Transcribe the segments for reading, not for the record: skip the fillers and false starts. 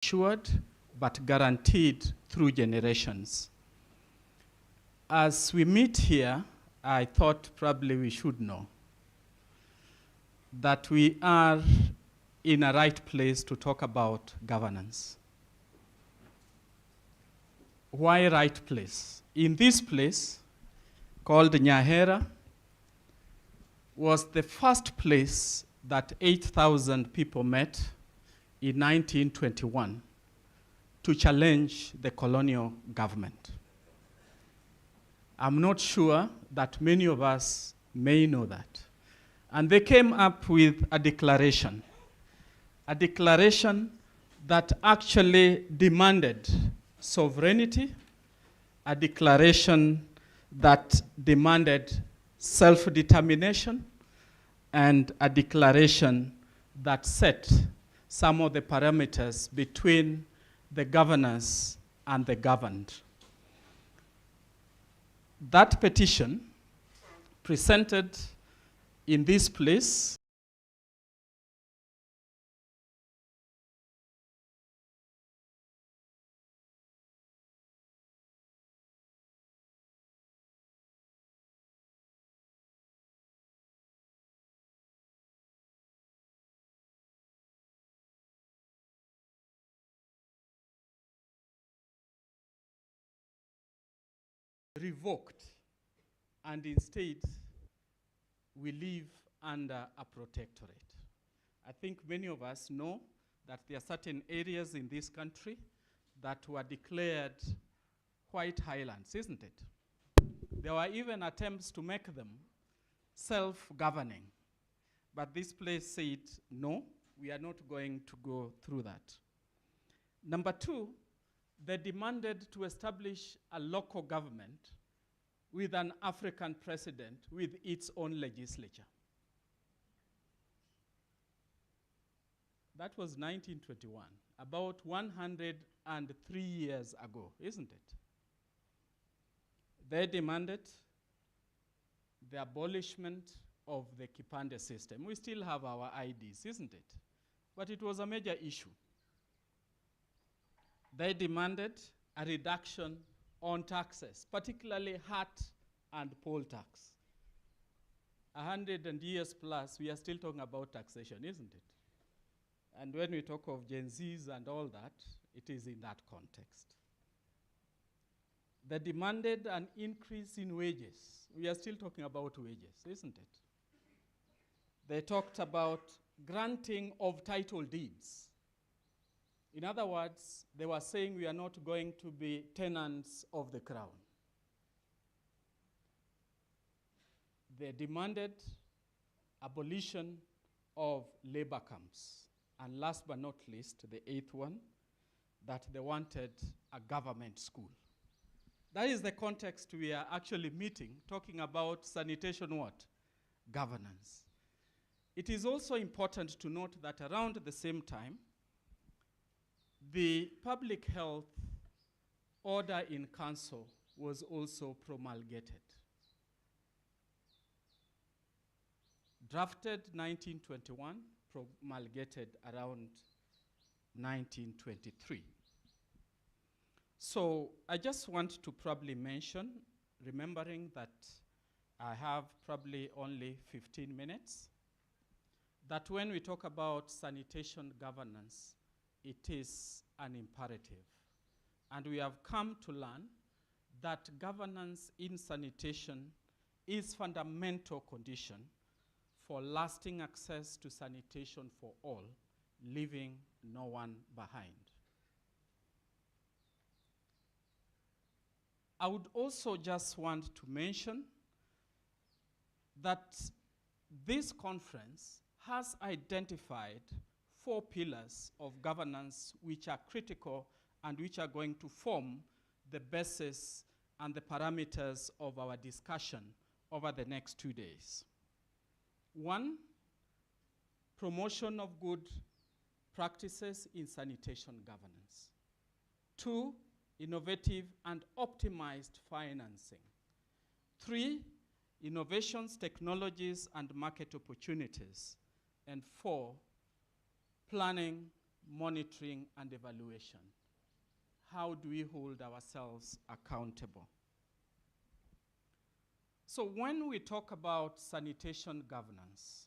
assured but guaranteed through generations. As we meet here, I thought probably we should know that we are in a right place to talk about governance. Why right place? In this place, called Nyahera, was the first place that 8,000 people met in 1921 to challenge the colonial government. I'm not sure that many of us may know that. And they came up with a declaration that actually demanded sovereignty, a declaration that demanded self-determination, and a declaration that set some of the parameters between the governors and the governed. That petition presented in this place revoked, and instead we live under a protectorate. I think many of us know that there are certain areas in this country that were declared white highlands, isn't it? There were even attempts to make them self-governing. But this place said, no, we are not going to go through that. Number two, they demanded to establish a local government with an African president with its own legislature. That was 1921, about 103 years ago, isn't it? They demanded the abolishment of the Kipande system. We still have our IDs, isn't it? But it was a major issue. They demanded a reduction on taxes, particularly hat and poll tax. 100 years plus, we are still talking about taxation, isn't it? And when we talk of Gen Zs and all that, it is in that context. They demanded an increase in wages. We are still talking about wages, isn't it? They talked about granting of title deeds. In other words, they were saying we are not going to be tenants of the crown. They demanded abolition of labor camps. And last but not least, the eighth one, that they wanted a government school. That is the context we are actually meeting, talking about sanitation what? Governance. It is also important to note that around the same time, the public health order in council was also promulgated. Drafted 1921, promulgated around 1923. So I just want to probably mention, remembering that I have probably only 15 minutes, that when we talk about sanitation governance, it is an imperative. And we have come to learn that governance in sanitation is fundamental condition for lasting access to sanitation for all, leaving no one behind. I would also just want to mention that this conference has identified 4 pillars of governance which are critical and which are going to form the basis and the parameters of our discussion over the next 2 days. 1, promotion of good practices in sanitation governance. 2, innovative and optimized financing. 3, innovations, technologies, and market opportunities. And 4, planning, monitoring, and evaluation. How do we hold ourselves accountable? So when we talk about sanitation governance,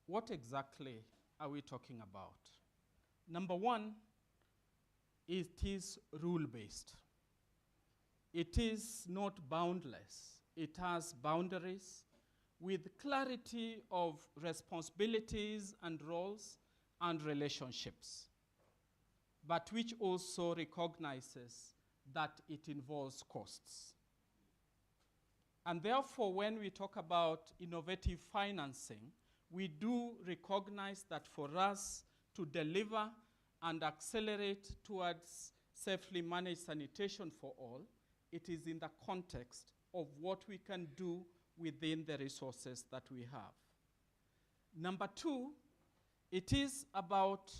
what exactly are we talking about? Number one, it is rule-based. It is not boundless. It has boundaries with clarity of responsibilities and roles and relationships, but which also recognizes that it involves costs. And therefore, when we talk about innovative financing, we do recognize that for us to deliver and accelerate towards safely managed sanitation for all, it is in the context of what we can do within the resources that we have. Number two, it is about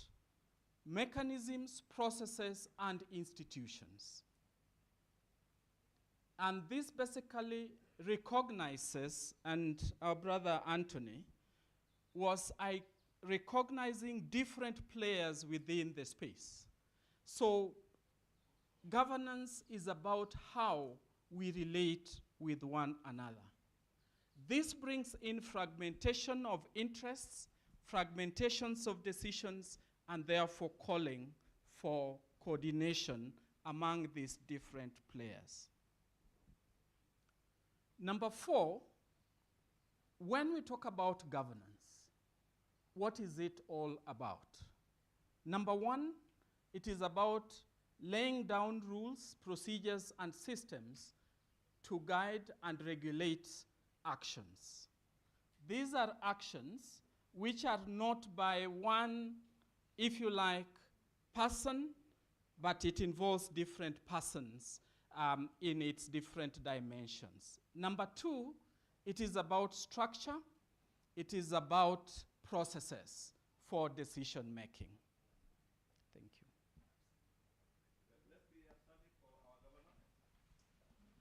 mechanisms, processes, and institutions. And this basically recognizes, and our brother Anthony was recognizing different players within the space. So governance is about how we relate with one another. This brings in fragmentation of interests, fragmentations of decisions, and therefore calling for coordination among these different players. Number four, when we talk about governance, what is it all about? Number one, it is about laying down rules, procedures, and systems to guide and regulate actions. These are actions which are not by one, if you like, person, but it involves different persons in its different dimensions. Number two, it is about structure. It is about processes for decision making. Thank you. Let's be standing for our governor. Good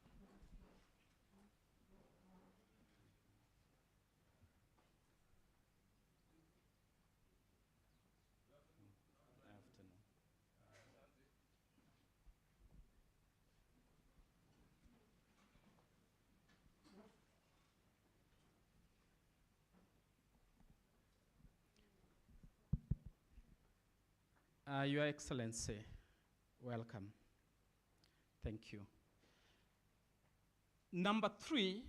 afternoon. Your Excellency, welcome. Thank you. Number three,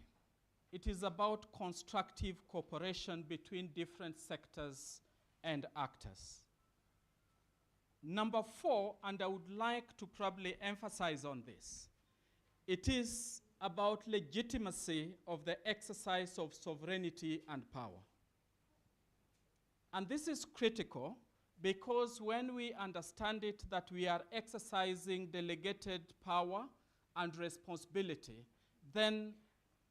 it is about constructive cooperation between different sectors and actors. Number four, and I would like to probably emphasize on this, it is about legitimacy of the exercise of sovereignty and power. And this is critical because when we understand it that we are exercising delegated power and responsibility, then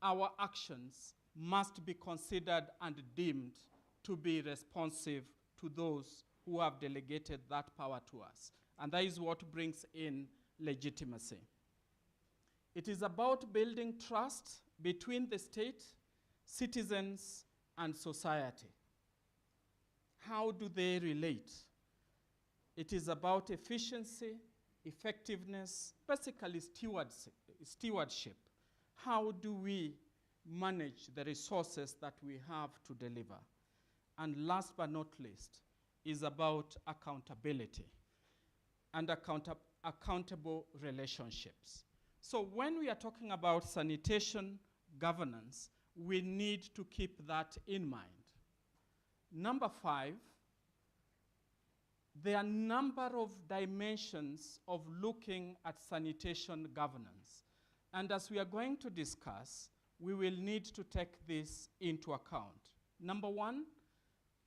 our actions must be considered and deemed to be responsive to those who have delegated that power to us. And that is what brings in legitimacy. It is about building trust between the state, citizens, and society. How do they relate? It is about efficiency, effectiveness, basically stewardship. How do we manage the resources that we have to deliver? And last but not least, is about accountability and accountable relationships. So when we are talking about sanitation governance, we need to keep that in mind. Number five, there are a number of dimensions of looking at sanitation governance. And as we are going to discuss, we will need to take this into account. Number one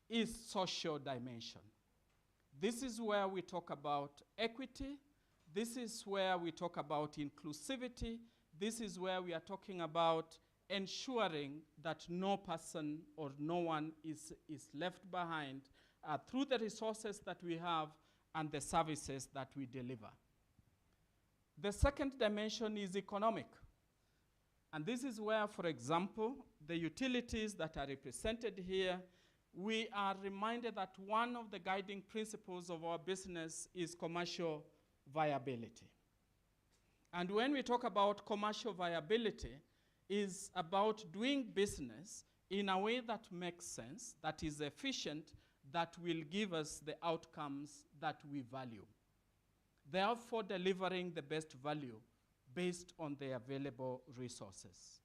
is social dimension. This is where we talk about equity. This is where we talk about inclusivity. This is where we are talking about ensuring that no person or no one is left behind through the resources that we have and the services that we deliver. The second dimension is economic. And this is where, for example, the utilities that are represented here we are reminded that one of the guiding principles of our business is commercial viability. And when we talk about commercial viability, is about doing business in a way that makes sense, that is efficient, that will give us the outcomes that we value. Therefore, delivering the best value based on the available resources.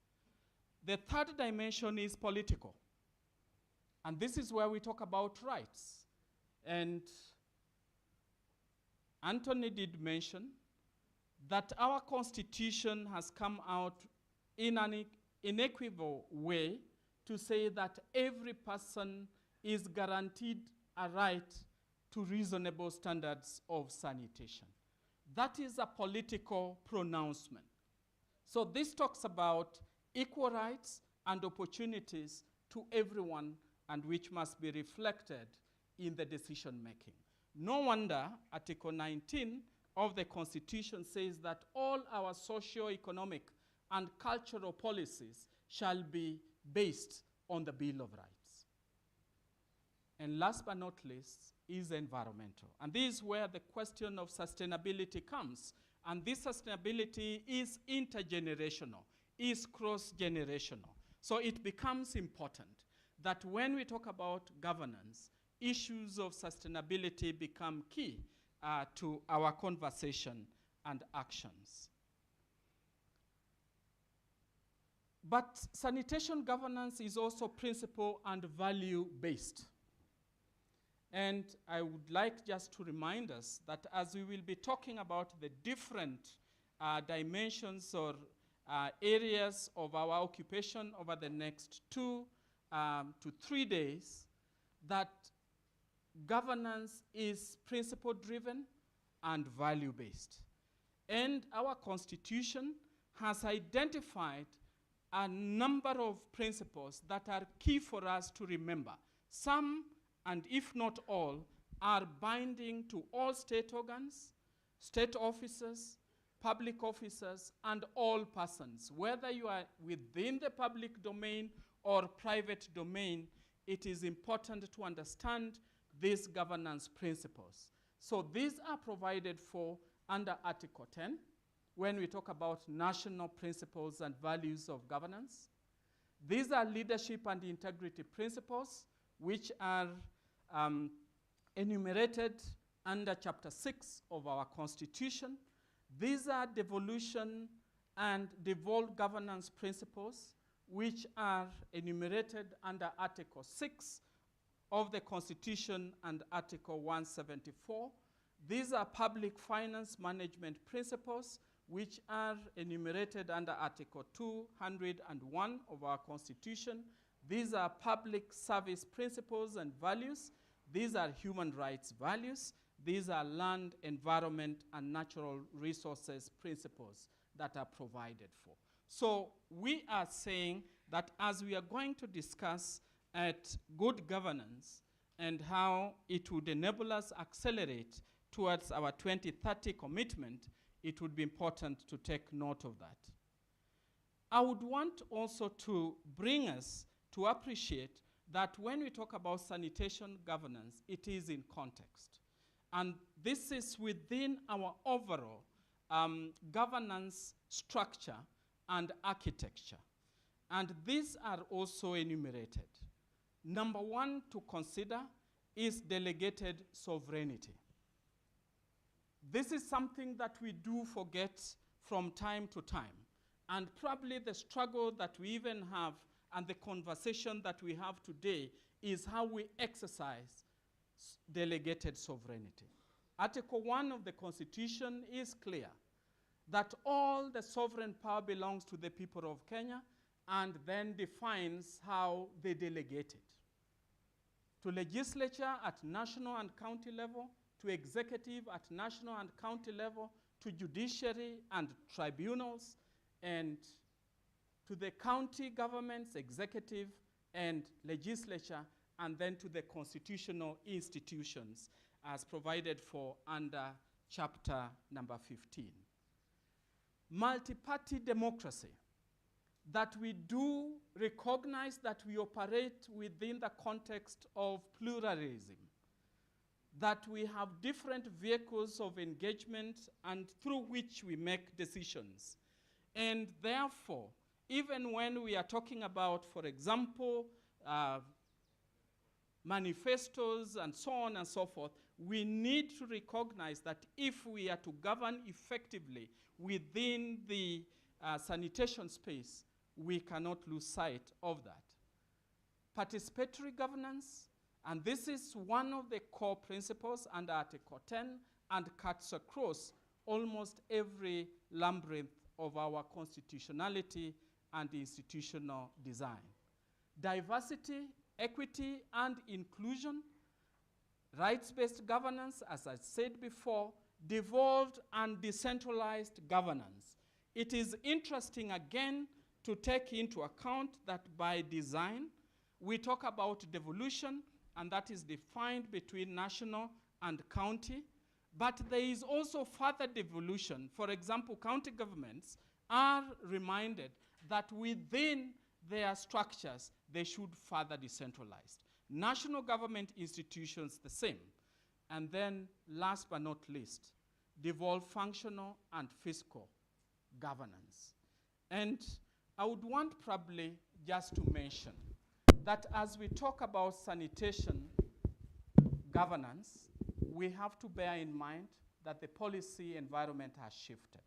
The third dimension is political. And this is where we talk about rights. And Anthony did mention that our Constitution has come out in an unequivocal way to say that every person is guaranteed a right to reasonable standards of sanitation. That is a political pronouncement. So this talks about equal rights and opportunities to everyone, and which must be reflected in the decision making. No wonder Article 19 of the Constitution says that all our socio-economic and cultural policies shall be based on the Bill of Rights. And last but not least is environmental. And this is where the question of sustainability comes. And this sustainability is intergenerational, is cross-generational. So it becomes important that when we talk about governance, issues of sustainability become key to our conversation and actions. But sanitation governance is also principle and value-based. And I would like just to remind us that as we will be talking about the different dimensions or areas of our occupation over the next 2 to 3 days, that governance is principle-driven and value-based. And our Constitution has identified a number of principles that are key for us to remember. Some, and if not all, are binding to all state organs, state officers, public officers, and all persons. Whether you are within the public domain or private domain, it is important to understand these governance principles. So these are provided for under Article 10, when we talk about national principles and values of governance. These are leadership and integrity principles, which are enumerated under Chapter 6 of our Constitution. These are devolution and devolved governance principles, which are enumerated under Article 6 of the Constitution and Article 174. These are public finance management principles, which are enumerated under Article 201 of our Constitution. These are public service principles and values. These are human rights values. These are land, environment, and natural resources principles that are provided for. So we are saying that as we are going to discuss at good governance and how it would enable us accelerate towards our 2030 commitment, it would be important to take note of that. I would want also to bring us to appreciate that when we talk about sanitation governance, it is in context. And this is within our overall governance structure and architecture. And these are also enumerated. Number one to consider is delegated sovereignty. This is something that we do forget from time to time. And probably the struggle that we even have and the conversation that we have today is how we exercise delegated sovereignty. Article 1 of the Constitution is clear that all the sovereign power belongs to the people of Kenya, and then defines how they delegate it. To legislature at national and county level, to executive at national and county level, to judiciary and tribunals, and to the county governments, executive and legislature, and then to the constitutional institutions as provided for under chapter number 15. Multi-party democracy that we do recognize that we operate within the context of pluralism, that we have different vehicles of engagement and through which we make decisions. And therefore, even when we are talking about, for example, manifestos and so on and so forth, we need to recognize that if we are to govern effectively within the sanitation space, we cannot lose sight of that. Participatory governance, and this is one of the core principles under Article 10 and cuts across almost every labyrinth of our constitutionality and institutional design. Diversity, equity, and inclusion, rights-based governance, as I said before, devolved and decentralized governance. It is interesting, again, to take into account that by design, we talk about devolution, and that is defined between national and county. But there is also further devolution. For example, county governments are reminded that within their structures, they should further decentralize. National government institutions, the same. And then, last but not least, devolve functional and fiscal governance. And I would want probably just to mention that as we talk about sanitation governance, we have to bear in mind that the policy environment has shifted.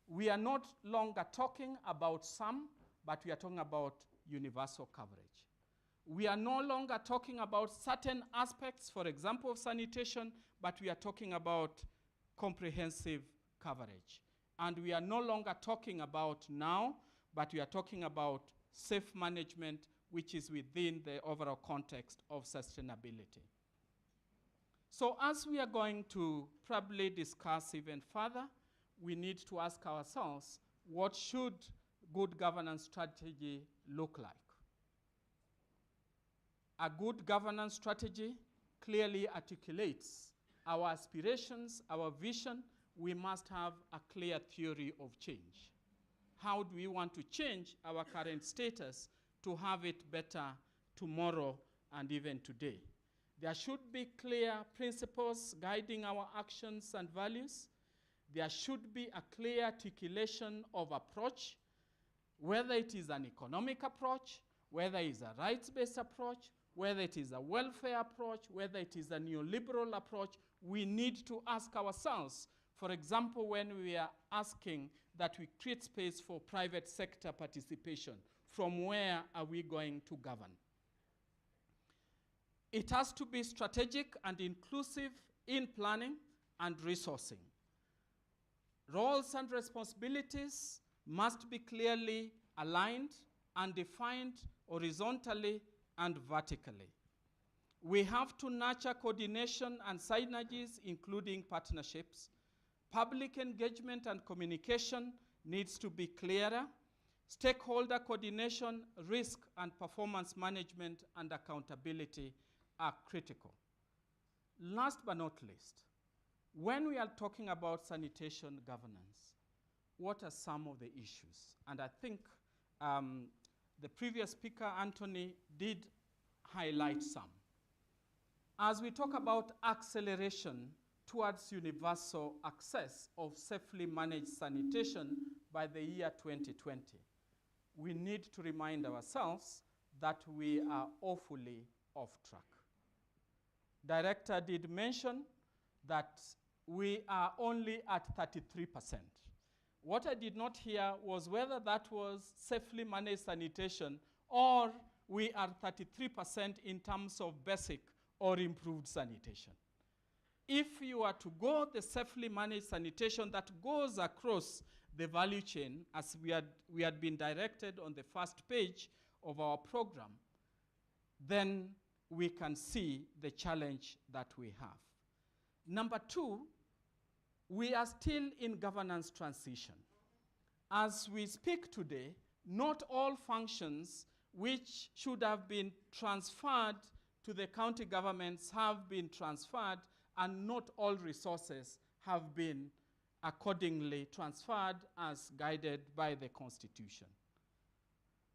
We are not longer talking about some, but we are talking about universal coverage. We are no longer talking about certain aspects, for example, of sanitation, but we are talking about comprehensive coverage. And we are no longer talking about now, but we are talking about safe management, which is within the overall context of sustainability. So as we are going to probably discuss even further, we need to ask ourselves, what should good governance strategy look like? A good governance strategy clearly articulates our aspirations, our vision. We must have a clear theory of change. How do we want to change our current status to have it better tomorrow and even today? There should be clear principles guiding our actions and values. There should be a clear articulation of approach, whether it is an economic approach, whether it is a rights-based approach, whether it is a welfare approach, whether it is a neoliberal approach. We need to ask ourselves, for example, when we are asking that we create space for private sector participation, from where are we going to govern? It has to be strategic and inclusive in planning and resourcing. Roles and responsibilities must be clearly aligned and defined horizontally and vertically. We have to nurture coordination and synergies, including partnerships. Public engagement and communication needs to be clearer. Stakeholder coordination, risk and performance management, and accountability are critical. Last but not least, when we are talking about sanitation governance, what are some of the issues? And I think the previous speaker, Anthony, did highlight some. As we talk about acceleration towards universal access of safely managed sanitation by the year 2020, we need to remind ourselves that we are awfully off track. Director did mention that we are only at 33%. What I did not hear was whether that was safely managed sanitation or we are 33% in terms of basic or improved sanitation. If you are to go the safely managed sanitation that goes across the value chain, as we had been directed on the first page of our program, then we can see the challenge that we have. Number two, we are still in governance transition. As we speak today, not all functions which should have been transferred to the county governments have been transferred, and not all resources have been accordingly transferred as guided by the Constitution.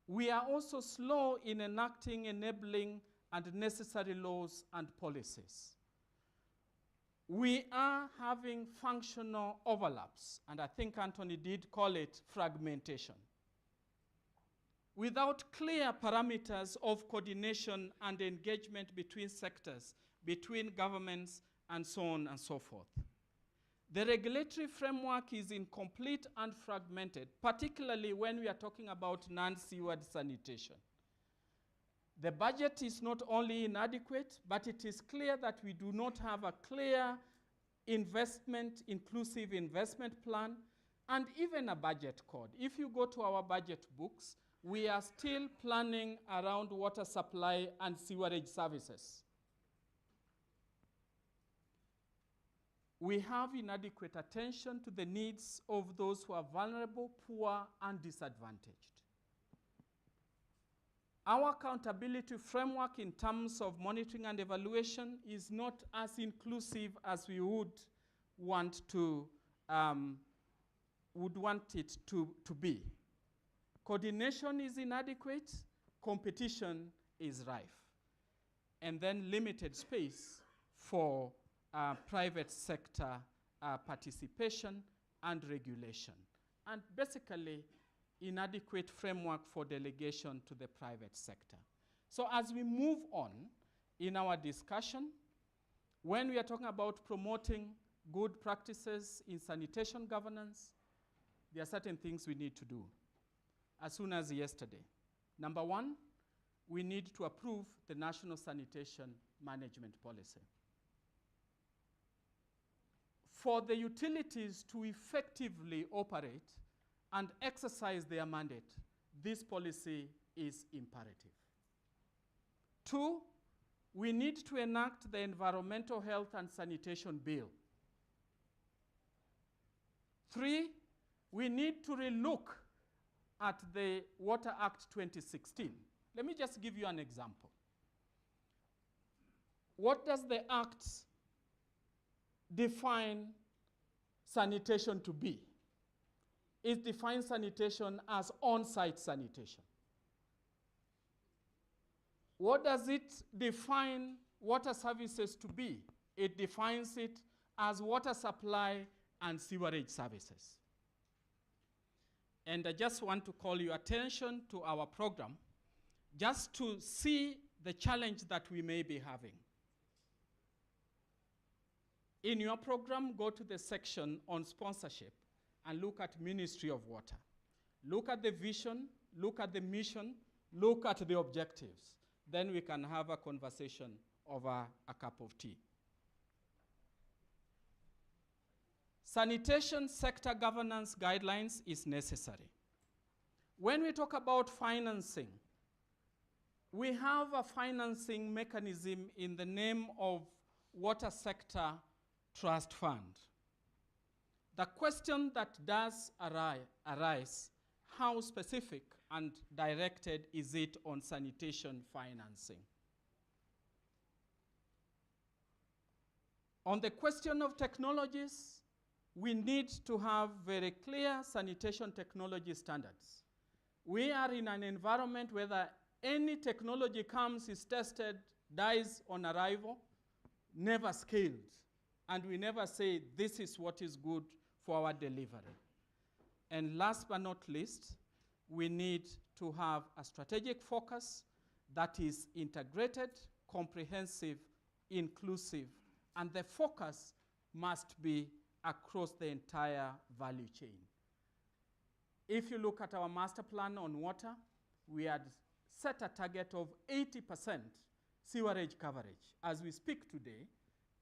We are also slow in enacting enabling and necessary laws and policies. We are having functional overlaps, and I think Anthony did call it fragmentation, without clear parameters of coordination and engagement between sectors, between governments, and so on and so forth. The regulatory framework is incomplete and fragmented, particularly when we are talking about non-sewered sanitation. The budget is not only inadequate, but it is clear that we do not have a clear inclusive investment plan, and even a budget code. If you go to our budget books, we are still planning around water supply and sewerage services. We have inadequate attention to the needs of those who are vulnerable, poor, and disadvantaged. Our accountability framework in terms of monitoring and evaluation is not as inclusive as we would want it to be. Coordination is inadequate, competition is rife, and then limited space for private sector participation and regulation, and basically inadequate framework for delegation to the private sector. So as we move on in our discussion, when we are talking about promoting good practices in sanitation governance, there are certain things we need to do as soon as yesterday. Number one, we need to approve the National Sanitation Management Policy. For the utilities to effectively operate and exercise their mandate, this policy is imperative. Two, we need to enact the Environmental Health and Sanitation Bill. Three, we need to relook at the Water Act 2016. Let me just give you an example. What does the Act define sanitation to be? It defines sanitation as on-site sanitation. What does it define water services to be? It defines it as water supply and sewerage services. And I just want to call your attention to our program just to see the challenge that we may be having. In your program, go to the section on sponsorship and look at Ministry of Water. Look at the vision, look at the mission, look at the objectives. Then we can have a conversation over a cup of tea. Sanitation sector governance guidelines is necessary. When we talk about financing, we have a financing mechanism in the name of Water Sector Trust Fund. The question that does arise, how specific and directed is it on sanitation financing? On the question of technologies, we need to have very clear sanitation technology standards. We are in an environment where any technology comes, is tested, dies on arrival, never scaled. And we never say this is what is good for our delivery. And last but not least, we need to have a strategic focus that is integrated, comprehensive, inclusive, and the focus must be across the entire value chain. If you look at our master plan on water, we had set a target of 80% sewerage coverage. As we speak today,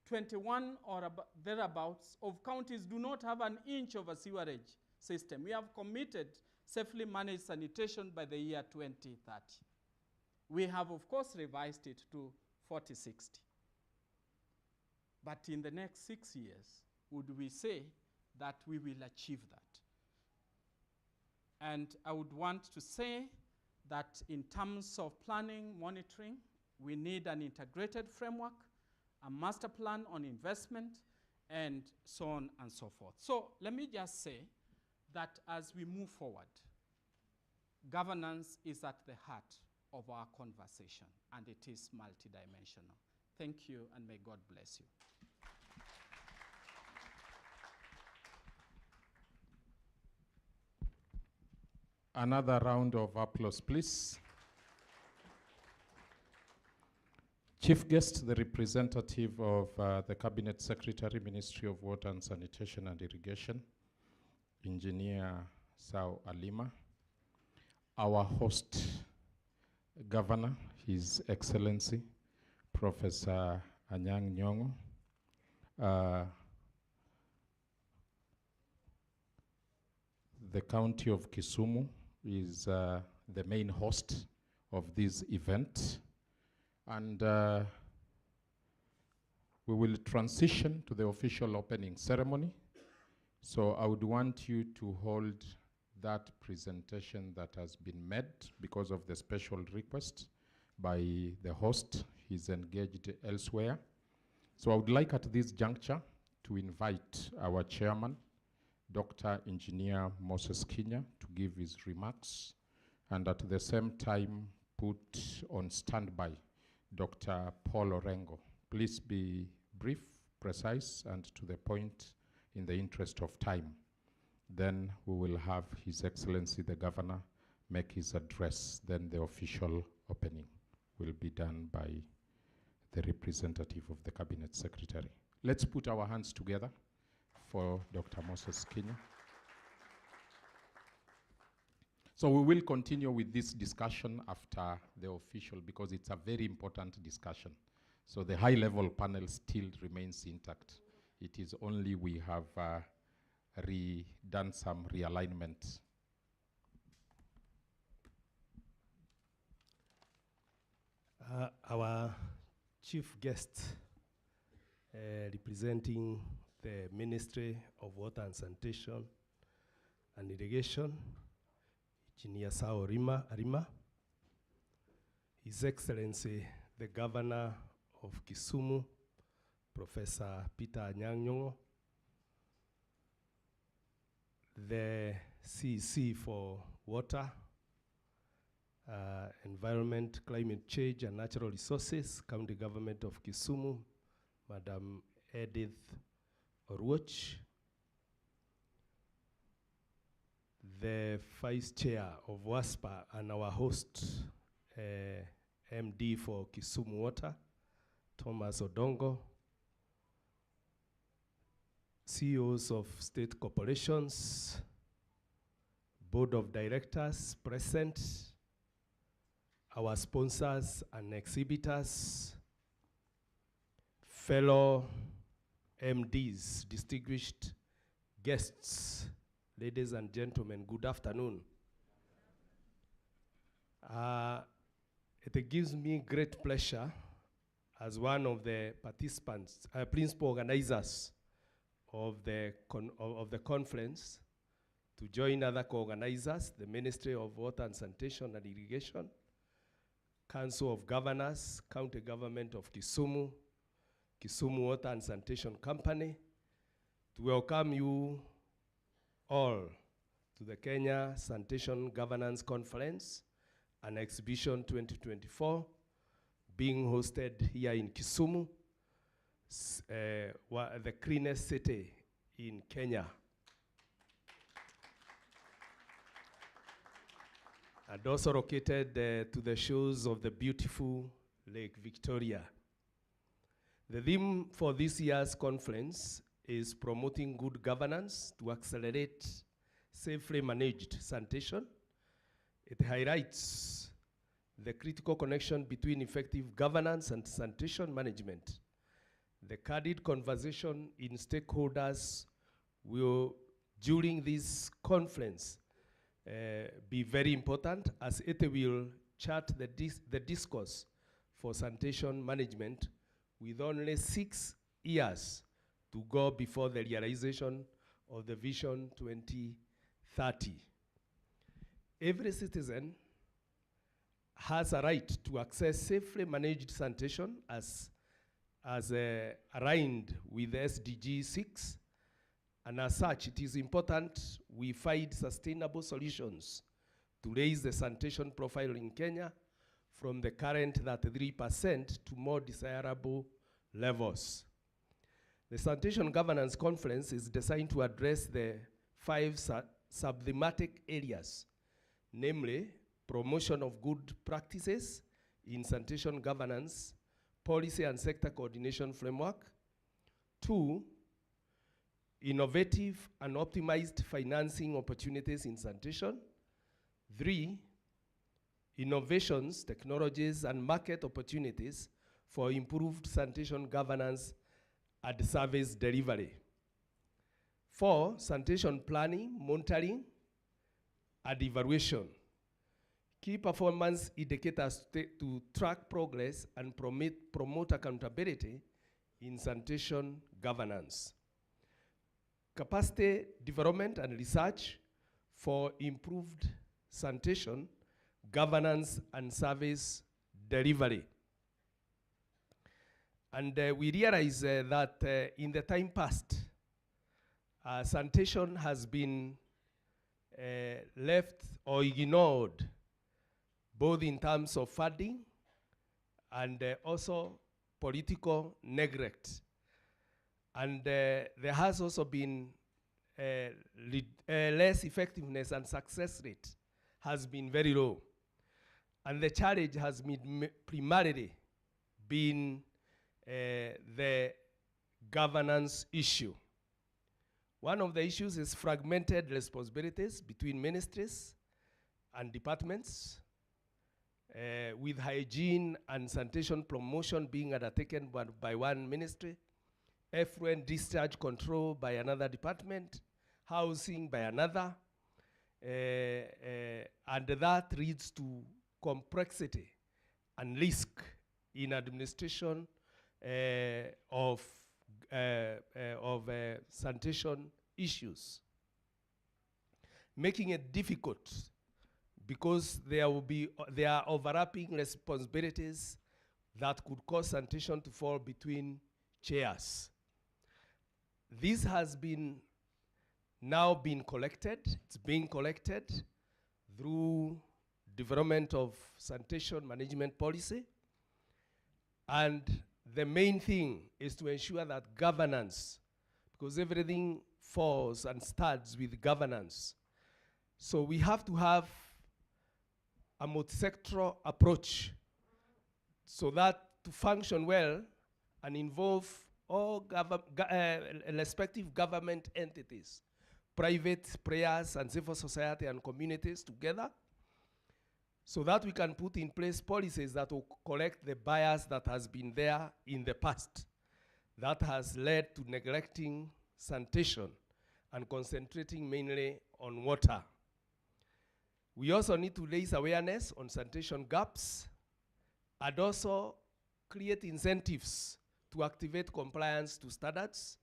21 or thereabouts of counties do not have an inch of a sewerage system. We have committed safely managed sanitation by the year 2030. We have, of course, revised it to 40/60. But in the next 6 years, would we say that we will achieve that? And I would want to say that in terms of planning, monitoring, we need an integrated framework, a master plan on investment, and so on and so forth. So let me just say that as we move forward, governance is at the heart of our conversation, and it is multidimensional. Thank you, and may God bless you. Another round of applause, please. Chief guest, the representative of the Cabinet Secretary, Ministry of Water and Sanitation and Irrigation, Engineer Sao Alima. Our host governor, His Excellency, Professor Anyang' Nyong'o. The County of Kisumu is the main host of this event. And we will transition to the official opening ceremony. So I would want you to hold that presentation that has been made because of the special request by the host. He's engaged elsewhere. So I would like at this juncture to invite our chairman, Dr. Engineer Moses Kinya, to give his remarks, and at the same time put on standby Dr. Paul Orengo. Please be brief, precise, and to the point in the interest of time. Then we will have His Excellency the Governor make his address. Then the official opening will be done by the representative of the Cabinet Secretary. Let's put our hands together for Dr. Moses Kinya. So we will continue with this discussion after the official, because it's a very important discussion. So the high-level panel still remains intact. It is only we have done some realignment. Our chief guest, representing the Ministry of Water and Sanitation and Irrigation, Engineer Sao Arima, His Excellency the Governor of Kisumu, Professor Peter Anyang' Nyong'o, the CEC for Water, Environment, Climate Change and Natural Resources, County Government of Kisumu, Madam Edith Oruoch, the Vice Chair of WASPA and our host, MD for Kisumu Water, Thomas Odongo, CEOs of state corporations, Board of Directors present, our sponsors and exhibitors, fellow MDs, distinguished guests, ladies and gentlemen, good afternoon. It gives me great pleasure as one of the participants, principal organizers of the conference, to join other co-organizers, the Ministry of Water and Sanitation and Irrigation, Council of Governors, County Government of Kisumu, Kisumu Water and Sanitation Company, to welcome you all to the Kenya Sanitation Governance Conference and Exhibition 2024, being hosted here in Kisumu, the cleanest city in Kenya. And also located to the shores of the beautiful Lake Victoria. The theme for this year's conference is promoting good governance to accelerate safely managed sanitation. It highlights the critical connection between effective governance and sanitation management. The candid conversation in stakeholders will, during this conference, be very important, as it will chart the discourse for sanitation management with only 6 years to go before the realization of the Vision 2030. Every citizen has a right to access safely managed sanitation as as aligned with SDG 6. And as such, it is important we find sustainable solutions to raise the sanitation profile in Kenya from the current 33% to more desirable levels. The Sanitation Governance Conference is designed to address the 5 sub-thematic areas, namely promotion of good practices in sanitation governance, policy and sector coordination framework. 2, innovative and optimized financing opportunities in sanitation. 3, innovations, technologies, and market opportunities for improved sanitation governance and service delivery. 4, sanitation planning, monitoring, and evaluation. Key performance indicators to track progress and promote accountability in sanitation governance. Capacity development and research for improved sanitation, governance, and service delivery. And we realize that in the time past, sanitation has been left or ignored, both in terms of funding and also political neglect. And there has also been less effectiveness, and success rate has been very low. And the challenge has been primarily been the governance issue. One of the issues is fragmented responsibilities between ministries and departments, with hygiene and sanitation promotion being undertaken by one ministry, effluent discharge control by another department, housing by another, and that leads to complexity and risk in administration of sanitation issues, making it difficult because there are overlapping responsibilities that could cause sanitation to fall between chairs. This has now been collected. It's being collected through development of sanitation management policy. And the main thing is to ensure that governance, because everything falls and starts with governance. So we have to have a multi-sectoral approach so that to function well and involve all respective government entities, private players and civil society and communities together, so that we can put in place policies that will correct the bias that has been there in the past, that has led to neglecting sanitation and concentrating mainly on water. We also need to raise awareness on sanitation gaps and also create incentives to activate compliance to standards,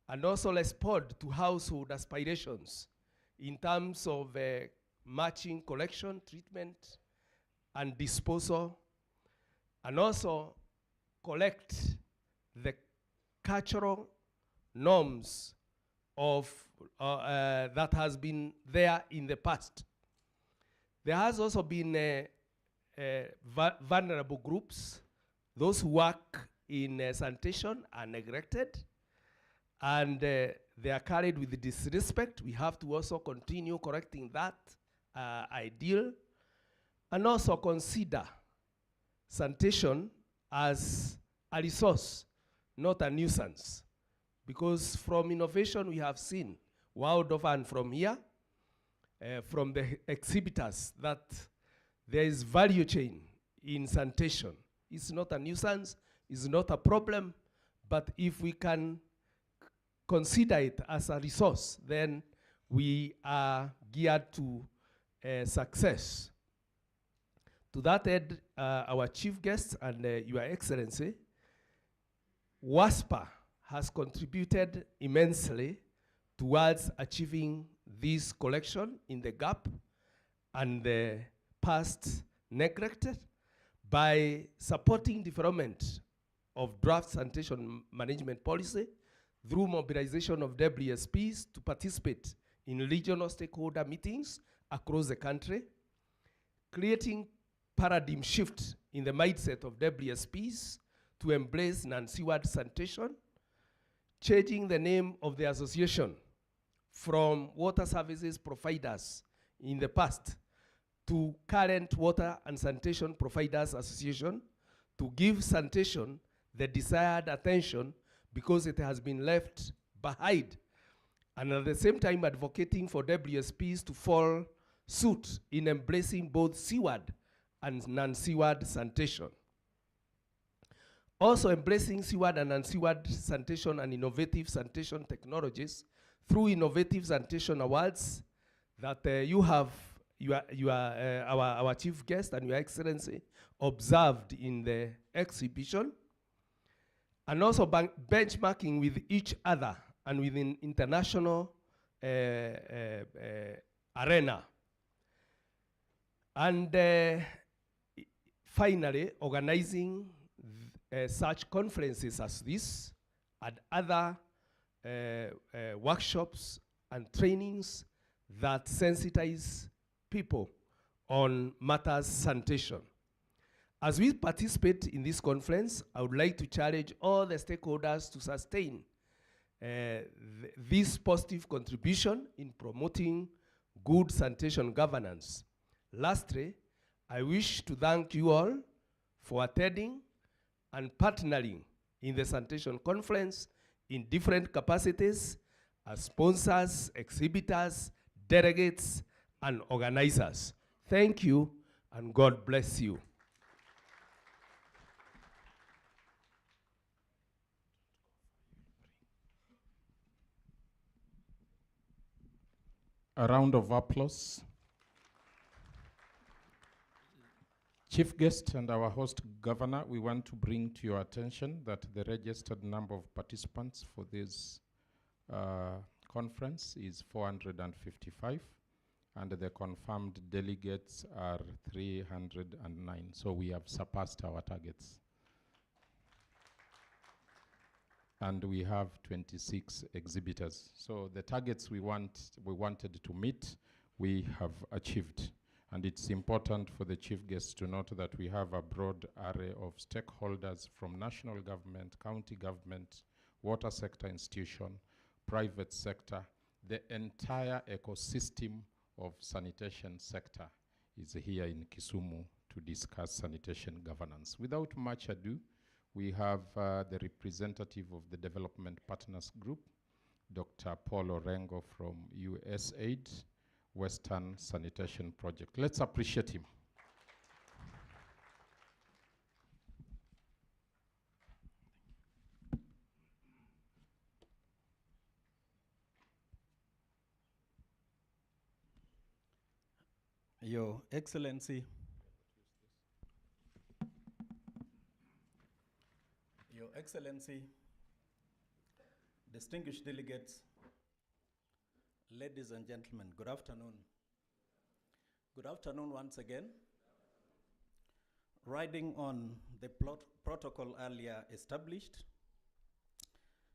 and also respond to household aspirations in terms of matching collection, treatment, and disposal, and also collect the cultural norms of that has been there in the past. There has also been vulnerable groups. Those who work in sanitation are neglected, and they are carried with disrespect. We have to also continue correcting that ideal, and also consider sanitation as a resource, not a nuisance. Because from innovation we have seen, world over and from here, from the exhibitors, that there is value chain in sanitation. It's not a nuisance, it's not a problem, but if we can consider it as a resource, then we are geared to success. To that end, our chief guest and Your Excellency, WASPA has contributed immensely towards achieving this collection in the gap and the past neglected by supporting development of draft sanitation management policy through mobilization of WSPs to participate in regional stakeholder meetings across the country, creating paradigm shift in the mindset of WSPs to embrace non-sewered sanitation, changing the name of the association from water services providers in the past to current Water and Sanitation Providers Association, to give sanitation the desired attention because it has been left behind, and at the same time advocating for WSPs to follow suit in embracing both sewered and non-sewered sanitation. Also embracing sewered and non-sewered sanitation and innovative sanitation technologies through innovative sanitation awards that our chief guest and your excellency observed in the exhibition, and also benchmarking with each other and within international arena. And finally, organizing such conferences as this and other workshops and trainings that sensitize people on matters sanitation. As we participate in this conference, I would like to challenge all the stakeholders to sustain this positive contribution in promoting good sanitation governance. Lastly, I wish to thank you all for attending and partnering in the sanitation conference in different capacities as sponsors, exhibitors, delegates, and organizers. Thank you, and God bless you. A round of applause. Chief guest and our host governor, we want to bring to your attention that the registered number of participants for this conference is 455, and the confirmed delegates are 309. So we have surpassed our targets. And we have 26 exhibitors. So the targets we wanted to meet, we have achieved. And it's important for the chief guest to note that we have a broad array of stakeholders from national government, county government, water sector institution, private sector. The entire ecosystem of sanitation sector is here in Kisumu to discuss sanitation governance. Without much ado, we have the representative of the Development Partners Group, Dr. Paul Orengo from USAID, Western Sanitation Project. Let's appreciate him. Your Excellency, Your Excellency, distinguished delegates, ladies and gentlemen, good afternoon. Good afternoon once again. Riding on the protocol earlier established,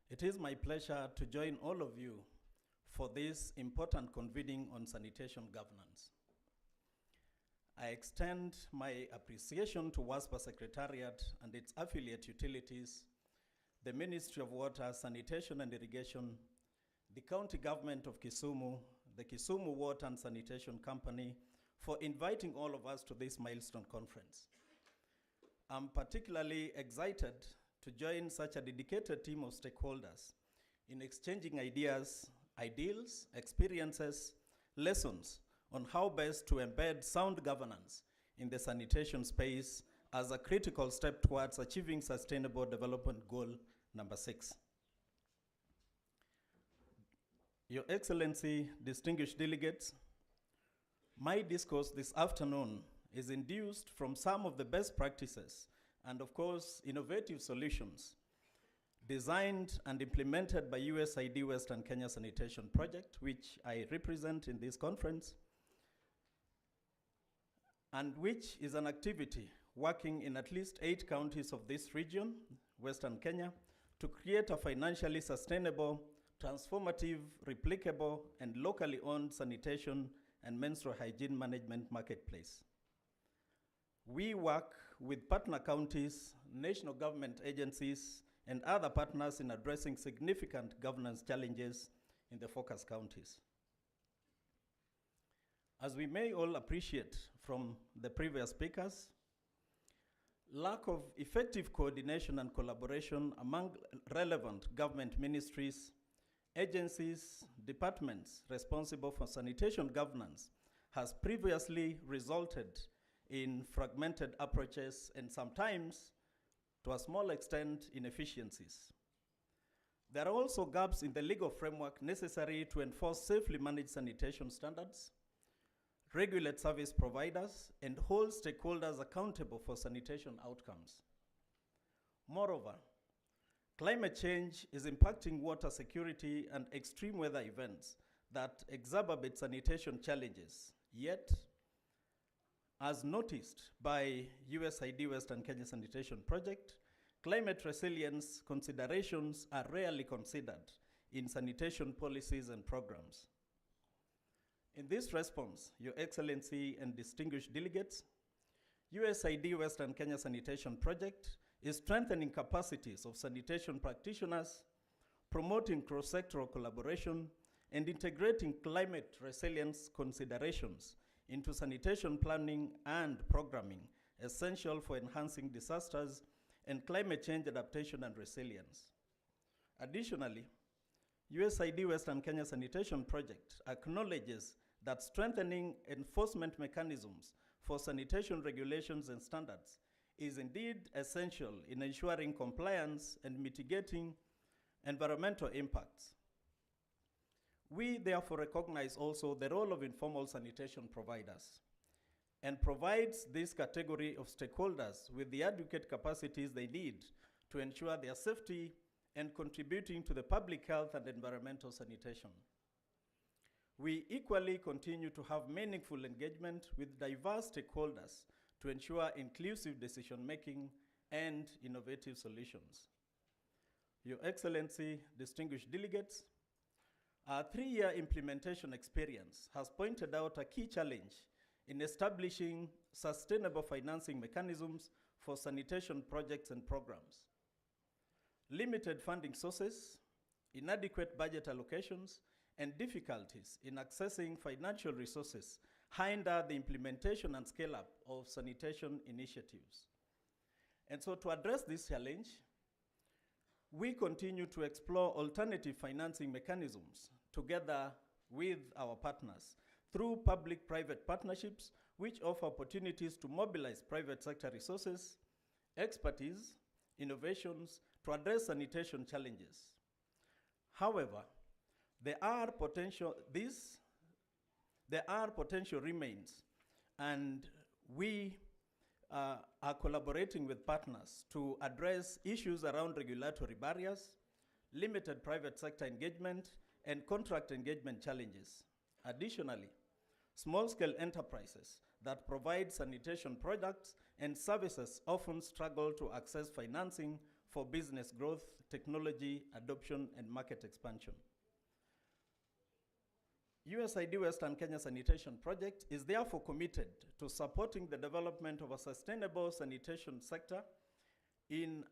it is my pleasure to join all of you for this important convening on sanitation governance. I extend my appreciation to WASPA Secretariat and its affiliate utilities, the Ministry of Water, Sanitation and Irrigation, the County Government of Kisumu, the Kisumu Water and Sanitation Company, for inviting all of us to this milestone conference. I'm particularly excited to join such a dedicated team of stakeholders in exchanging ideas, ideals, experiences, lessons on how best to embed sound governance in the sanitation space as a critical step towards achieving Sustainable Development Goal number 6. Your Excellency, distinguished delegates, my discourse this afternoon is induced from some of the best practices and, of course, innovative solutions designed and implemented by USAID Western Kenya Sanitation Project, which I represent in this conference, and which is an activity working in at least 8 counties of this region, Western Kenya, to create a financially sustainable, transformative, replicable, and locally owned sanitation and menstrual hygiene management marketplace. We work with partner counties, national government agencies, and other partners in addressing significant governance challenges in the focus counties. As we may all appreciate from the previous speakers, lack of effective coordination and collaboration among relevant government ministries, agencies, departments responsible for sanitation governance has previously resulted in fragmented approaches and sometimes, to a small extent, inefficiencies. There are also gaps in the legal framework necessary to enforce safely managed sanitation standards, regulate service providers, and hold stakeholders accountable for sanitation outcomes. Moreover, climate change is impacting water security and extreme weather events that exacerbate sanitation challenges. Yet, as noticed by USAID Western Kenya Sanitation Project, climate resilience considerations are rarely considered in sanitation policies and programs. In this response, Your Excellency and distinguished delegates, USAID Western Kenya Sanitation Project is strengthening capacities of sanitation practitioners, promoting cross-sectoral collaboration, and integrating climate resilience considerations into sanitation planning and programming, essential for enhancing disasters and climate change adaptation and resilience. Additionally, USAID Western Kenya Sanitation Project acknowledges that strengthening enforcement mechanisms for sanitation regulations and standards is indeed essential in ensuring compliance and mitigating environmental impacts. We therefore recognize also the role of informal sanitation providers and provides this category of stakeholders with the adequate capacities they need to ensure their safety and contributing to the public health and environmental sanitation. We equally continue to have meaningful engagement with diverse stakeholders to ensure inclusive decision-making and innovative solutions. Your Excellency, distinguished delegates, our 3-year implementation experience has pointed out a key challenge in establishing sustainable financing mechanisms for sanitation projects and programs. Limited funding sources, inadequate budget allocations, and difficulties in accessing financial resources hinder the implementation and scale-up of sanitation initiatives. And so to address this challenge, we continue to explore alternative financing mechanisms together with our partners through public-private partnerships, which offer opportunities to mobilize private sector resources, expertise, innovations to address sanitation challenges. However, there are potential remains, and we are collaborating with partners to address issues around regulatory barriers, limited private sector engagement, and contract engagement challenges. Additionally, small-scale enterprises that provide sanitation products and services often struggle to access financing for business growth, technology adoption, and market expansion. USAID Western Kenya Sanitation Project is therefore committed to supporting the development of a sustainable sanitation sector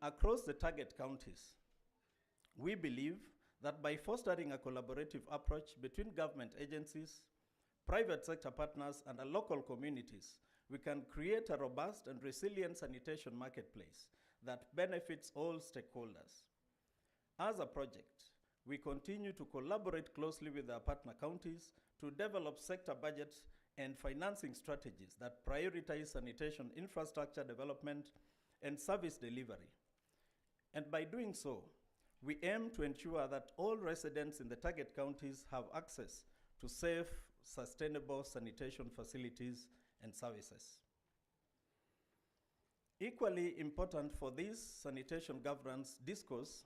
across the target counties. We believe that by fostering a collaborative approach between government agencies, private sector partners, and our local communities, we can create a robust and resilient sanitation marketplace that benefits all stakeholders. As a project, we continue to collaborate closely with our partner counties to develop sector budget and financing strategies that prioritize sanitation infrastructure development and service delivery. And by doing so, we aim to ensure that all residents in the target counties have access to safe, sustainable sanitation facilities and services. Equally important for this sanitation governance discourse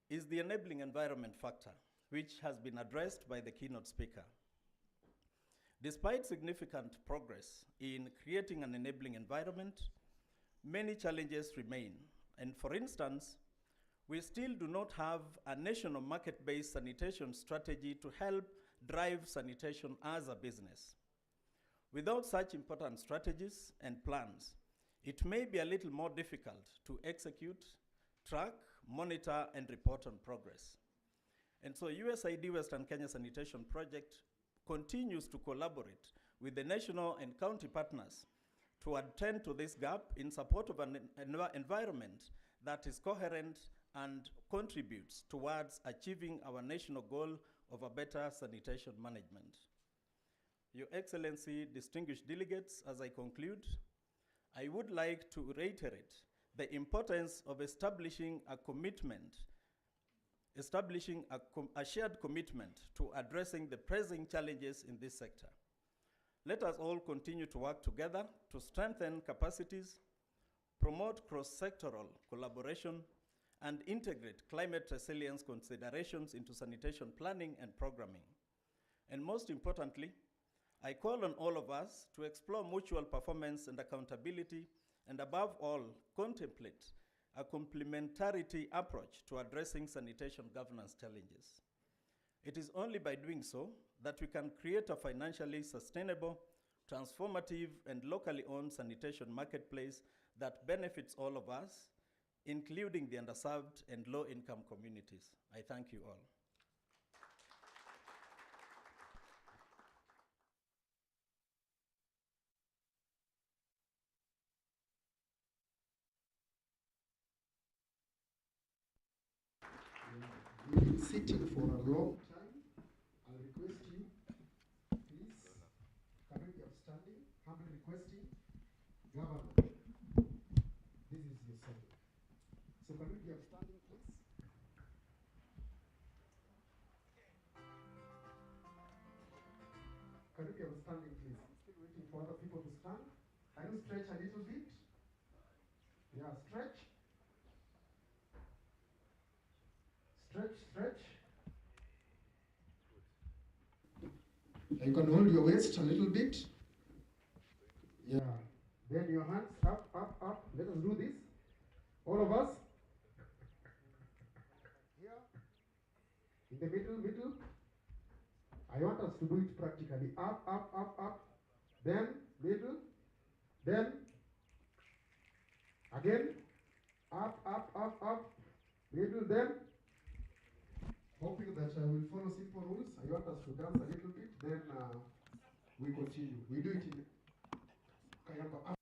is the enabling environment factor, which has been addressed by the keynote speaker. Despite significant progress in creating an enabling environment, many challenges remain, And for instance, we still do not have a national market-based sanitation strategy to help drive sanitation as a business. Without such important strategies and plans, it may be a little more difficult to execute, track, monitor, and report on progress. And so USAID Western Kenya Sanitation Project continues to collaborate with the national and county partners to attend to this gap in support of an environment that is coherent and contributes towards achieving our national goal of a better sanitation management. Your Excellency, distinguished delegates, as I conclude, I would like to reiterate the importance of establishing a shared commitment to addressing the pressing challenges in this sector. Let us all continue to work together to strengthen capacities, promote cross-sectoral collaboration, and integrate climate resilience considerations into sanitation planning and programming. And most importantly, I call on all of us to explore mutual performance and accountability, and above all, contemplate a complementarity approach to addressing sanitation governance challenges. It is only by doing so that we can create a financially sustainable, transformative, and locally owned sanitation marketplace that benefits all of us, including the underserved and low-income communities. I thank you all. We've been sitting for a long time. I'll request you, please, can we be upstanding? Humbly requesting, Governor, this is your subject. So can we be upstanding, please? Can we be upstanding, please? I'm still waiting for other people to stand. Can you stretch a little bit? Yeah, stretch. Stretch, stretch. You can hold your waist a little bit. Yeah. Then your hands up, up, up. Let us do this. All of us. Here. In the middle, middle. I want us to do it practically. Up, up, up, up. Then, middle. Then, again. Up, up, up, up. Middle, then. Hoping that we'll follow simple rules. I want us to dance a little bit, then we continue. We do it in Kayamba.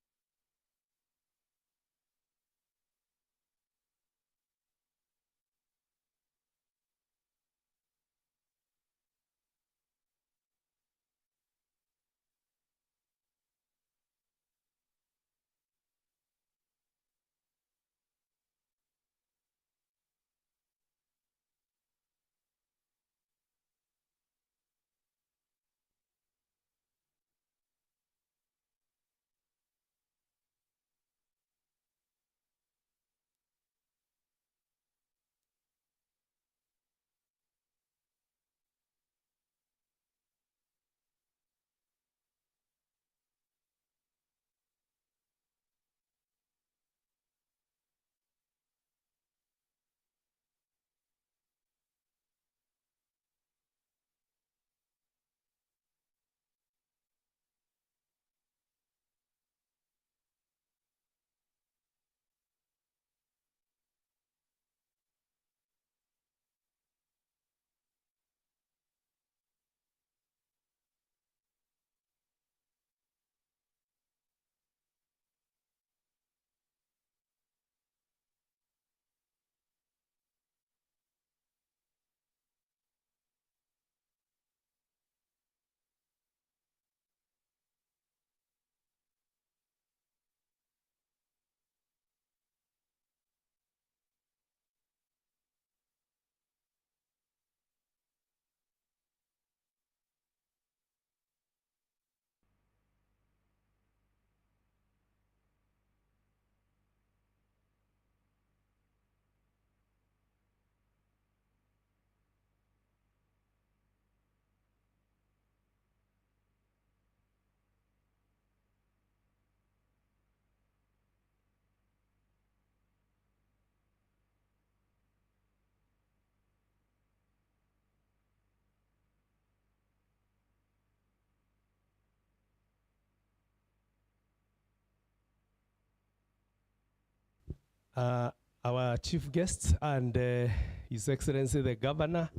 our chief guest and His Excellency the Governor.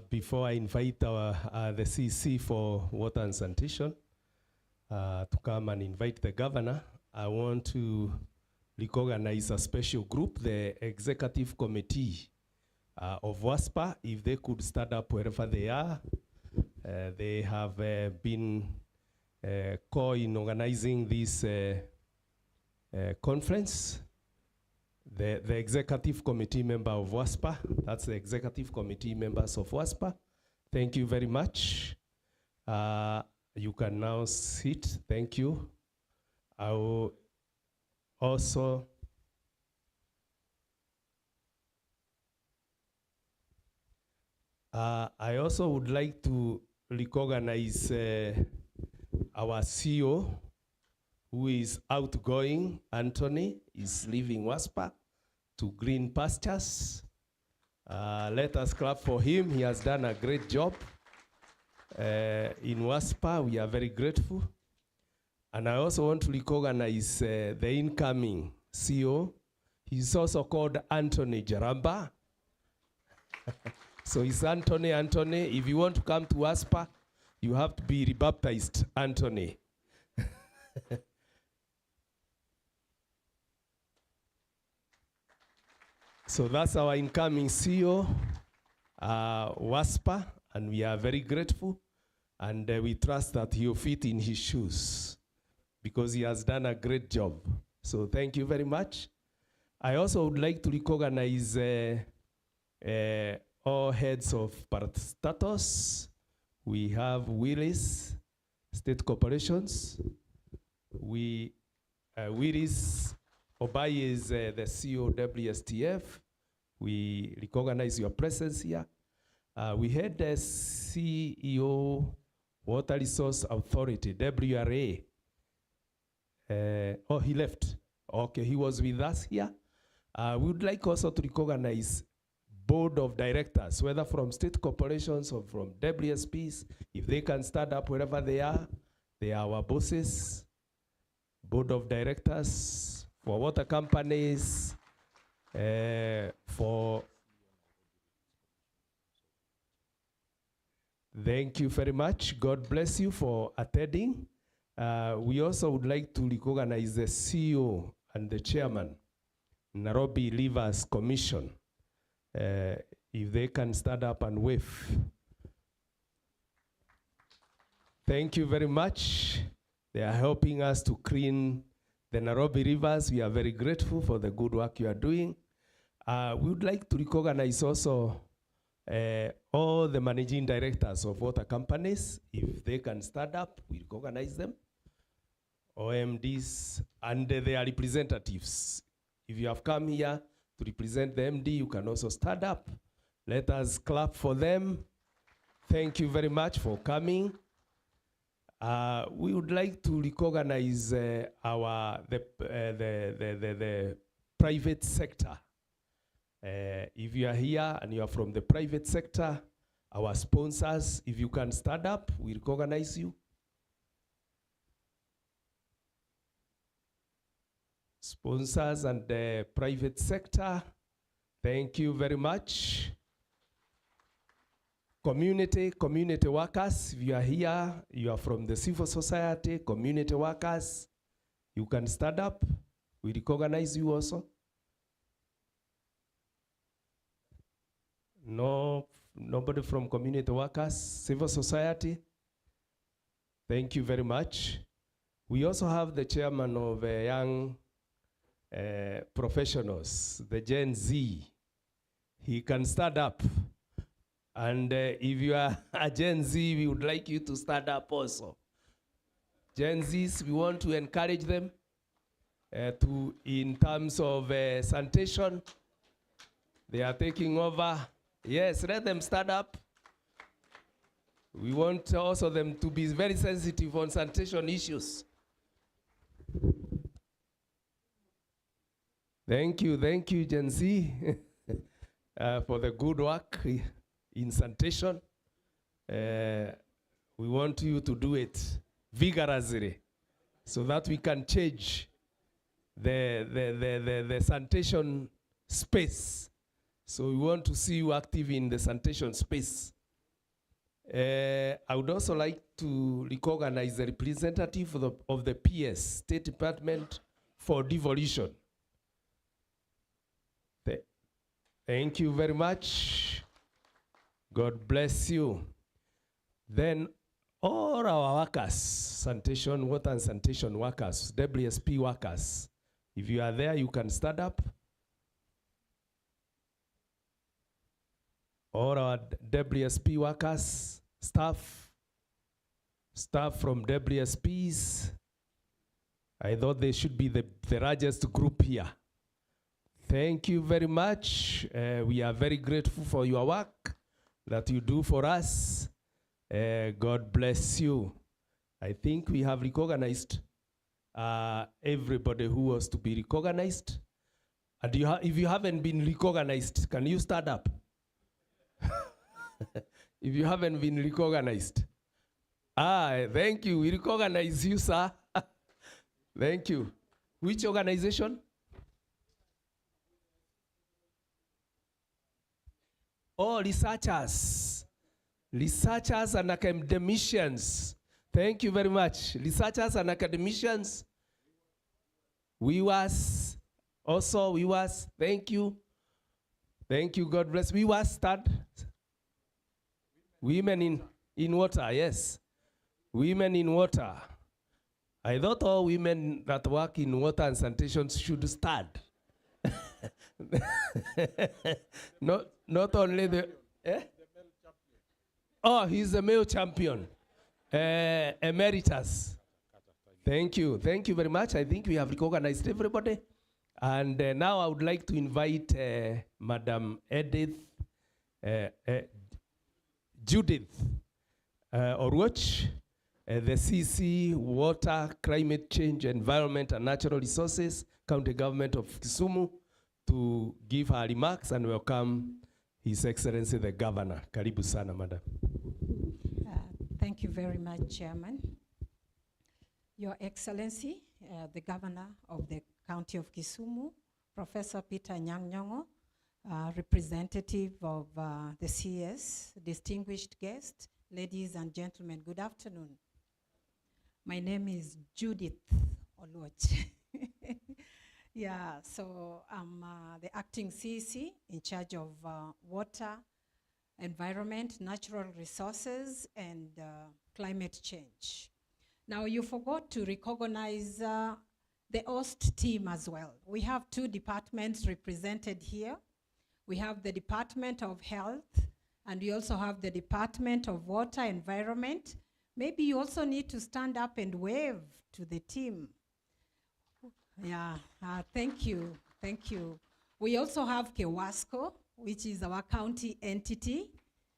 Before I invite the CC for Water and Sanitation to come and invite the Governor, I want to recognize a special group, the Executive Committee of WASPA. If they could stand up wherever they are. They have been in organizing this conference. The Executive Committee member of WASPA, that's the Executive Committee members of WASPA. Thank you very much. You can now sit, thank you. I will also would like to recognize our CEO, who is outgoing. Anthony is leaving WASPA to green pastures. Let us clap for him. He has done a great job in WASPA. We are very grateful. And I also want to recognize the incoming CEO. He's also called Anthony Jaramba. So it's Anthony. If you want to come to WASPA, you have to be rebaptized Anthony. So that's our incoming CEO, WASPA, and we are very grateful, and we trust that he'll fit in his shoes because he has done a great job. So thank you very much. I also would like to recognize all heads of parastatus. We have Willis State Corporations. Willis Obaye is the CEO WSTF. We recognize your presence here. We had the CEO Water Resource Authority, WRA. Oh, he left. Okay, he was with us here. We would like also to recognize board of directors, whether from state corporations or from WSPs, if they can stand up wherever they are our bosses. Board of directors for water companies, thank you very much. God bless you for attending. We also would like to recognize the CEO and the chairman, Nairobi Rivers Commission. If they can stand up and wave. Thank you very much. They are helping us to clean the Nairobi rivers. We are very grateful for the good work you are doing. We would like to recognize also all the managing directors of water companies. If they can stand up, we recognize them. OMDs and their representatives. If you have come here to represent the MD, you can also stand up. Let us clap for them. Thank you very much for coming. We would like to recognize the private sector. If you are here and you are from the private sector, our sponsors, if you can stand up, we recognize you. Sponsors and the private sector, thank you very much. Community workers, if you are here, you are from the civil society, community workers, you can stand up. We recognize you also. No, nobody from community workers, civil society. Thank you very much. We also have the chairman of young professionals, the Gen Z. He can stand up. And if you are a Gen Z, we would like you to stand up also. Gen Zs, we want to encourage them in terms of sanitation. They are taking over. Yes, let them stand up. We want also them to be very sensitive on sanitation issues. Thank you, Gen Z, for the good work in sanitation. We want you to do it vigorously so that we can change the sanitation space. So we want to see you active in the sanitation space. I would also like to recognize the representative of the PS, State Department for Devolution. Thank you very much. God bless you. Then all our workers, sanitation, water and sanitation workers, WSP workers, if you are there, you can stand up. All our WSP workers, staff from WSPs. I thought they should be the largest group here. Thank you very much. We are very grateful for your work that you do for us. God bless you. I think we have recognized everybody who was to be recognized. And if you haven't been recognized, can you stand up? If you haven't been recognized. Thank you. We recognize you, sir. Thank you. Which organization? Oh, researchers. Researchers and academicians. Thank you very much. Researchers and academicians. Viewers. Also, viewers. Thank you. Thank you. God bless. Viewers, start. Women in water, yes. Women in water. I thought all women that work in water and sanitation should start. Not only the... Oh, he's a male champion. Emeritus. Thank you. Thank you very much. I think we have recognized everybody. And now I would like to invite Madam Judith Orwoch, the CC, Water, Climate Change, Environment and Natural Resources, County Government of Kisumu, to give her remarks and welcome His Excellency the Governor. Karibu sana, Madam. Thank you very much, Chairman. Your Excellency, the Governor of the County of Kisumu, Professor Peter Nyang'nyong'o, representative of the CS, distinguished guests, ladies and gentlemen, good afternoon. My name is Judith Orwoch. Yeah, so I'm the acting CC in charge of water, environment, natural resources, and climate change. Now, you forgot to recognize the host team as well. We have two departments represented here. We have the Department of Health, and we also have the Department of Water Environment. Maybe you also need to stand up and wave to the team. Yeah, thank you, thank you. We also have Kewasco, which is our county entity.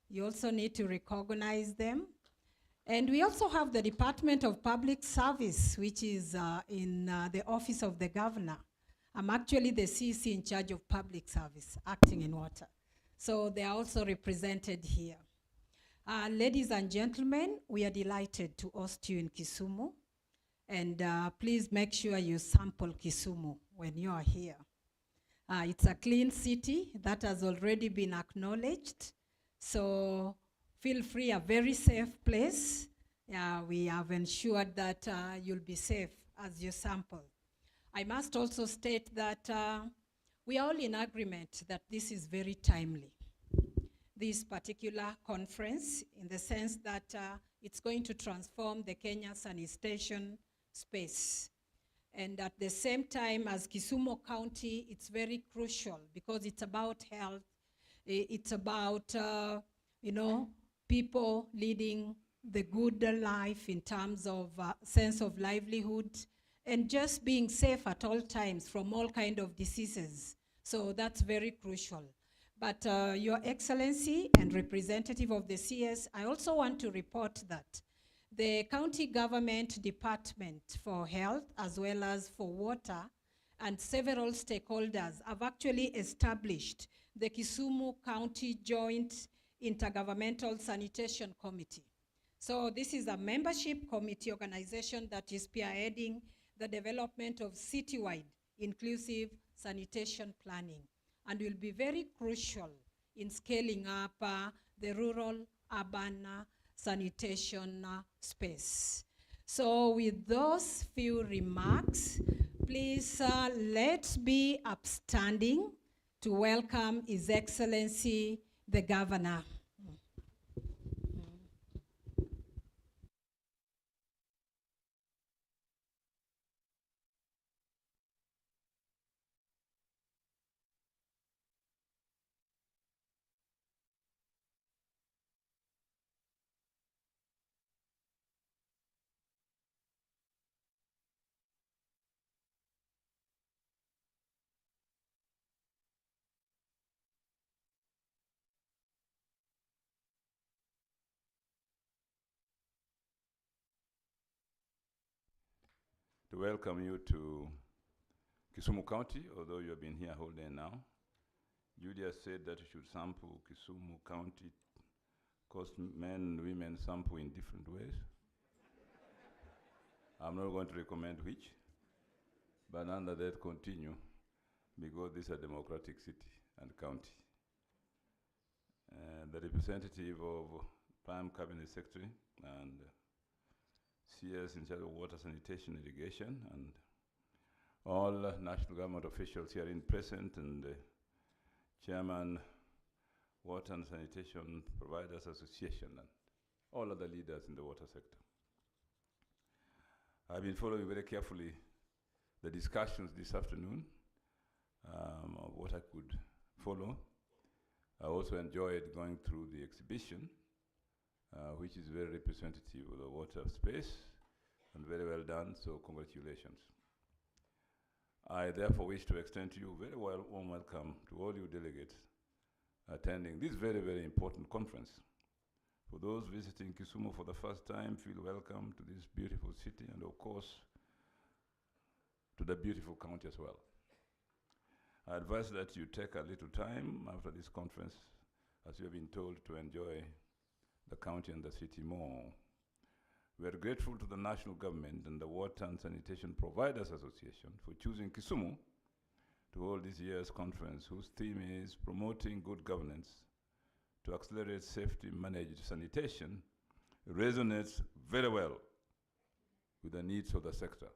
You also need to recognize them. And we also have the Department of Public Service, which is in the Office of the Governor. I'm actually the CC in charge of public service, acting in water. So they are also represented here. Ladies and gentlemen, we are delighted to host you in Kisumu. And please make sure you sample Kisumu when you are here. It's a clean city that has already been acknowledged. So feel free, a very safe place. We have ensured that you'll be safe as you sample. I must also state that we are all in agreement that this is very timely, this particular conference, in the sense that it's going to transform the Kenya sanitation space. And at the same time, as Kisumu County, it's very crucial because it's about health. It's about, people leading the good life in terms of sense of livelihood and just being safe at all times from all kinds of diseases. So that's very crucial. But Your Excellency and representative of the CS, I also want to report that the County Government Department for Health as well as for Water and several stakeholders have actually established the Kisumu County Joint Intergovernmental Sanitation Committee. So this is a membership committee organization that is spearheading the development of citywide inclusive sanitation planning, and will be very crucial in scaling up the rural-urban sanitation space. So with those few remarks, please let's be upstanding to welcome His Excellency the Governor. To welcome you to Kisumu County, although you have been here whole day now. Julia said that you should sample Kisumu County, because men and women sample in different ways. I'm not going to recommend which, but under that continue, because this is a democratic city and county. The representative of Prime Cabinet Secretary and CS in charge of water, sanitation, irrigation, and all national government officials here in present, and Chairman, Water and Sanitation Providers Association, and all other leaders in the water sector. I've been following very carefully the discussions this afternoon of what I could follow. I also enjoyed going through the exhibition, which is very representative of the water space, and very well done, so congratulations. I therefore wish to extend to you a very warm welcome to all you delegates attending this very, very important conference. For those visiting Kisumu for the first time, feel welcome to this beautiful city, and of course, to the beautiful county as well. I advise that you take a little time after this conference, as you have been told, to enjoy the county and the city more. We are grateful to the national government and the Water and Sanitation Providers Association for choosing Kisumu to hold this year's conference, whose theme is promoting good governance to accelerate safety managed sanitation. Resonates very well with the needs of the sector,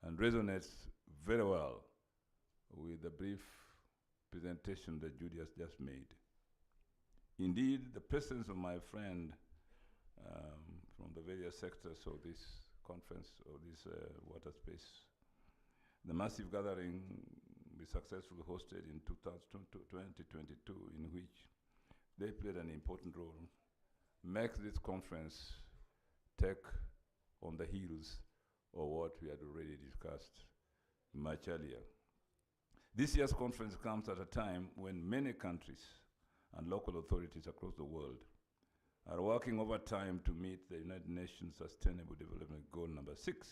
and resonates very well with the brief presentation that Judy has just made. Indeed, the presence of my friend from the various sectors of this conference, or this water space, the massive gathering we successfully hosted in 2022, in which they played an important role, makes this conference take on the heels of what we had already discussed much earlier. This year's conference comes at a time when many countries and local authorities across the world are working overtime to meet the United Nations Sustainable Development Goal number 6,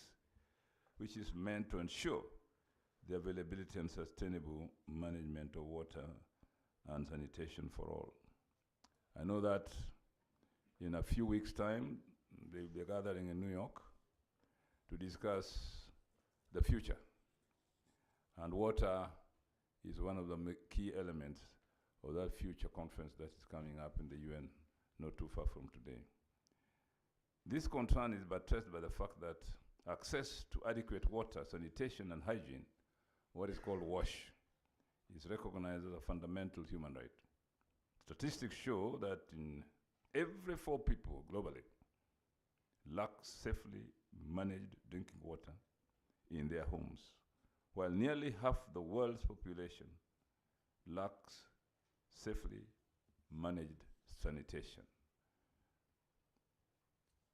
which is meant to ensure the availability and sustainable management of water and sanitation for all. I know that in a few weeks' time, they'll be gathering in New York to discuss the future. And water is one of the key elements of that future conference that is coming up in the UN not too far from today. This concern is buttressed by the fact that access to adequate water, sanitation, and hygiene, what is called WASH, is recognized as a fundamental human right. Statistics show that in every 4 people globally lack safely managed drinking water in their homes, while nearly half the world's population lacks safely managed sanitation.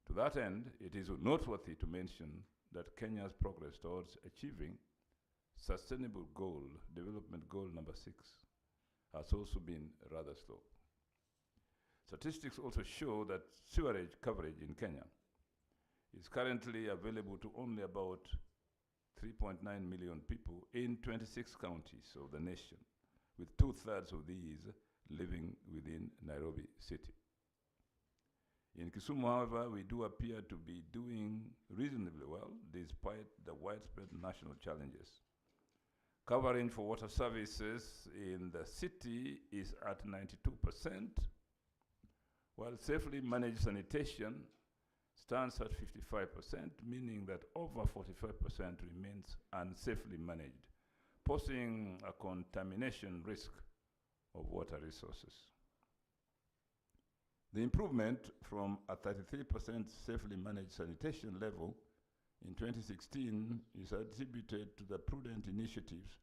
To that end, it is noteworthy to mention that Kenya's progress towards achieving Sustainable Development Goal number 6 has also been rather slow. Statistics also show that sewerage coverage in Kenya is currently available to only about 3.9 million people in 26 counties of the nation, with 2/3 of these living within Nairobi City. In Kisumu, however, we do appear to be doing reasonably well despite the widespread national challenges. Coverage for water services in the city is at 92%, while safely managed sanitation stands at 55%, meaning that over 45% remains unsafely managed, posing a contamination risk of water resources. The improvement from a 33% safely managed sanitation level in 2016 is attributed to the prudent initiatives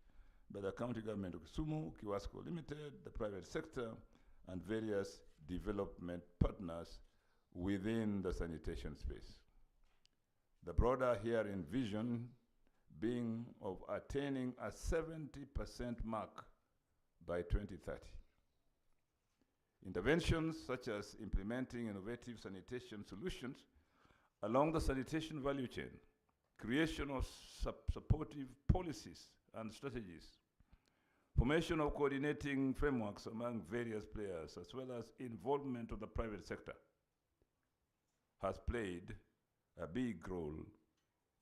by the county government of Kisumu, Kiwasco Limited, the private sector, and various development partners within the sanitation space. The broader herein vision being of attaining a 70% mark by 2030. Interventions such as implementing innovative sanitation solutions along the sanitation value chain, creation of supportive policies and strategies, formation of coordinating frameworks among various players, as well as involvement of the private sector, has played a big role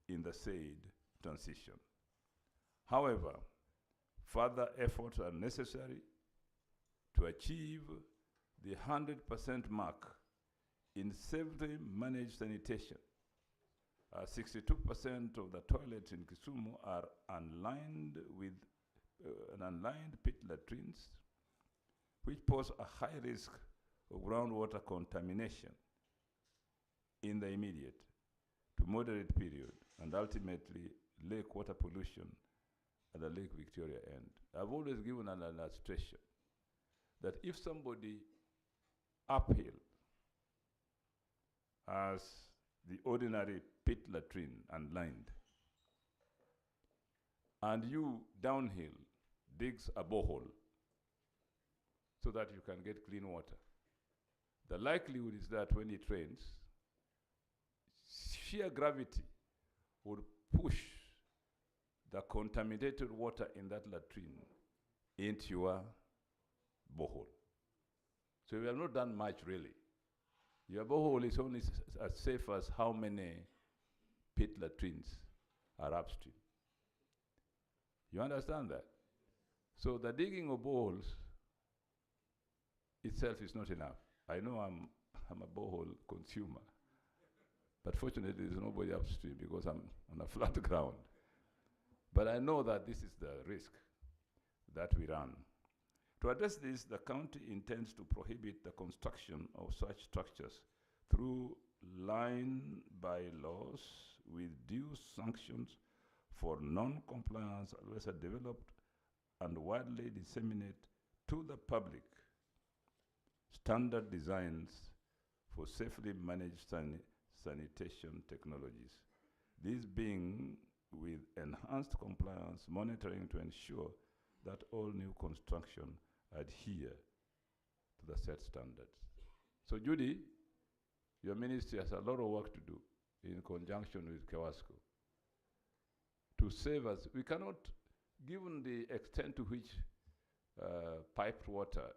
in the said transition. However, further efforts are necessary to achieve the 100% mark in safely managed sanitation. 62% of the toilets in Kisumu are unlined with unlined pit latrines, which pose a high risk of groundwater contamination in the immediate to moderate period, and ultimately lake water pollution at the Lake Victoria end. I've always given an illustration that if somebody uphill has the ordinary pit latrine unlined, and you downhill digs a borehole so that you can get clean water, the likelihood is that when it rains, sheer gravity would push the contaminated water in that latrine into your borehole. So we have not done much really. Your borehole is only as safe as how many pit latrines are upstream. You understand that? So the digging of boreholes itself is not enough. I know I'm a borehole consumer, but fortunately there's nobody upstream because I'm on a flat ground. But I know that this is the risk that we run. To address this, the county intends to prohibit the construction of such structures through line bylaws with due sanctions for non-compliance, unless are developed and widely disseminate to the public standard designs for safely managed sanitation technologies. These being with enhanced compliance monitoring to ensure that all new construction adhere to the set standards. So Judy, your ministry has a lot of work to do in conjunction with Kiwasco to save us. We cannot, given the extent to which piped water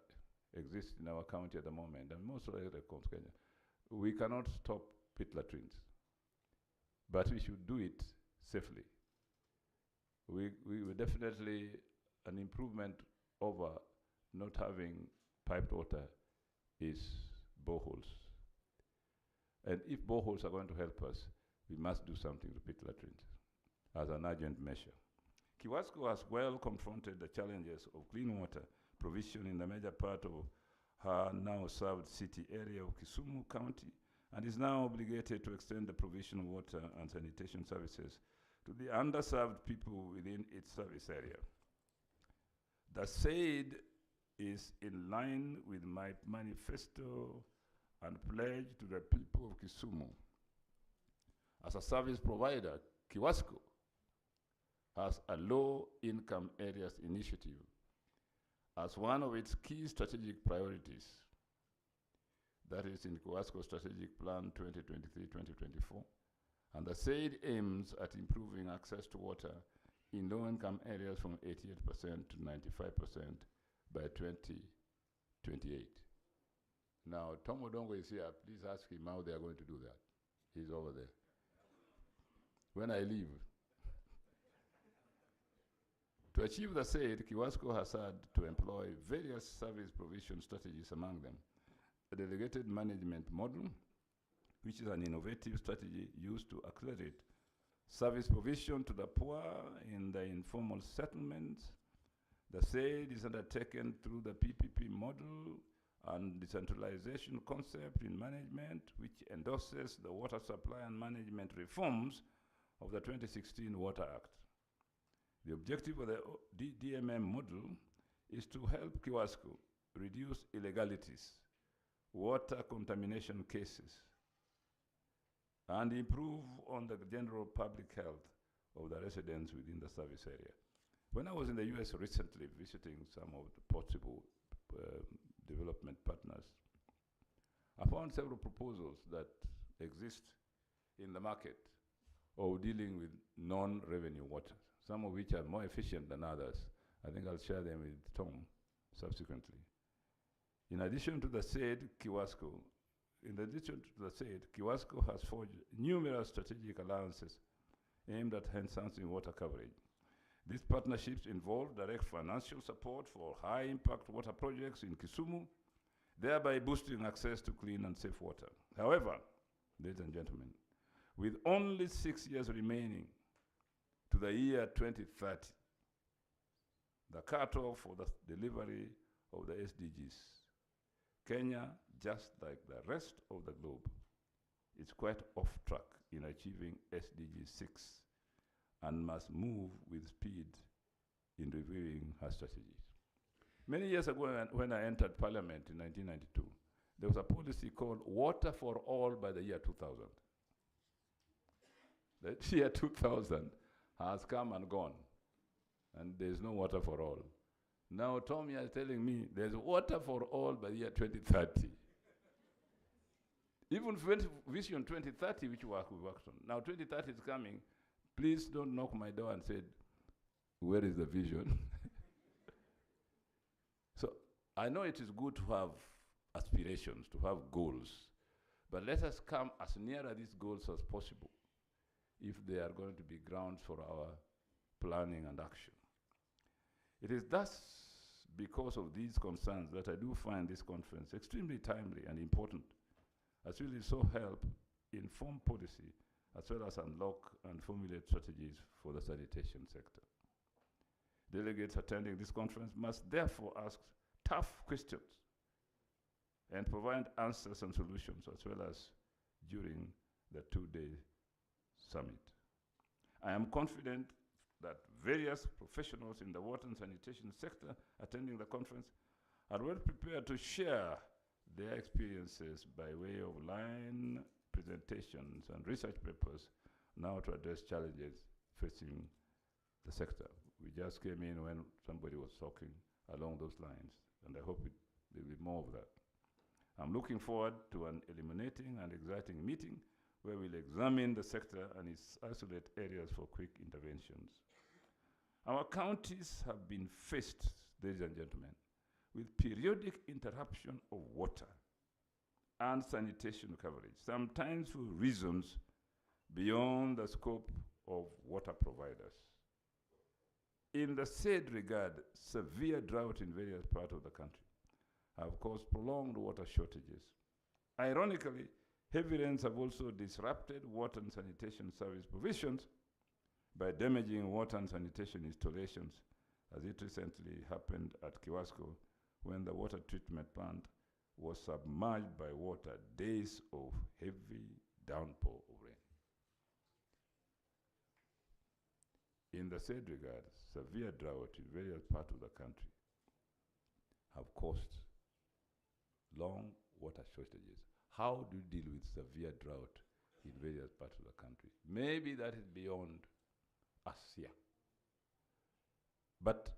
exists in our county at the moment, and most of it comes Kenya, we cannot stop pit latrines, but we should do it safely. We definitely an improvement over not having piped water is boreholes. And if boreholes are going to help us, we must do something to pit latrines as an urgent measure. Kiwasco has well confronted the challenges of clean water provision in the major part of her now served city area of Kisumu County, and is now obligated to extend the provision of water and sanitation services to the underserved people within its service area. The said is in line with my manifesto and pledge to the people of Kisumu. As a service provider, Kiwasco has a low-income areas initiative as one of its key strategic priorities. That is in Kiwasco Strategic Plan 2023-2024. And the said aims at improving access to water in low-income areas from 88% to 95% by 2028. Now, Tom Odongo is here. Please ask him how they are going to do that. He's over there. When I leave. To achieve the said, Kiwasco has had to employ various service provision strategies, among them a delegated management model, which is an innovative strategy used to accelerate service provision to the poor in the informal settlements. The said is undertaken through the PPP model and decentralization concept in management, which endorses the water supply and management reforms of the 2016 Water Act. The objective of the DMM model is to help Kiwasco reduce illegalities, water contamination cases, and improve on the general public health of the residents within the service area. When I was in the US recently visiting some of the possible development partners, I found several proposals that exist in the market of dealing with non-revenue water, some of which are more efficient than others. I think I'll share them with Tom subsequently. In addition to the said Kiwasco, Kiwasco has forged numerous strategic alliances aimed at enhancing water coverage. These partnerships involve direct financial support for high-impact water projects in Kisumu, thereby boosting access to clean and safe water. However, ladies and gentlemen, with only 6 years remaining to the year 2030, the cutoff for the delivery of the SDGs, Kenya, just like the rest of the globe, is quite off track in achieving SDG 6 and must move with speed in reviewing her strategies. Many years ago, when I entered Parliament in 1992, there was a policy called Water for All by the year 2000. The year 2000 has come and gone, and there's no water for all. Now Tom is telling me there's water for all by the year 2030. Even Vision 2030, which we worked on. Now 2030 is coming. Please don't knock my door and say, where is the vision? So I know it is good to have aspirations, to have goals, but let us come as near these goals as possible if they are going to be grounds for our planning and action. It is thus because of these concerns that I do find this conference extremely timely and important, as will so help inform policy as well as unlock and formulate strategies for the sanitation sector. Delegates attending this conference must therefore ask tough questions and provide answers and solutions as well as during the two-day summit. I am confident that various professionals in the water and sanitation sector attending the conference are well prepared to share their experiences by way of line presentations and research papers now to address challenges facing the sector. We just came in when somebody was talking along those lines, and I hope there will be more of that. I'm looking forward to an illuminating and exciting meeting where we'll examine the sector and its isolate areas for quick interventions. Our counties have been faced, ladies and gentlemen, with periodic interruption of water and sanitation coverage, sometimes for reasons beyond the scope of water providers. In the said regard, severe drought in various parts of the country have caused prolonged water shortages. Ironically, heavy rains have also disrupted water and sanitation service provisions by damaging water and sanitation installations, as it recently happened at Kiwasco when the water treatment plant was submerged by water, days of heavy downpour of rain. In the said regard, severe drought in various parts of the country have caused long water shortages. How do you deal with severe drought in various parts of the country? Maybe that is beyond us here. But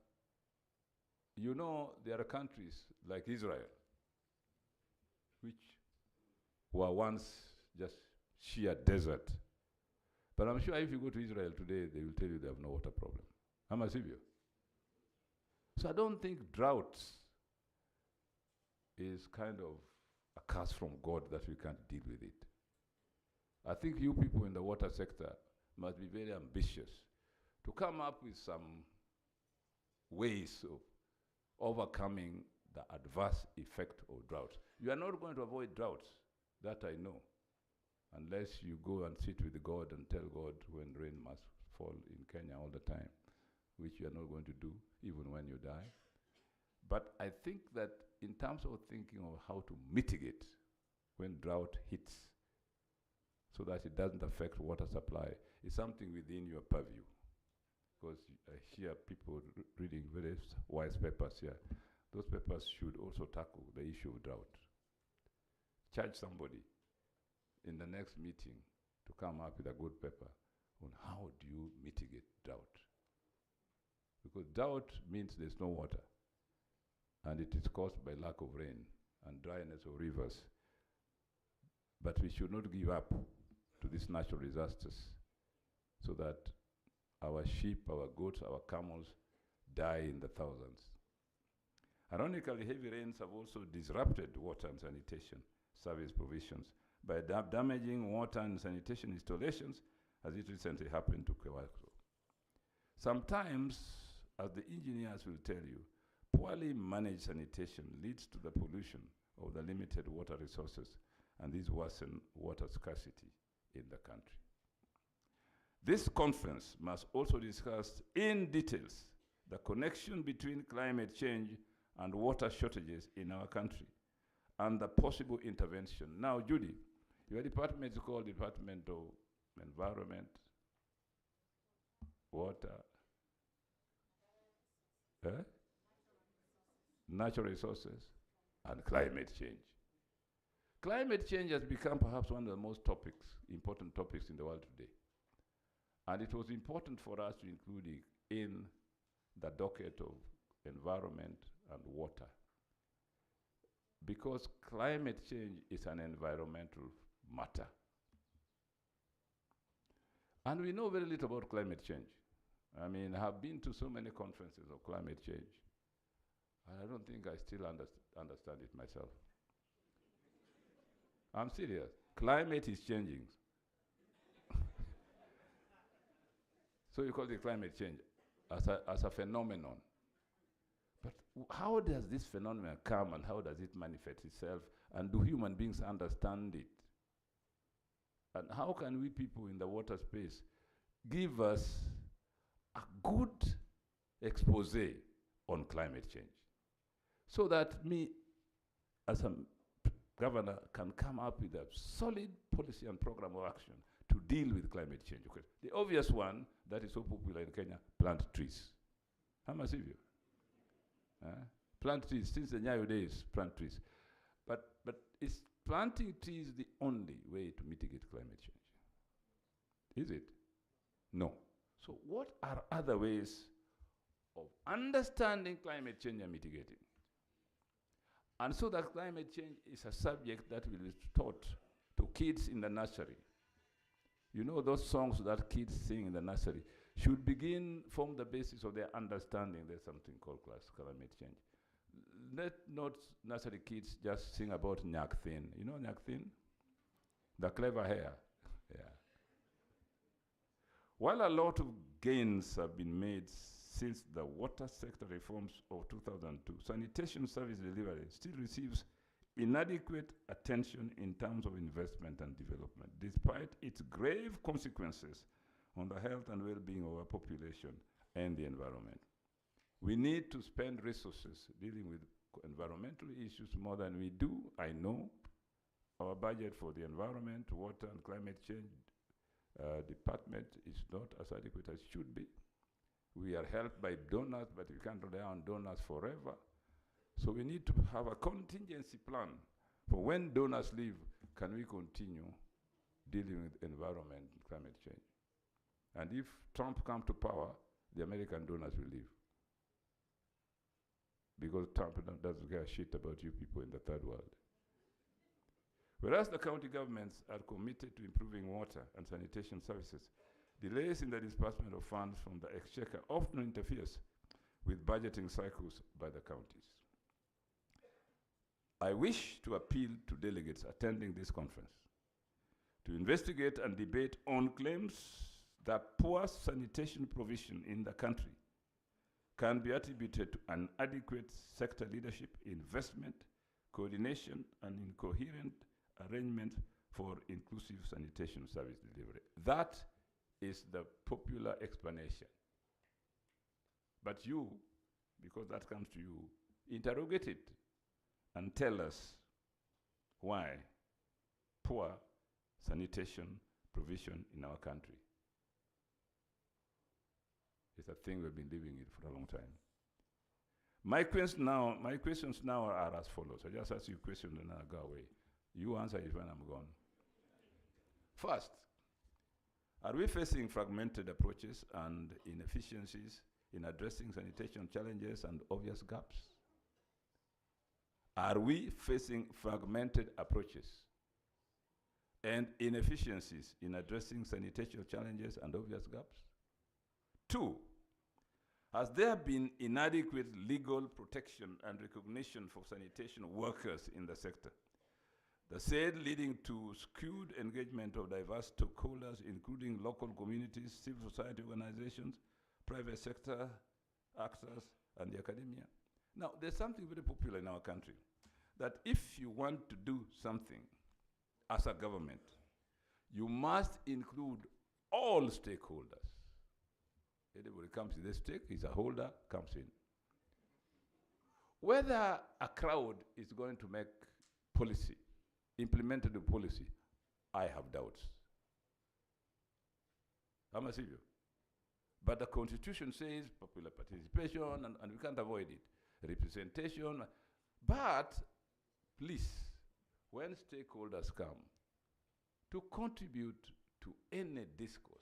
you know, there are countries like Israel, which were once just sheer desert. But I'm sure if you go to Israel today, they will tell you they have no water problem. I'm a Sibio. So I don't think drought is kind of a curse from God that we can't deal with it. I think you people in the water sector must be very ambitious to come up with some ways of overcoming the adverse effect of drought. You are not going to avoid droughts, that I know, unless you go and sit with God and tell God when rain must fall in Kenya all the time, which you are not going to do even when you die. But I think that in terms of thinking of how to mitigate when drought hits so that it doesn't affect water supply, is something within your purview. Because I hear people reading very wise papers here. Those papers should also tackle the issue of drought. Charge somebody in the next meeting to come up with a good paper on how do you mitigate drought. Because drought means there's no water, and it is caused by lack of rain and dryness of rivers. But we should not give up to these natural disasters so that our sheep, our goats, our camels die in the thousands. Ironically, heavy rains have also disrupted water and sanitation service provisions by damaging water and sanitation installations, as it recently happened to Kewakro. Sometimes, as the engineers will tell you, poorly managed sanitation leads to the pollution of the limited water resources, and these worsen water scarcity in the country. This conference must also discuss in details the connection between climate change and water shortages in our country and the possible intervention. Now, Judy, your department is called Department of Environment, Water, Natural Resources, and Climate Change. Climate change has become perhaps one of the most important topics in the world today. And it was important for us to include it in the docket of environment and water, because climate change is an environmental matter. And we know very little about climate change. I mean, I have been to so many conferences of climate change, and I don't think I still understand it myself. I'm serious. Climate is changing. So you call it climate change as a phenomenon. But how does this phenomenon come, and how does it manifest itself, and do human beings understand it? And how can we people in the water space give us a good expose on climate change, so that me, as a governor, can come up with a solid policy and program of action to deal with climate change? Okay. The obvious one that is so popular in Kenya, plant trees. How much of you? Plant trees, since the Nyayo days, plant trees. But is planting trees the only way to mitigate climate change? Is it? No. So what are other ways of understanding climate change and mitigating? And so that climate change is a subject that will be taught to kids in the nursery. You know, those songs that kids sing in the nursery should form the basis of their understanding there's something called climate change. Let not nursery kids just sing about Nyak Thin. You know Nyak Thin? The clever hair. Yeah. While a lot of gains have been made since the water sector reforms of 2002, sanitation service delivery still receives inadequate attention in terms of investment and development, despite its grave consequences on the health and well-being of our population and the environment. We need to spend resources dealing with environmental issues more than we do. I know our budget for the environment, water, and climate change department is not as adequate as it should be. We are helped by donors, but we can't rely on donors forever. So we need to have a contingency plan for when donors leave, can we continue dealing with environment and climate change? And if Trump comes to power, the American donors will leave. Because Trump doesn't care shit about you people in the third world. Whereas the county governments are committed to improving water and sanitation services, delays in the disbursement of funds from the exchequer often interferes with budgeting cycles by the counties. I wish to appeal to delegates attending this conference to investigate and debate on claims that poor sanitation provision in the country can be attributed to inadequate sector leadership, investment, coordination, and incoherent arrangement for inclusive sanitation service delivery. That is the popular explanation. But you, because that comes to you, interrogate it and tell us why poor sanitation provision in our country is a thing we've been living with for a long time. My questions now are as follows. I just ask you a question and I'll go away. You answer it when I'm gone. First, are we facing fragmented approaches and inefficiencies in addressing sanitation challenges and obvious gaps? Are we facing fragmented approaches and inefficiencies in addressing sanitation challenges and obvious gaps? 2, has there been inadequate legal protection and recognition for sanitation workers in the sector? The said leading to skewed engagement of diverse stakeholders, including local communities, civil society organizations, private sector actors, and the academia. Now, there's something very popular in our country, that if you want to do something as a government, you must include all stakeholders. Anybody comes in the stake, is a holder, comes in. Whether a crowd is going to make policy, implemented the policy, I have doubts. I'm a serious. But the Constitution says popular participation, and we can't avoid it. Representation. But please, when stakeholders come to contribute to any discourse,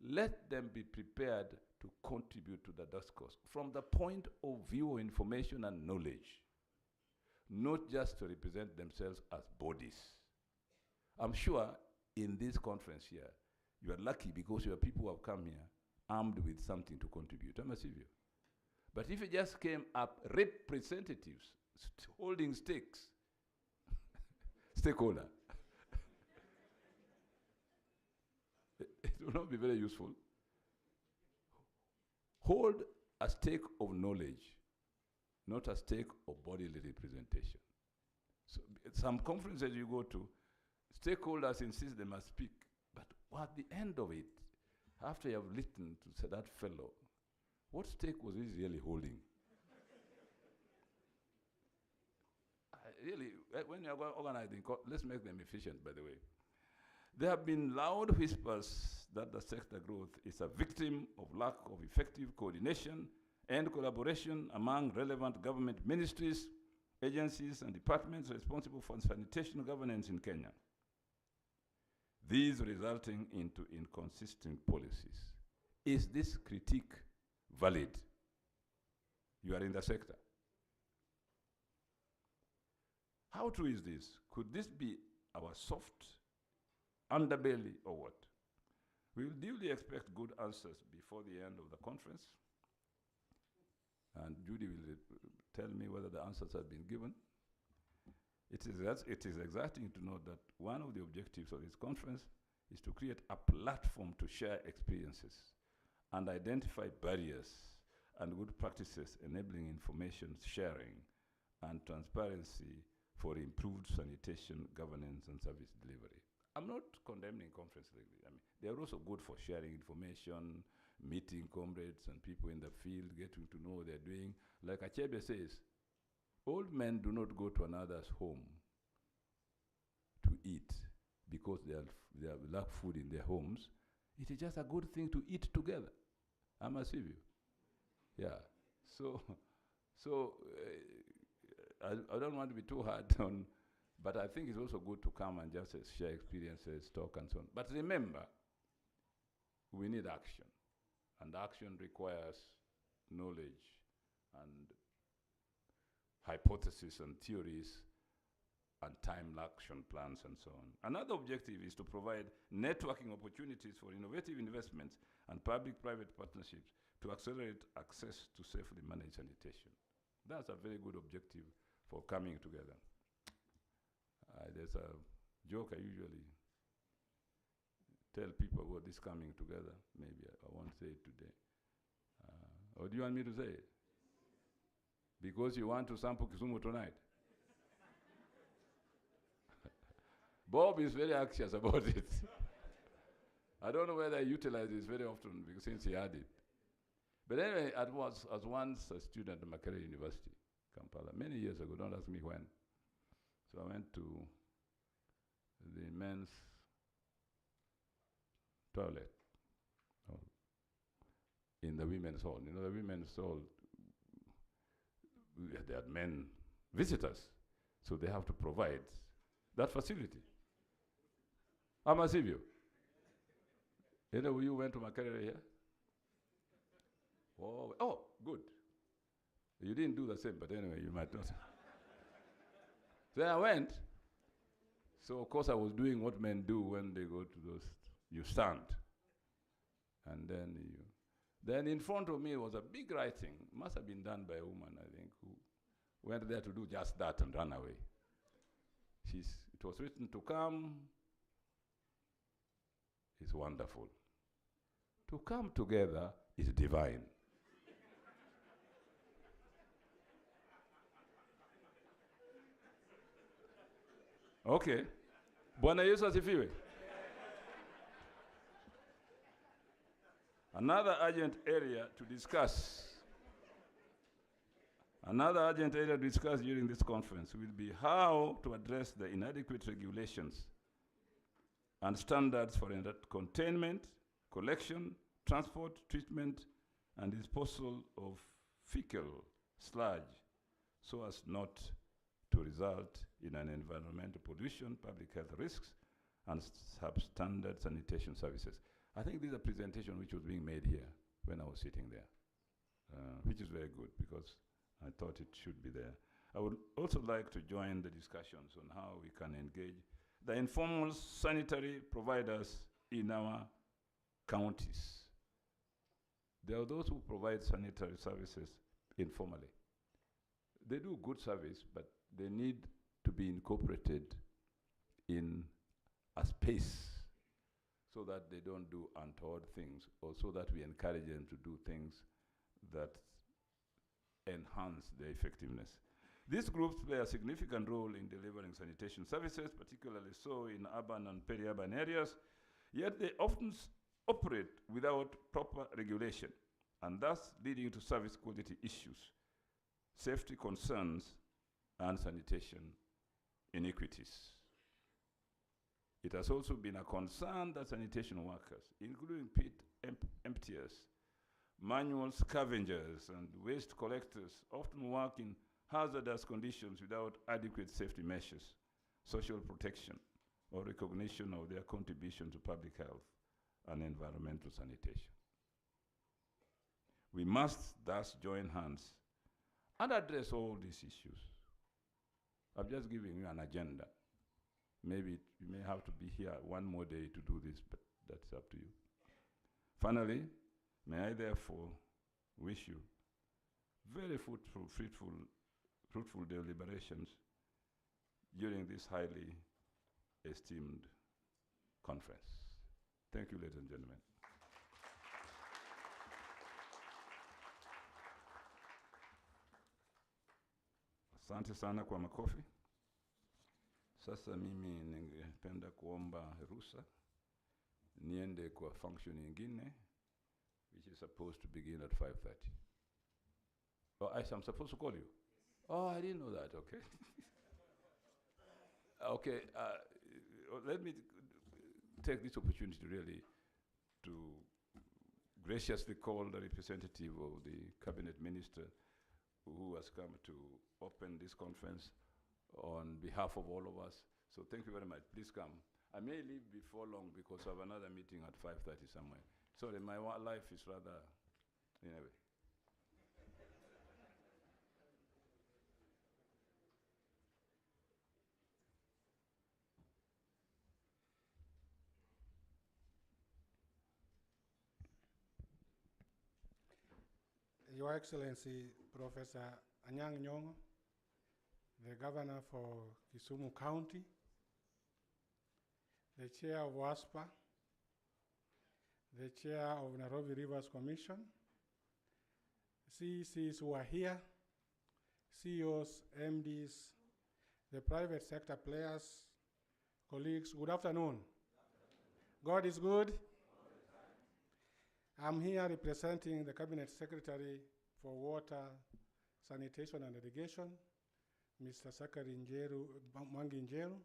let them be prepared to contribute to the discourse from the point of view of information and knowledge, not just to represent themselves as bodies. I'm sure in this conference here, you are lucky because your people have come here armed with something to contribute. I'm a civil. But if it just came up representatives holding stakes, stakeholder, it will not be very useful. Hold a stake of knowledge, not a stake of bodily representation. So some conferences you go to, stakeholders insist they must speak, but at the end of it, after you have listened to that fellow, what stake was he really holding? Really, when you're organizing, let's make them efficient, by the way. There have been loud whispers that the sector growth is a victim of lack of effective coordination and collaboration among relevant government ministries, agencies, and departments responsible for sanitation governance in Kenya. These resulting into inconsistent policies. Is this critique valid? You are in the sector. How true is this? Could this be our soft underbelly or what? We will duly expect good answers before the end of the conference. And Judy will tell me whether the answers have been given. It is exciting to note that one of the objectives of this conference is to create a platform to share experiences and identify barriers and good practices enabling information sharing and transparency for improved sanitation, governance, and service delivery. I'm not condemning conferences like this. I mean, they're also good for sharing information, meeting comrades and people in the field, getting to know what they're doing. Like Achebe says, old men do not go to another's home to eat because they lack food in their homes. It is just a good thing to eat together. I'm a civil. Yeah. So I don't want to be too hard on, but I think it's also good to come and just share experiences, talk and so on. But remember, we need action. And action requires knowledge and hypotheses and theories and timed action plans and so on. Another objective is to provide networking opportunities for innovative investments and public-private partnerships to accelerate access to safely managed sanitation. That's a very good objective for coming together. There's a joke I usually tell people about this coming together. Maybe I won't say it today. Or do you want me to say it? Because you want to sample Kisumu tonight? Bob is very anxious about it. I don't know whether he utilizes it very often because since he had it. But anyway, I was once a student at Makerere University, Kampala, many years ago. Don't ask me when. So I went to the men's toilet in the women's hall. You know, the women's hall, they had men visitors, so they have to provide that facility. Amasivio. You know, you went to Makerere here? Oh, good. You didn't do the same, but anyway, you might not. So I went. So, of course, I was doing what men do when they go to those, you stand. And then in front of me was a big writing, must have been done by a woman, I think, who went there to do just that and run away. It was written, to come is wonderful. To come together is divine. Okay. Bwana Yesu asifiwe. Another urgent area to discuss during this conference will be how to address the inadequate regulations and standards for containment, collection, transport, treatment, and disposal of fecal sludge so as not to result in an environmental pollution, public health risks, and substandard sanitation services. I think this is a presentation which was being made here when I was sitting there, which is very good because I thought it should be there. I would also like to join the discussions on how we can engage the informal sanitary providers in our counties. There are those who provide sanitary services informally. They do good service, but they need to be incorporated in a space so that they don't do untoward things, or so that we encourage them to do things that enhance their effectiveness. These groups play a significant role in delivering sanitation services, particularly so in urban and peri-urban areas, yet they often operate without proper regulation, and thus leading to service quality issues, safety concerns, and sanitation inequities. It has also been a concern that sanitation workers, including pit emptiers, manual scavengers, and waste collectors, often work in hazardous conditions without adequate safety measures, social protection, or recognition of their contribution to public health and environmental sanitation. We must thus join hands and address all these issues. I'm just giving you an agenda. Maybe you may have to be here one more day to do this, but that's up to you. Finally, may I therefore wish you very fruitful deliberations during this highly esteemed conference. Thank you, ladies and gentlemen. Asante sana kwa makofi. Sasa mimi ningependa kuomba ruhusa niende kwa function nyingine, which is supposed to begin at 5:30. Oh, I'm supposed to call you? Oh, I didn't know that, okay. Okay, let me take this opportunity really to graciously call the representative of the cabinet minister who has come to open this conference on behalf of all of us. So thank you very much. Please come. I may leave before long because I have another meeting at 5:30 somewhere. Sorry, my life is rather, anyway. Your Excellency, Professor Anyang' Nyong'o, the Governor for Kisumu County, the Chair of WASPA, the Chair of Nairobi Rivers Commission, CECs who are here, CEOs, MDs, the private sector players, colleagues, good afternoon. God is good. I'm here representing the Cabinet Secretary for Water, Sanitation and Irrigation, Mr. Sakari Mwangi Njeru,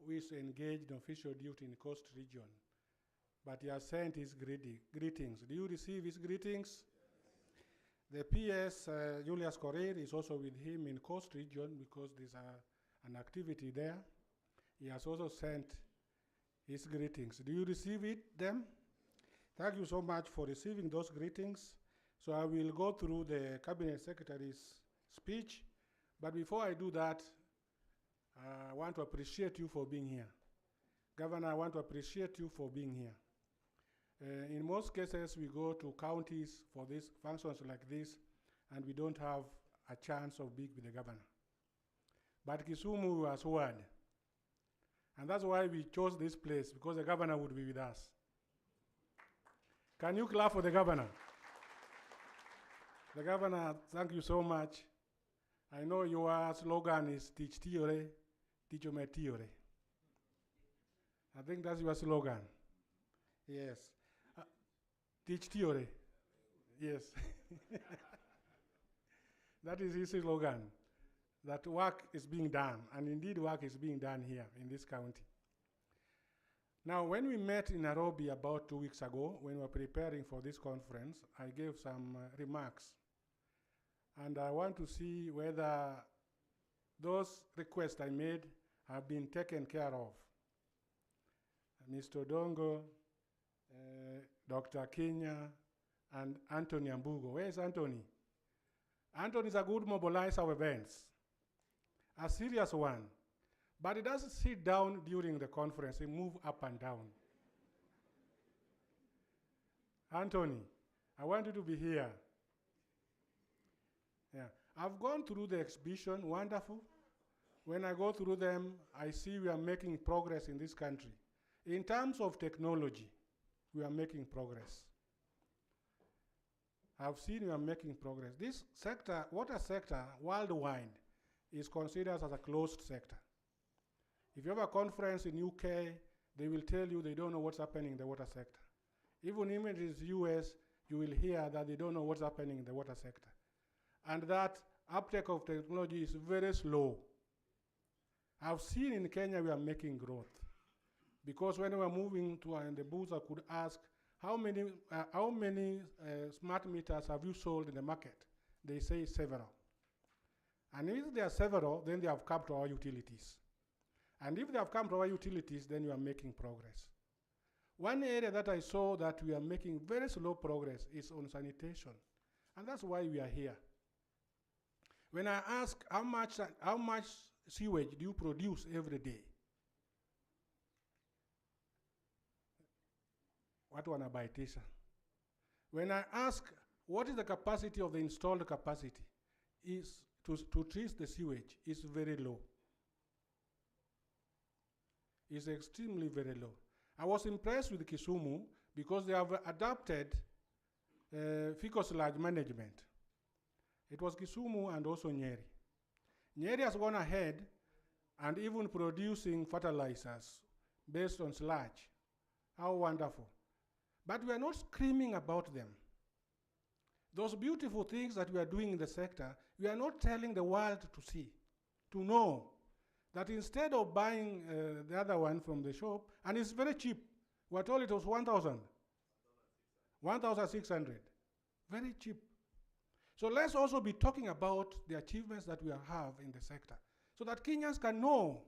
who is engaged in official duty in Coast Region. But he has sent his greetings. Do you receive his greetings? The PS, Julius Correa, is also with him in Coast Region because there's an activity there. He has also sent his greetings. Do you receive them? Thank you so much for receiving those greetings. So I will go through the Cabinet Secretary's speech. But before I do that, I want to appreciate you for being here. Governor, I want to appreciate you for being here. In most cases, we go to counties for these functions like this, and we don't have a chance of being with the governor. But Kisumu was word. And that's why we chose this place, because the governor would be with us. Can you clap for the governor? The governor, thank you so much. I know your slogan is teach theory, teach me theory. I think that's your slogan. Yes. Teach theory. Yes. That is his slogan. That work is being done, and indeed work is being done here in this county. Now, when we met in Nairobi about 2 weeks ago, when we were preparing for this conference, I gave some remarks. And I want to see whether those requests I made have been taken care of. Mr. Dongo, Dr. Kenya, and Anthony Ambugo. Where is Anthony? Anthony is a good mobilizer of events, a serious one. But he doesn't sit down during the conference, he moves up and down. Anthony, I want you to be here. Yeah. I've gone through the exhibition, wonderful. When I go through them, I see we are making progress in this country. In terms of technology, we are making progress. I've seen we are making progress. This sector, water sector, worldwide, is considered as a closed sector. If you have a conference in UK, they will tell you they don't know what's happening in the water sector. Even if it is US, you will hear that they don't know what's happening in the water sector. And that uptake of technology is very slow. I've seen in Kenya we are making growth. Because when we were moving to in the booth, I could ask, how many smart meters have you sold in the market? They say several. And if there are several, then they have come to our utilities. And if they have come to our utilities, then you are making progress. One area that I saw that we are making very slow progress is on sanitation. And that's why we are here. When I ask how much sewage do you produce every day? What one about it? When I ask what is the capacity of the installed capacity, is to treat the sewage is very low. Is extremely very low. I was impressed with Kisumu because they have adopted fecal sludge management. It was Kisumu and also Nyeri. Nyeri has gone ahead and even producing fertilizers based on sludge. How wonderful. But we are not screaming about them. Those beautiful things that we are doing in the sector, we are not telling the world to see, to know that instead of buying the other one from the shop, and it's very cheap. We were told it was 1,000. 1,600. Very cheap. So let's also be talking about the achievements that we have in the sector, so that Kenyans can know.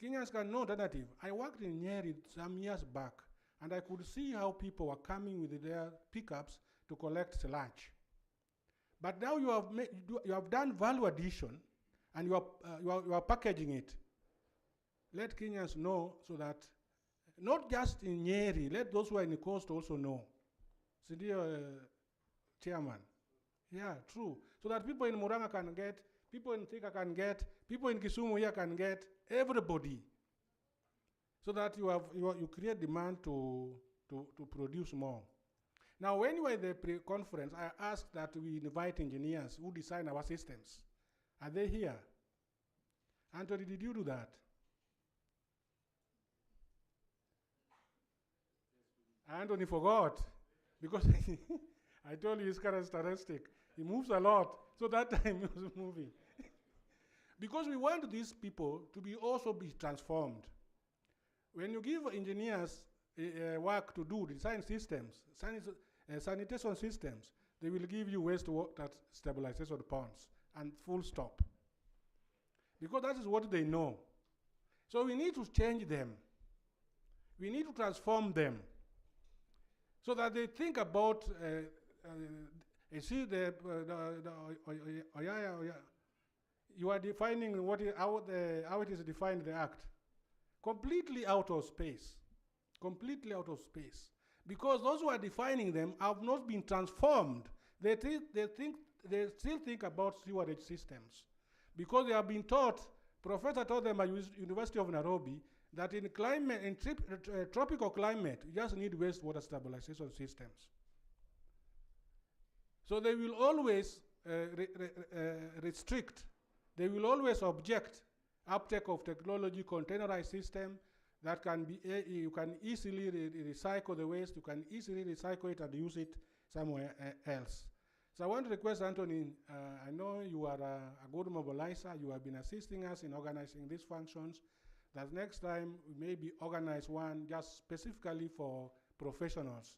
Kenyans can know alternative. I worked in Nyeri some years back, and I could see how people were coming with their pickups to collect sludge. But now you have done value addition, and you are packaging it. Let Kenyans know so that, not just in Nyeri, let those who are in the coast also know. Sindio, Chairman. Yeah, true. So that people in Murang'a can get, people in Thika can get, people in Kisumu here can get, everybody. So that you create demand to produce more. Now, when we were at the pre-conference, I asked that we invite engineers who design our systems. Are they here? Anthony, did you do that? Anthony forgot, because I told you his characteristic. He moves a lot, so that time he was moving. Because we want these people to be also be transformed. When you give engineers work to do, design systems, sanitation systems, they will give you wastewater stabilization ponds, and full stop. Because that is what they know. So we need to change them. We need to transform them so that they think about, you see, you are defining how it is defined, the act. Completely out of space. Completely out of space. Because those who are defining them have not been transformed. They still think about sewerage systems. Because they have been taught, professor taught them at University of Nairobi, that in climate, in tropical climate, you just need wastewater stabilization systems. So they will always restrict, they will always object uptake of technology, containerized system that can be, you can easily recycle the waste, you can easily recycle it and use it somewhere else. So I want to request Anthony, I know you are a good mobilizer, you have been assisting us in organizing these functions, that next time we maybe organize one just specifically for professionals.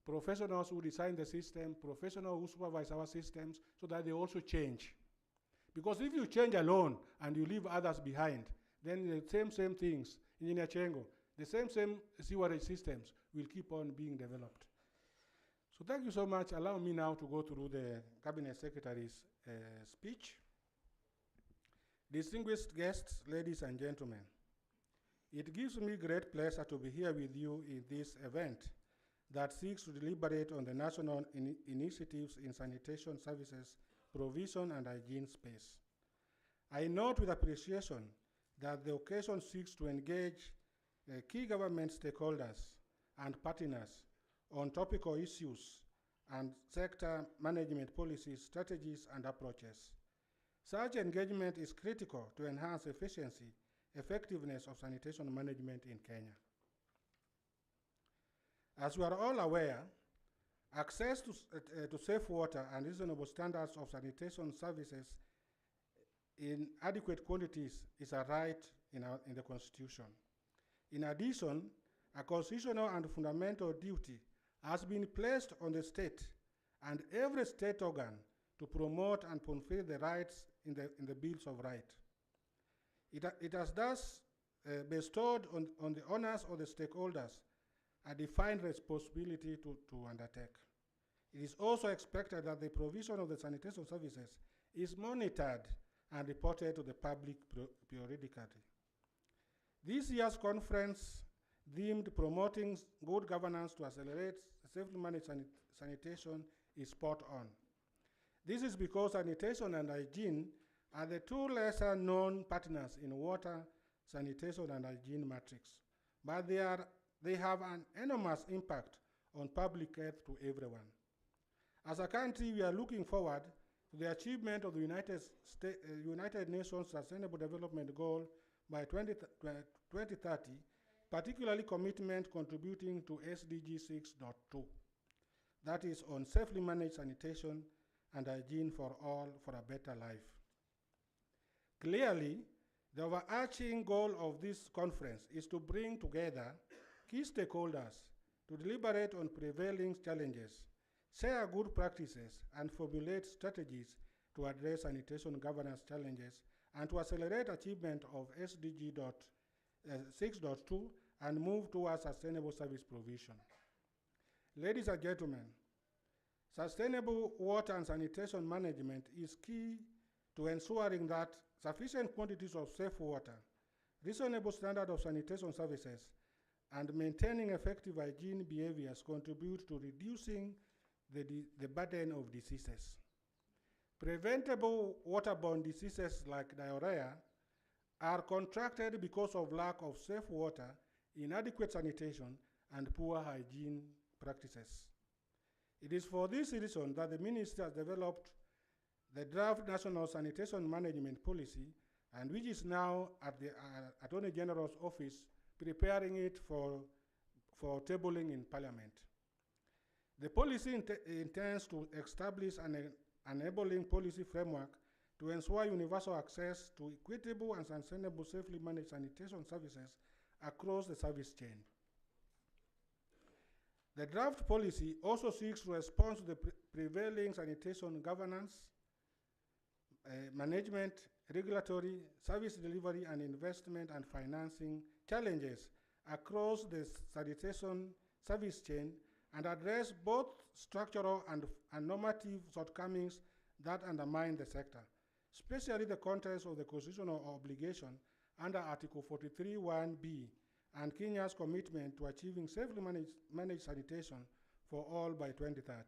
Professionals who design the system, professionals who supervise our systems, so that they also change. Because if you change alone and you leave others behind, then the same things, Engineer Chengo, the same sewerage systems will keep on being developed. So thank you so much. Allow me now to go through the Cabinet Secretary's speech. Distinguished guests, ladies and gentlemen, it gives me great pleasure to be here with you in this event that seeks to deliberate on the national initiatives in sanitation services, provision and hygiene space. I note with appreciation that the occasion seeks to engage key government stakeholders and partners on topical issues and sector management policies, strategies, and approaches. Such engagement is critical to enhance efficiency, effectiveness of sanitation management in Kenya. As we are all aware, access to safe water and reasonable standards of sanitation services in adequate quantities is a right in the Constitution. In addition, a constitutional and fundamental duty has been placed on the state and every state organ to promote and fulfill the rights in the Bills of Rights. It has thus bestowed on the owners or the stakeholders a defined responsibility to undertake. It is also expected that the provision of the sanitation services is monitored and reported to the public periodically. This year's conference deemed promoting good governance to accelerate safely managed sanitation is spot on. This is because sanitation and hygiene are the two lesser known partners in water, sanitation and hygiene matrix, but they have an enormous impact on public health to everyone. As a country, we are looking forward to the achievement of the United Nations Sustainable Development Goal by 2030, particularly commitment contributing to SDG 6.2, that is on safely managed sanitation and hygiene for all for a better life. Clearly, the overarching goal of this conference is to bring together key stakeholders to deliberate on prevailing challenges, share good practices, and formulate strategies to address sanitation governance challenges and to accelerate achievement of SDG 6.2 and move towards sustainable service provision. Ladies and gentlemen, sustainable water and sanitation management is key to ensuring that sufficient quantities of safe water, reasonable standard of sanitation services, and maintaining effective hygiene behaviors contribute to reducing the burden of diseases. Preventable waterborne diseases like diarrhea are contracted because of lack of safe water, inadequate sanitation, and poor hygiene practices. It is for this reason that the ministry has developed the draft National Sanitation Management Policy, and which is now at the Attorney General's office preparing it for tabling in Parliament. The policy intends to establish an enabling policy framework to ensure universal access to equitable and sustainable safely managed sanitation services across the service chain. The draft policy also seeks to respond to the prevailing sanitation governance, management, regulatory, service delivery, and investment and financing challenges across the sanitation service chain, and address both structural and normative shortcomings that undermine the sector, especially the context of the constitutional obligation under Article 43(1)(b) and Kenya's commitment to achieving safely managed sanitation for all by 2030.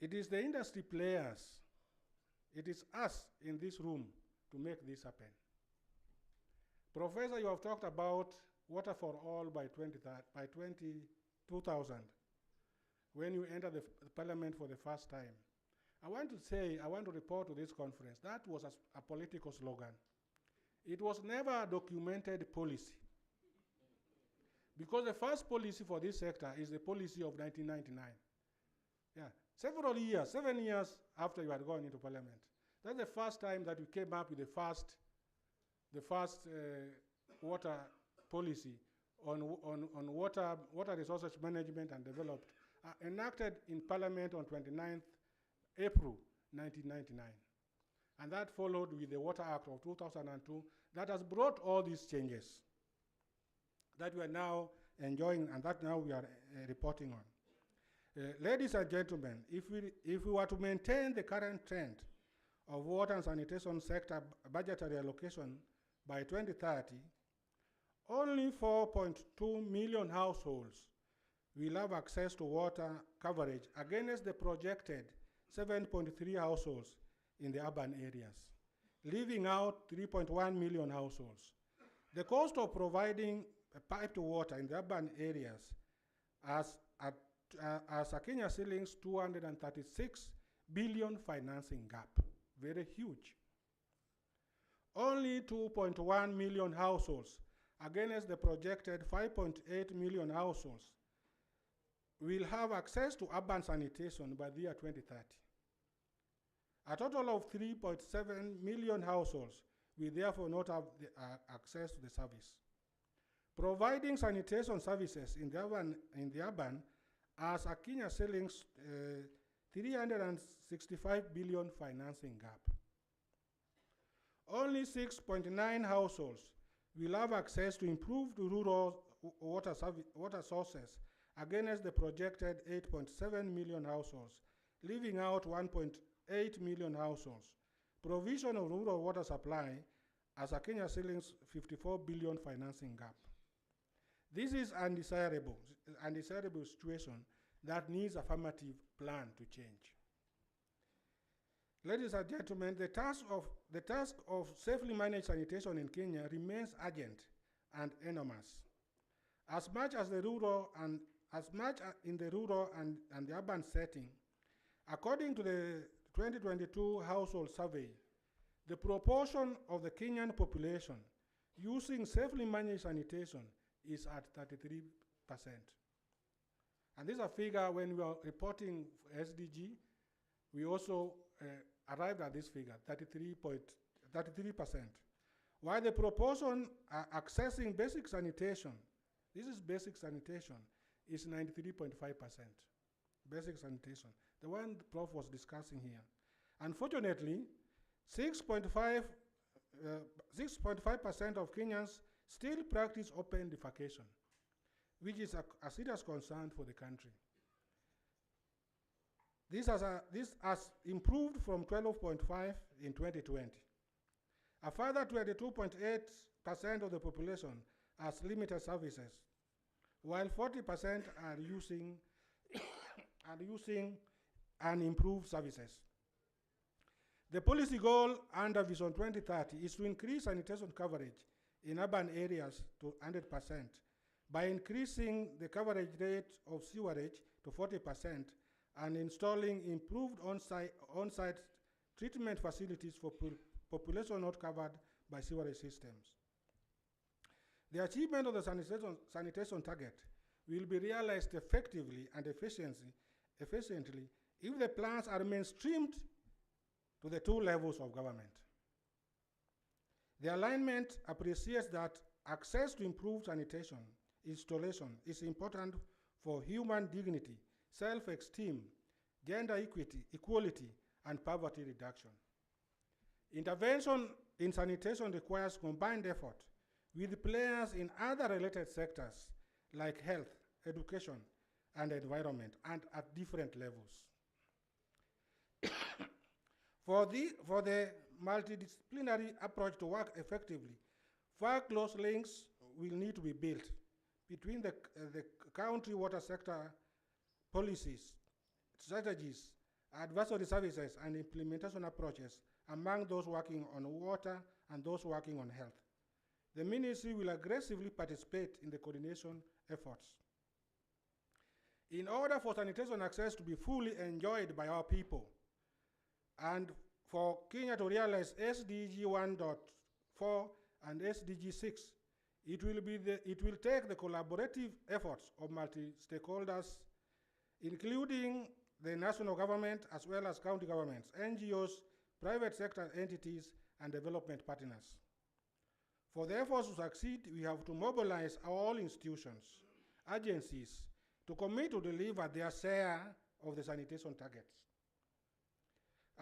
It is the industry players, it is us in this room to make this happen. Professor, you have talked about water for all by 2000, when you enter the parliament for the first time. I want to report to this conference, that was a political slogan. It was never a documented policy. Because the first policy for this sector is the policy of 1999. Yeah, 7 years after you had gone into parliament. That's the first time that we came up with the first water policy on water resources management and developed, enacted in Parliament on 29th April 1999. And that followed with the Water Act of 2002 that has brought all these changes that we are now enjoying and that now we are reporting on. Ladies and gentlemen, if we were to maintain the current trend of water and sanitation sector budgetary allocation by 2030, only 4.2 million households will have access to water coverage against the projected 7.3 households in the urban areas, leaving out 3.1 million households. The cost of providing piped water in the urban areas as a Kenya shillings 236 billion financing gap, very huge. Only 2.1 million households against the projected 5.8 million households will have access to urban sanitation by the year 2030. A total of 3.7 million households will therefore not have access to the service. Providing sanitation services in the urban as a Kenya shillings 365 billion financing gap. Only 6.9 households will have access to improved rural water sources against the projected 8.7 million households, leaving out 1.8 million households. Provision of rural water supply as a Kenya shillings 54 billion financing gap. This is undesirable situation that needs affirmative plan to change. Ladies and gentlemen, the task of safely managed sanitation in Kenya remains urgent and enormous. As much in the rural and the urban setting, according to the 2022 household survey, the proportion of the Kenyan population using safely managed sanitation is at 33%. And this is a figure when we are reporting SDG, we also arrived at this figure, 33%. While the proportion accessing basic sanitation, this is basic sanitation, is 93.5%. Basic sanitation, the one the Prof was discussing here. Unfortunately, 6.5% of Kenyans still practice open defecation, which is a serious concern for the country. This has improved from 12.5 in 2020. A further 22.8% of the population has limited services, while 40% are using unimproved services. The policy goal under Vision 2030 is to increase sanitation coverage in urban areas to 100% by increasing the coverage rate of sewerage to 40% and installing improved on-site treatment facilities for population not covered by sewerage systems. The achievement of the sanitation target will be realized effectively and efficiently if the plans are mainstreamed to the two levels of government. The alignment appreciates that access to improved sanitation installation is important for human dignity, self-esteem, gender equality, and poverty reduction. Intervention in sanitation requires combined effort with players in other related sectors like health, education, and environment, and at different levels. For the multidisciplinary approach to work effectively, far close links will need to be built between the country water sector policies, strategies, advisory services, and implementation approaches among those working on water and those working on health. The ministry will aggressively participate in the coordination efforts. In order for sanitation access to be fully enjoyed by our people, and for Kenya to realize SDG 1.4 and SDG 6, it will take the collaborative efforts of multi-stakeholders, including the national government as well as county governments, NGOs, private sector entities, and development partners. For the efforts to succeed, we have to mobilize all institutions, agencies, to commit to deliver their share of the sanitation targets.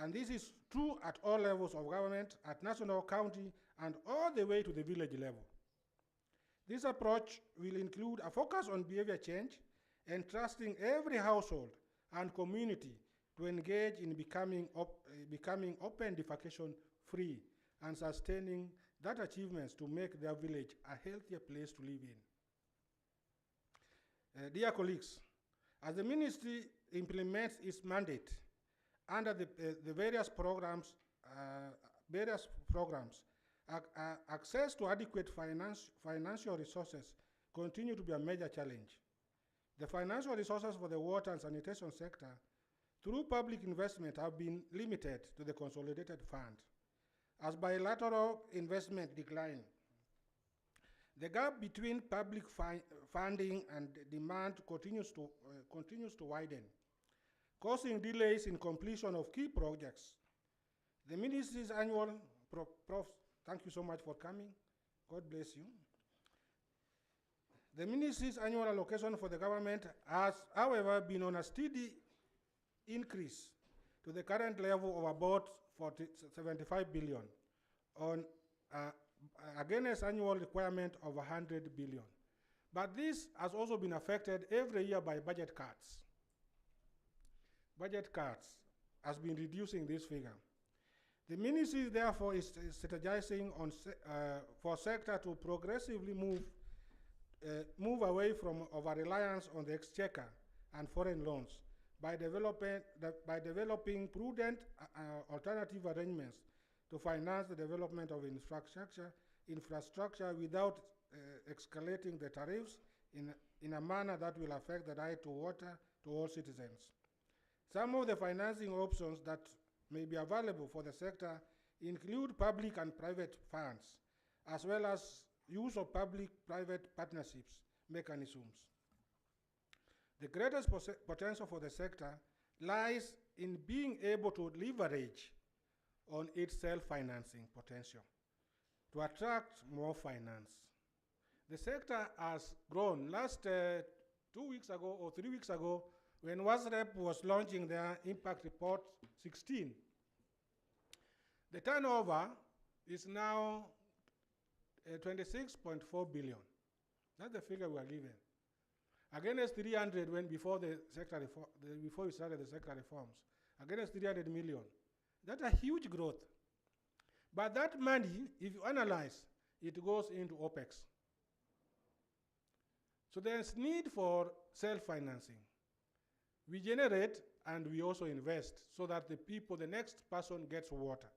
And this is true at all levels of government, at national, county, and all the way to the village level. This approach will include a focus on behavior change, entrusting every household and community to engage in becoming open defecation free and sustaining that achievements to make their village a healthier place to live in. Dear colleagues, as the ministry implements its mandate under the various programs, access to adequate financial resources continue to be a major challenge. The financial resources for the water and sanitation sector through public investment have been limited to the consolidated fund. As bilateral investment decline, the gap between public funding and demand continues to widen, causing delays in completion of key projects. The ministry's annual, Prof, thank you so much for coming. God bless you. The ministry's annual allocation for the government has, however, been on a steady increase to the current level of about 75 billion on against annual requirement of 100 billion. But this has also been affected every year by budget cuts. Budget cuts has been reducing this figure. The ministry, therefore, is strategizing on for sector to progressively move away from over-reliance on the exchequer and foreign loans by developing prudent alternative arrangements to finance the development of infrastructure without escalating the tariffs in a manner that will affect the right to water to all citizens. Some of the financing options that may be available for the sector include public and private funds, as well as use of public-private partnerships mechanisms. The greatest potential for the sector lies in being able to leverage on its self-financing potential to attract more finance. The sector has grown. Last 2 weeks ago or 3 weeks ago, when WASREP was launching their Impact Report 16, the turnover is now 26.4 billion. That's the figure we are given. Against 300 when before the sector before we started the sector reforms. Against 300 million. That's a huge growth. But that money, if you analyze, it goes into OPEX. So there's need for self-financing. We generate and we also invest so that the next person gets water.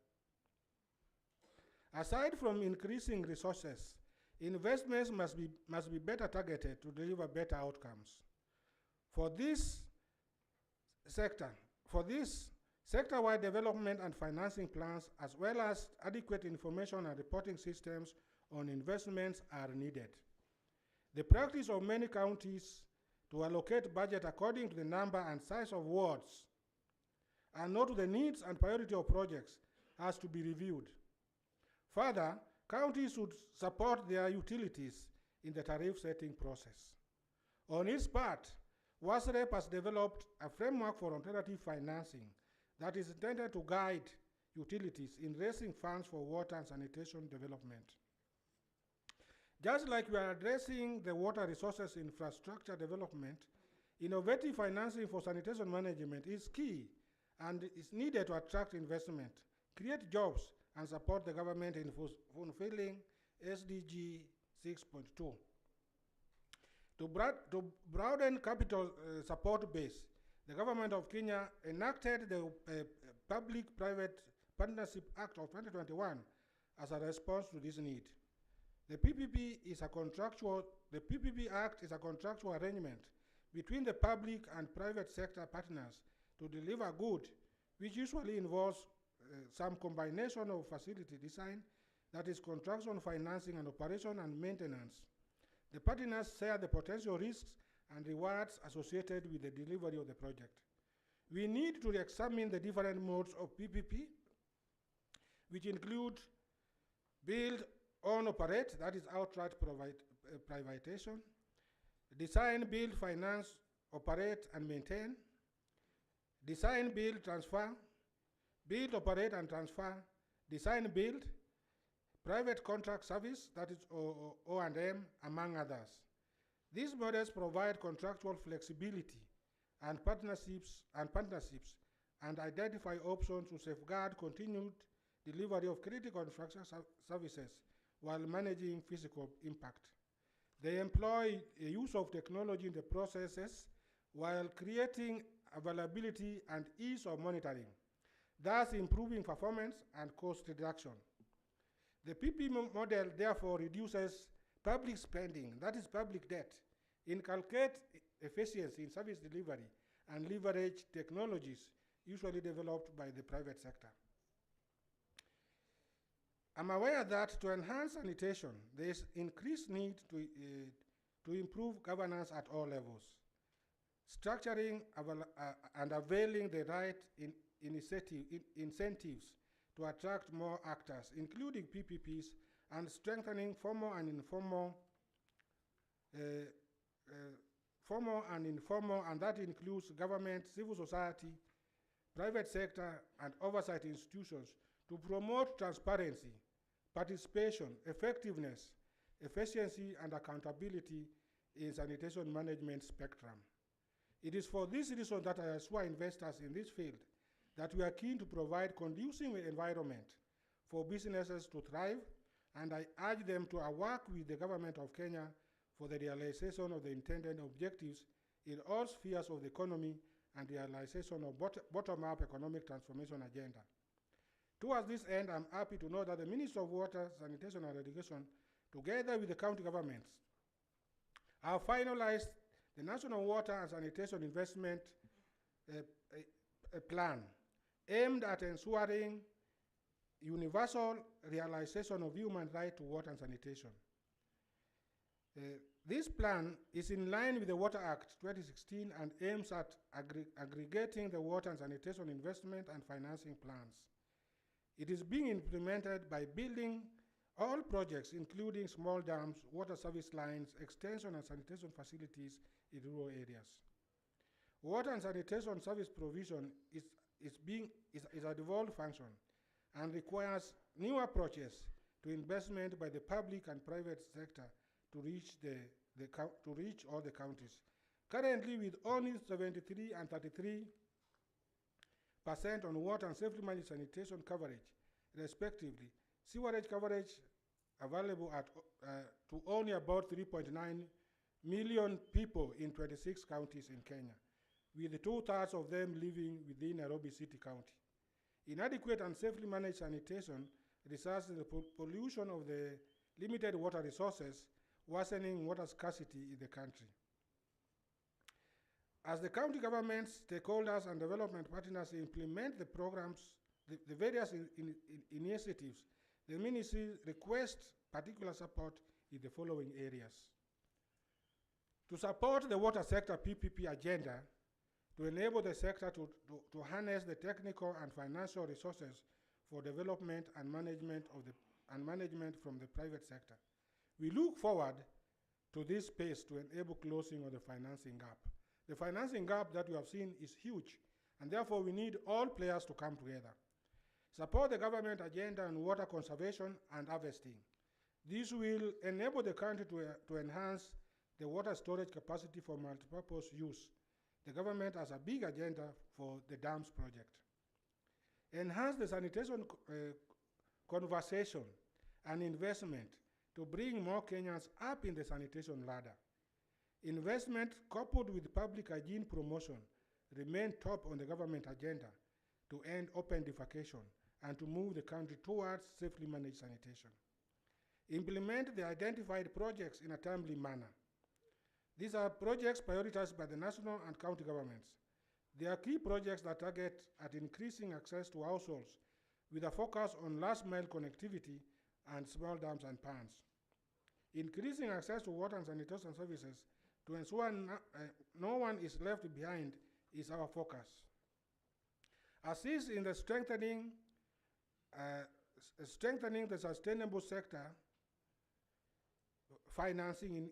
Aside from increasing resources, Investments must be better targeted to deliver better outcomes. For this sector-wide development and financing plans, as well as adequate information and reporting systems on investments are needed. The practice of many counties to allocate budget according to the number and size of wards and not to the needs and priority of projects has to be reviewed. Further, counties should support their utilities in the tariff setting process. On its part, WASREP has developed a framework for alternative financing that is intended to guide utilities in raising funds for water and sanitation development. Just like we are addressing the water resources infrastructure development, innovative financing for sanitation management is key and is needed to attract investment, create jobs, and support the government in fulfilling SDG 6.2. To broaden capital support base, the government of Kenya enacted the Public-Private Partnership Act of 2021 as a response to this need. The PPP Act is a contractual arrangement between the public and private sector partners to deliver good, which usually involves some combination of facility design, that is construction, financing, and operation and maintenance. The partners share the potential risks and rewards associated with the delivery of the project. We need to examine the different modes of PPP, which include build, own, operate, that is outright privatization, design, build, finance, operate, and maintain, design, build, transfer, build, operate, and transfer, design, build, private contract service, that is O&M, among others. These models provide contractual flexibility and partnerships and identify options to safeguard continued delivery of critical infrastructure services while managing physical impact. They employ a use of technology in the processes while creating availability and ease of monitoring, thus improving performance and cost reduction. The PP model therefore reduces public spending, that is public debt, inculcate efficiency in service delivery, and leverage technologies usually developed by the private sector. I'm aware that to enhance sanitation, there is increased need to improve governance at all levels. Structuring and availing the right incentives to attract more actors, including PPPs, and strengthening formal and informal, and that includes government, civil society, private sector, and oversight institutions to promote transparency, participation, effectiveness, efficiency, and accountability in sanitation management spectrum. It is for this reason that I assure investors in this field that we are keen to provide conducive environment for businesses to thrive, and I urge them to work with the government of Kenya for the realization of the intended objectives in all spheres of the economy and realization of bottom-up economic transformation agenda. Towards this end, I'm happy to know that the Ministry of Water, Sanitation and Irrigation, together with the county governments, have finalized the National Water and Sanitation Investment Plan, aimed at ensuring universal realization of human right to water and sanitation. This plan is in line with the Water Act 2016 and aims at aggregating the water and sanitation investment and financing plans. It is being implemented by building all projects, including small dams, water service lines, extension and sanitation facilities in rural areas. Water and sanitation service provision is a devolved function and requires new approaches to investment by the public and private sector to reach all the counties. Currently, with only 73 and 33% on water and safely managed sanitation coverage, respectively, sewerage coverage available to only about 3.9 million people in 26 counties in Kenya, with 2/3 of them living within Nairobi City County. Inadequate and safely managed sanitation results in the pollution of the limited water resources, worsening water scarcity in the country. As the county governments, stakeholders, and development partners implement the programs, the various initiatives, the ministry requests particular support in the following areas. To support the water sector PPP agenda, to enable the sector to harness the technical and financial resources for development and management from the private sector. We look forward to this space to enable closing of the financing gap. The financing gap that we have seen is huge, and therefore we need all players to come together. Support the government agenda on water conservation and harvesting. This will enable the country to enhance the water storage capacity for multipurpose use. The government has a big agenda for the dams project. Enhance the sanitation conversation and investment to bring more Kenyans up in the sanitation ladder. Investment coupled with public hygiene promotion remain top on the government agenda to end open defecation and to move the country towards safely managed sanitation. Implement the identified projects in a timely manner. These are projects prioritized by the national and county governments. They are key projects that target at increasing access to households with a focus on last mile connectivity and small dams and ponds. Increasing access to water and sanitation services to ensure no one is left behind is our focus. Assist in the strengthening the sustainable sector financing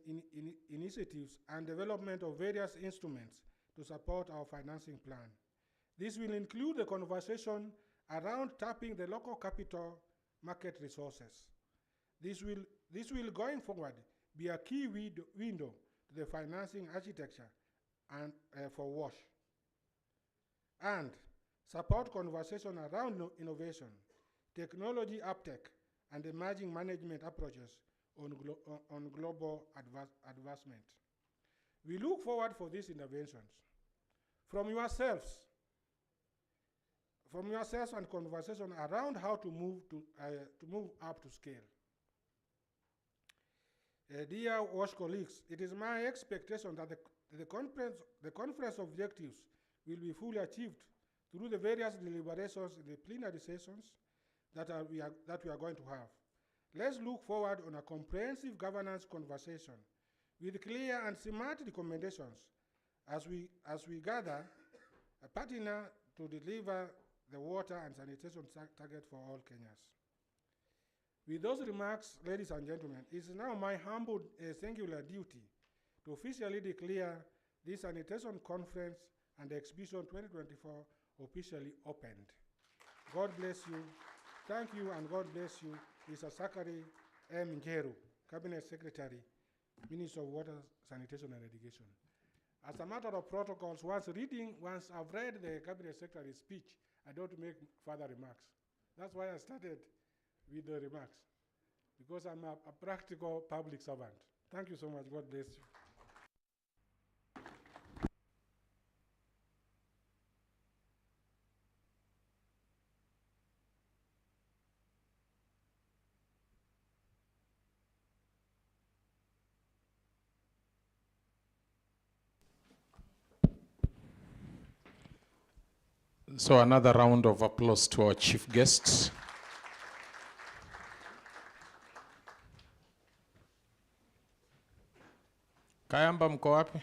initiatives and development of various instruments to support our financing plan. This will include the conversation around tapping the local capital market resources. This will going forward be a key window to the financing architecture and for WASH. And support conversation around innovation, technology uptake, and emerging management approaches on global advancement. We look forward for these interventions. From yourselves and conversation around how to move up to scale. Dear WASH colleagues, it is my expectation that the conference objectives will be fully achieved through the various deliberations in the plenary sessions that we are going to have. Let's look forward on a comprehensive governance conversation with clear and smart recommendations as we gather a partner to deliver the water and sanitation target for all Kenyans. With those remarks, ladies and gentlemen, it is now my humble singular duty to officially declare this sanitation conference and the exhibition 2024 officially opened. God bless you. Thank you, and God bless you, Mr. Zachary M. Njeru, Cabinet Secretary, Minister of Water, Sanitation and Irrigation. As a matter of protocols, once I've read the Cabinet Secretary's speech, I don't make further remarks. That's why I started with the remarks, because I'm a practical public servant. Thank you so much. God bless you. So another round of applause to our chief guests. Kayamba mko wapi?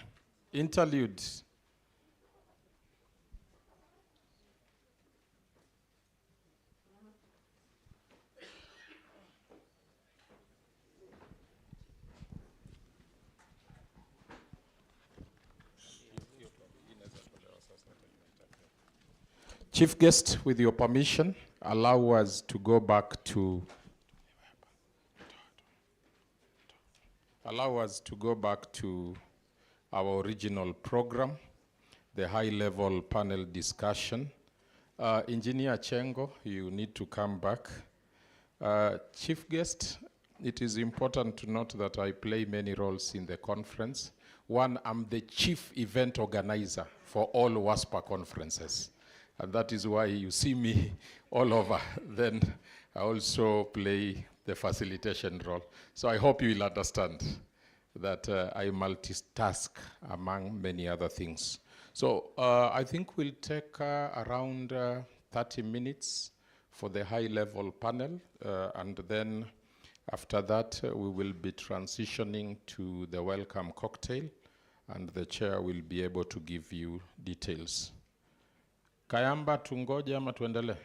Interlude. Chief guest, with your permission, allow us to go back to our original program, the high-level panel discussion. Engineer Chengo, you need to come back. Chief guest, it is important to note that I play many roles in the conference. One, I'm the chief event organizer for all WASPA conferences. And that is why you see me all over. Then I also play the facilitation role. So I hope you will understand that I multitask among many other things. So I think we'll take around 30 minutes for the high-level panel, and then after that we will be transitioning to the welcome cocktail, and the chair will be able to give you details. Kayamba, tungoje ama tuendelee?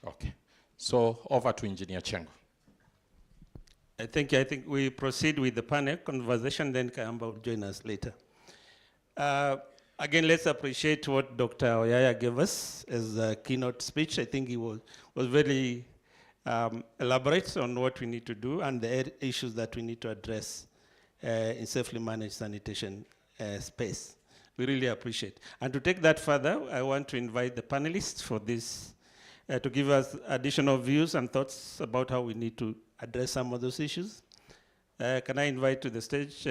Okay. So over to Engineer Chengo. I think we proceed with the panel conversation, then Kayamba will join us later. Again, let's appreciate what Dr. Oyaya gave us as a keynote speech. I think he was very elaborate on what we need to do and the issues that we need to address in safely managed sanitation space. We really appreciate. And to take that further, I want to invite the panelists for this, to give us additional views and thoughts about how we need to address some of those issues. Can I invite to the stage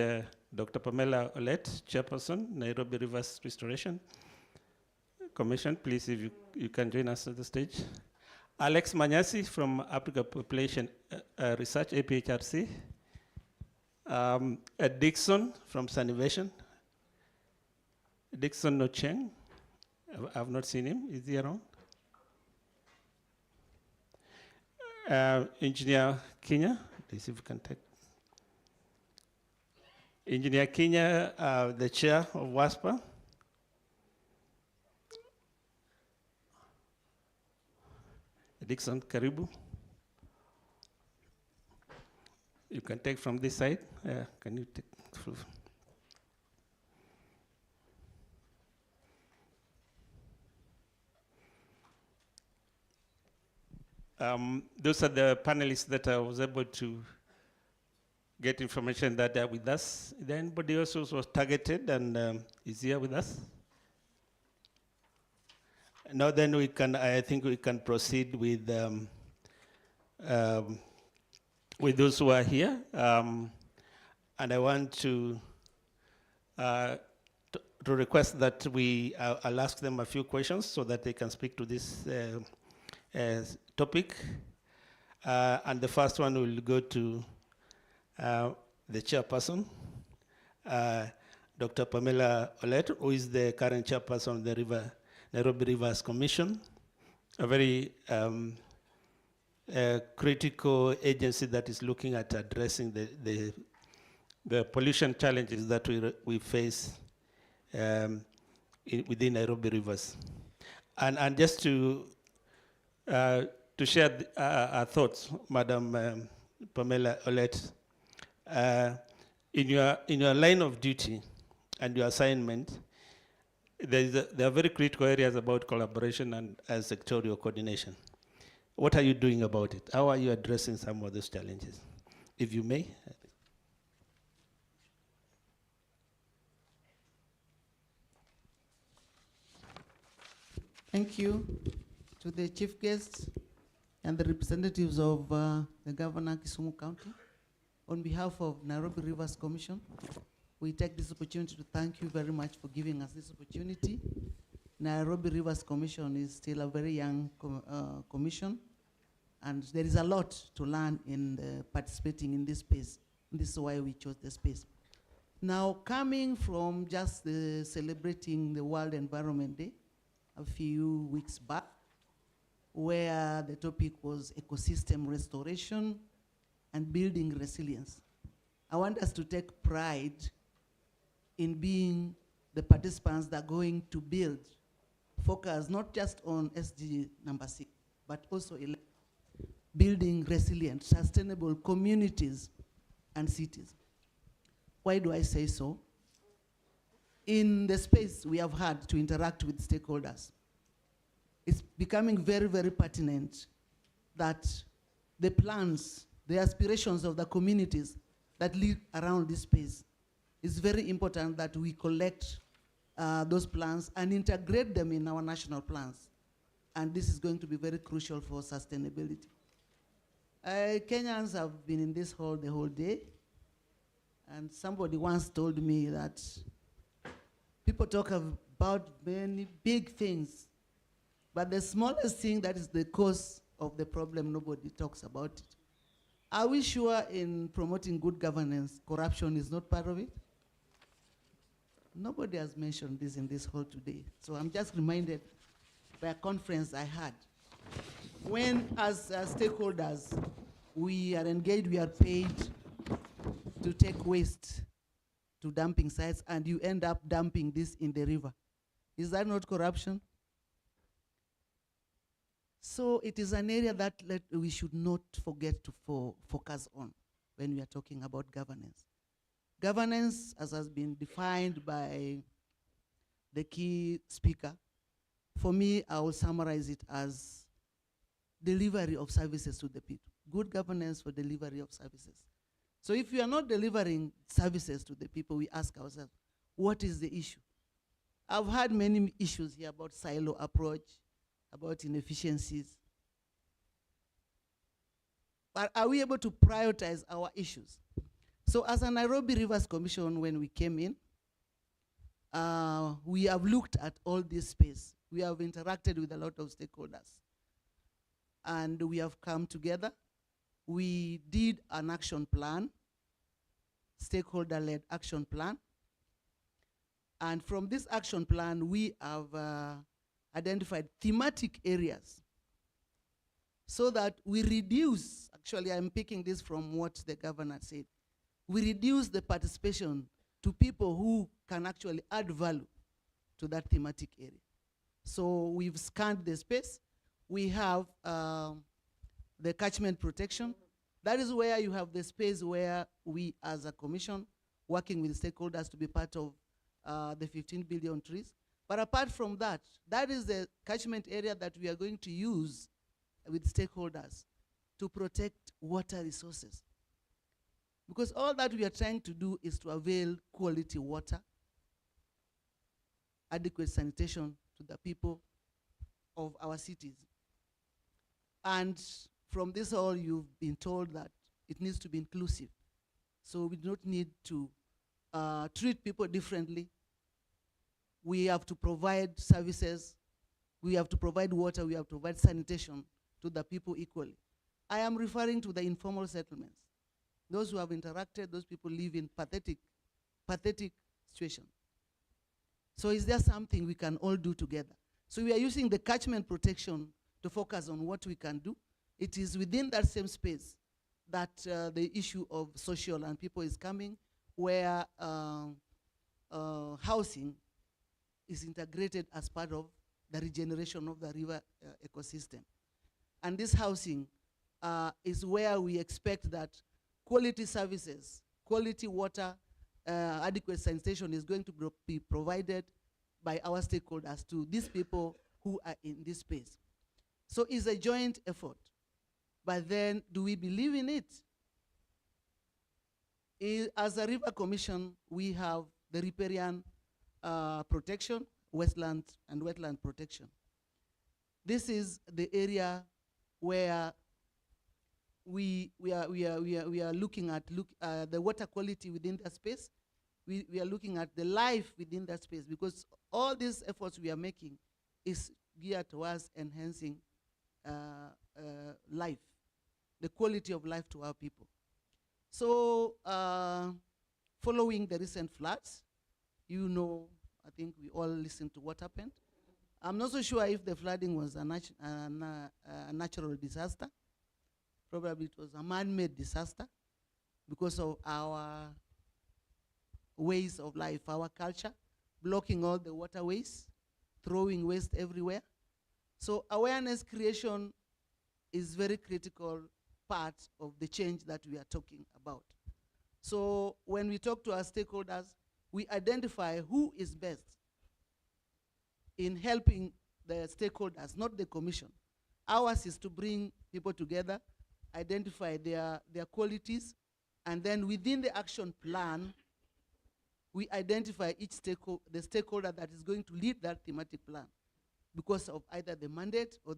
Dr. Pamela Olet, Chairperson, Nairobi Rivers Restoration Commission. Please, if you can join us at the stage. Alex Manyasi from Africa Population Research, APHRC. Ed Dixon from Sanitation. Dixon Nocheng, I've not seen him, is he around? Engineer Kenya, let's see if we can take. Engineer Kenya, the chair of WASPA. Dixon, karibu. You can take from this side. Can you take? Those are the panelists that I was able to get information that are with us. Is there anybody else who was targeted and is here with us? Now then we can, I think we can proceed with those who are here. And I want to request that I'll ask them a few questions so that they can speak to this topic. And the first one will go to the chairperson, Dr. Pamela Olet, who is the current chairperson of the Nairobi Rivers Commission, a very critical agency that is looking at addressing the pollution challenges that we face within Nairobi Rivers. And just to share our thoughts, Madam Pamela Olet, in your line of duty and your assignment, there are very critical areas about collaboration and sectorial coordination. What are you doing about it? How are you addressing some of those challenges? If you may. Thank you to the chief guests and the representatives of the Governor Kisumu County. On behalf of Nairobi Rivers Commission, we take this opportunity to thank you very much for giving us this opportunity. Nairobi Rivers Commission is still a very young commission, and there is a lot to learn in participating in this space. This is why we chose the space. Now, coming from just celebrating the World Environment Day a few weeks back, where the topic was ecosystem restoration and building resilience, I want us to take pride in being the participants that are going to build, focus not just on SDG number 6, but also building resilient, sustainable communities and cities. Why do I say so? In the space we have had to interact with stakeholders, it's becoming very, very pertinent that the plans, the aspirations of the communities that live around this space, it's very important that we collect those plans and integrate them in our national plans. And this is going to be very crucial for sustainability. Kenyans have been in this hall the whole day, and somebody once told me that people talk about many big things, But the smallest thing that is the cause of the problem, nobody talks about it. Are we sure in promoting good governance, corruption is not part of it? Nobody has mentioned this in this hall today. So I'm just reminded by a conference I had. When, as stakeholders, we are engaged, we are paid to take waste to dumping sites, and you end up dumping this in the river. Is that not corruption? So it is an area that we should not forget to focus on when we are talking about governance. Governance, as has been defined by the key speaker, for me, I will summarize it as delivery of services to the people. Good governance for delivery of services. So if we are not delivering services to the people, we ask ourselves, what is the issue? I've had many issues here about silo approach, about inefficiencies. But are we able to prioritize our issues? So as a Nairobi Rivers Commission, when we came in, we have looked at all this space. We have interacted with a lot of stakeholders. And we have come together. We did an action plan, stakeholder-led action plan. And from this action plan, we have identified thematic areas so that we reduce, actually I'm picking this from what the governor said, we reduce the participation to people who can actually add value to that thematic area. So we've scanned the space. We have the catchment protection. That is where you have the space where we as a commission, working with stakeholders to be part of the 15 billion trees. But apart from that, that is the catchment area that we are going to use with stakeholders to protect water resources. Because all that we are trying to do is to avail quality water, adequate sanitation to the people of our cities. And from this all, you've been told that it needs to be inclusive. So we do not need to treat people differently. We have to provide services. We have to provide water. We have to provide sanitation to the people equally. I am referring to the informal settlements. Those who have interacted, those people live in pathetic situations. So is there something we can all do together? So we are using the catchment protection to focus on what we can do. It is within that same space that the issue of social and people is coming, where housing is integrated as part of the regeneration of the river ecosystem. And this housing is where we expect that quality services, quality water, adequate sanitation is going to be provided by our stakeholders to these people who are in this space. So it's a joint effort. But then, do we believe in it? As a river commission, we have the riparian protection, wetland and wetland protection. This is the area where we are looking at the water quality within that space. We are looking at the life within that space, because all these efforts we are making is geared towards enhancing life, the quality of life to our people. So following the recent floods, you know, I think we all listened to what happened. I'm not so sure if the flooding was a natural disaster. Probably it was a man-made disaster because of our ways of life, our culture, blocking all the waterways, throwing waste everywhere. So awareness creation is very critical part of the change that we are talking about. So when we talk to our stakeholders, we identify who is best in helping the stakeholders, not the commission. Ours is to bring people together, identify their qualities, and then within the action plan, we identify each the stakeholder that is going to lead that thematic plan because of either the mandate or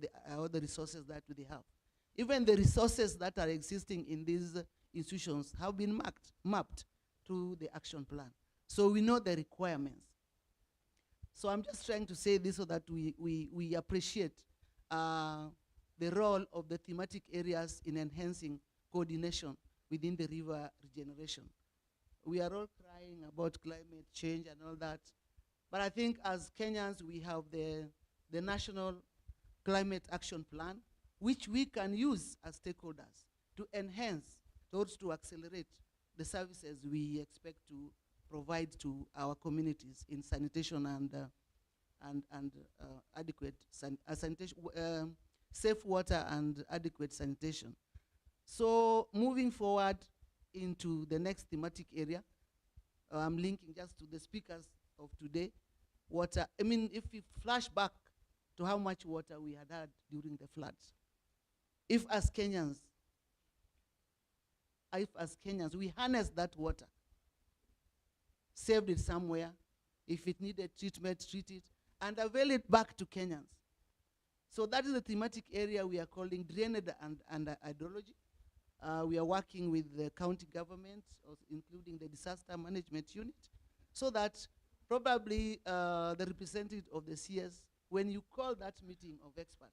the resources that they have. Even the resources that are existing in these institutions have been mapped to the action plan. So we know the requirements. So I'm just trying to say this so that we appreciate the role of the thematic areas in enhancing coordination within the river regeneration. We are all crying about climate change and all that, but I think as Kenyans we have the National Climate Action Plan, which we can use as stakeholders to enhance, towards to accelerate the services we expect to provide to our communities in sanitation and adequate sanitation, safe water and adequate sanitation. So moving forward into the next thematic area, I'm linking just to the speakers of today, water. I mean, if we flash back to how much water we had during the floods, if as Kenyans we harnessed that water, saved it somewhere, if it needed treatment, treat it, and avail it back to Kenyans. So that is the thematic area we are calling drainage and hydrology. We are working with the county government, including the disaster management unit, so that probably the representative of the CS, when you call that meeting of experts,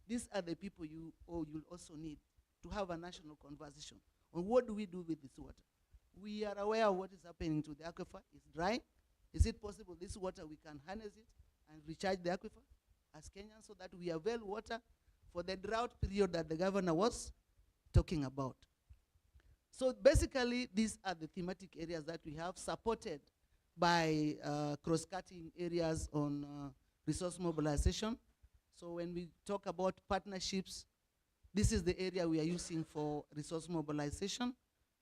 these are the people you'll also need to have a national conversation on what do we do with this water. We are aware of what is happening to the aquifer. It's dry. Is it possible this water we can harness it and recharge the aquifer as Kenyans so that we avail water for the drought period that the governor was talking about? So basically, these are the thematic areas that we have, supported by cross-cutting areas on resource mobilization. So when we talk about partnerships, this is the area we are using for resource mobilization.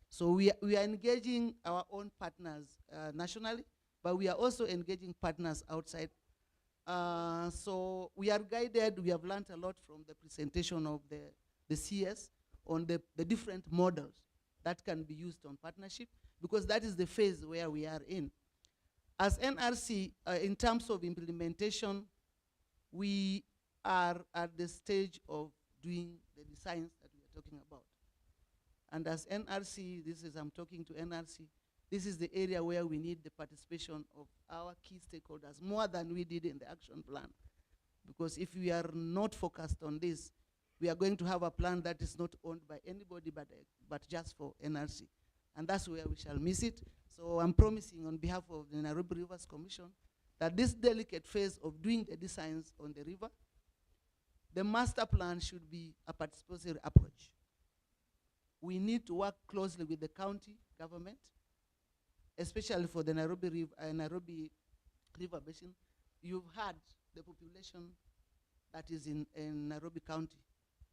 So we are engaging our own partners nationally, but we are also engaging partners outside. So we are guided, we have learned a lot from the presentation of the CS on the different models that can be used on partnership, because that is the phase where we are in. As NRC, in terms of implementation, we are at the stage of doing the designs that we are talking about. And as NRC, I'm talking to NRC, this is the area where we need the participation of our key stakeholders more than we did in the action plan. Because if we are not focused on this, we are going to have a plan that is not owned by anybody but just for NRC. And that's where we shall miss it. So I'm promising on behalf of the Nairobi Rivers Commission that this delicate phase of doing the designs on the river, the master plan should be a participatory approach. We need to work closely with the county government, especially for the Nairobi River Basin. You've had the population that is in Nairobi County.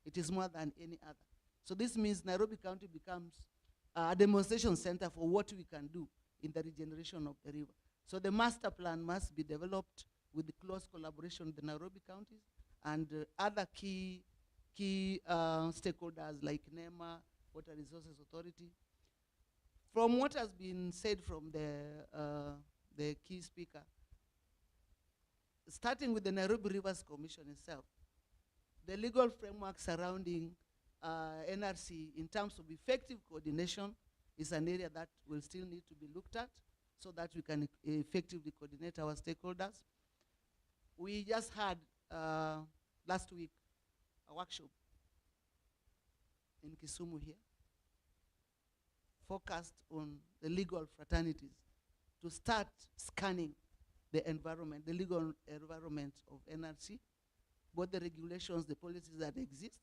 It is more than any other. So this means Nairobi County becomes a demonstration center for what we can do in the regeneration of the river. So the master plan must be developed with the close collaboration with the Nairobi counties and other key stakeholders like NEMA, Water Resources Authority. From what has been said from the key speaker, starting with the Nairobi Rivers Commission itself, the legal framework surrounding NRC in terms of effective coordination is an area that will still need to be looked at so that we can effectively coordinate our stakeholders. We just had last week a workshop in Kisumu here, focused on the legal fraternities to start scanning the environment, the legal environment of NRC, both the regulations, the policies that exist.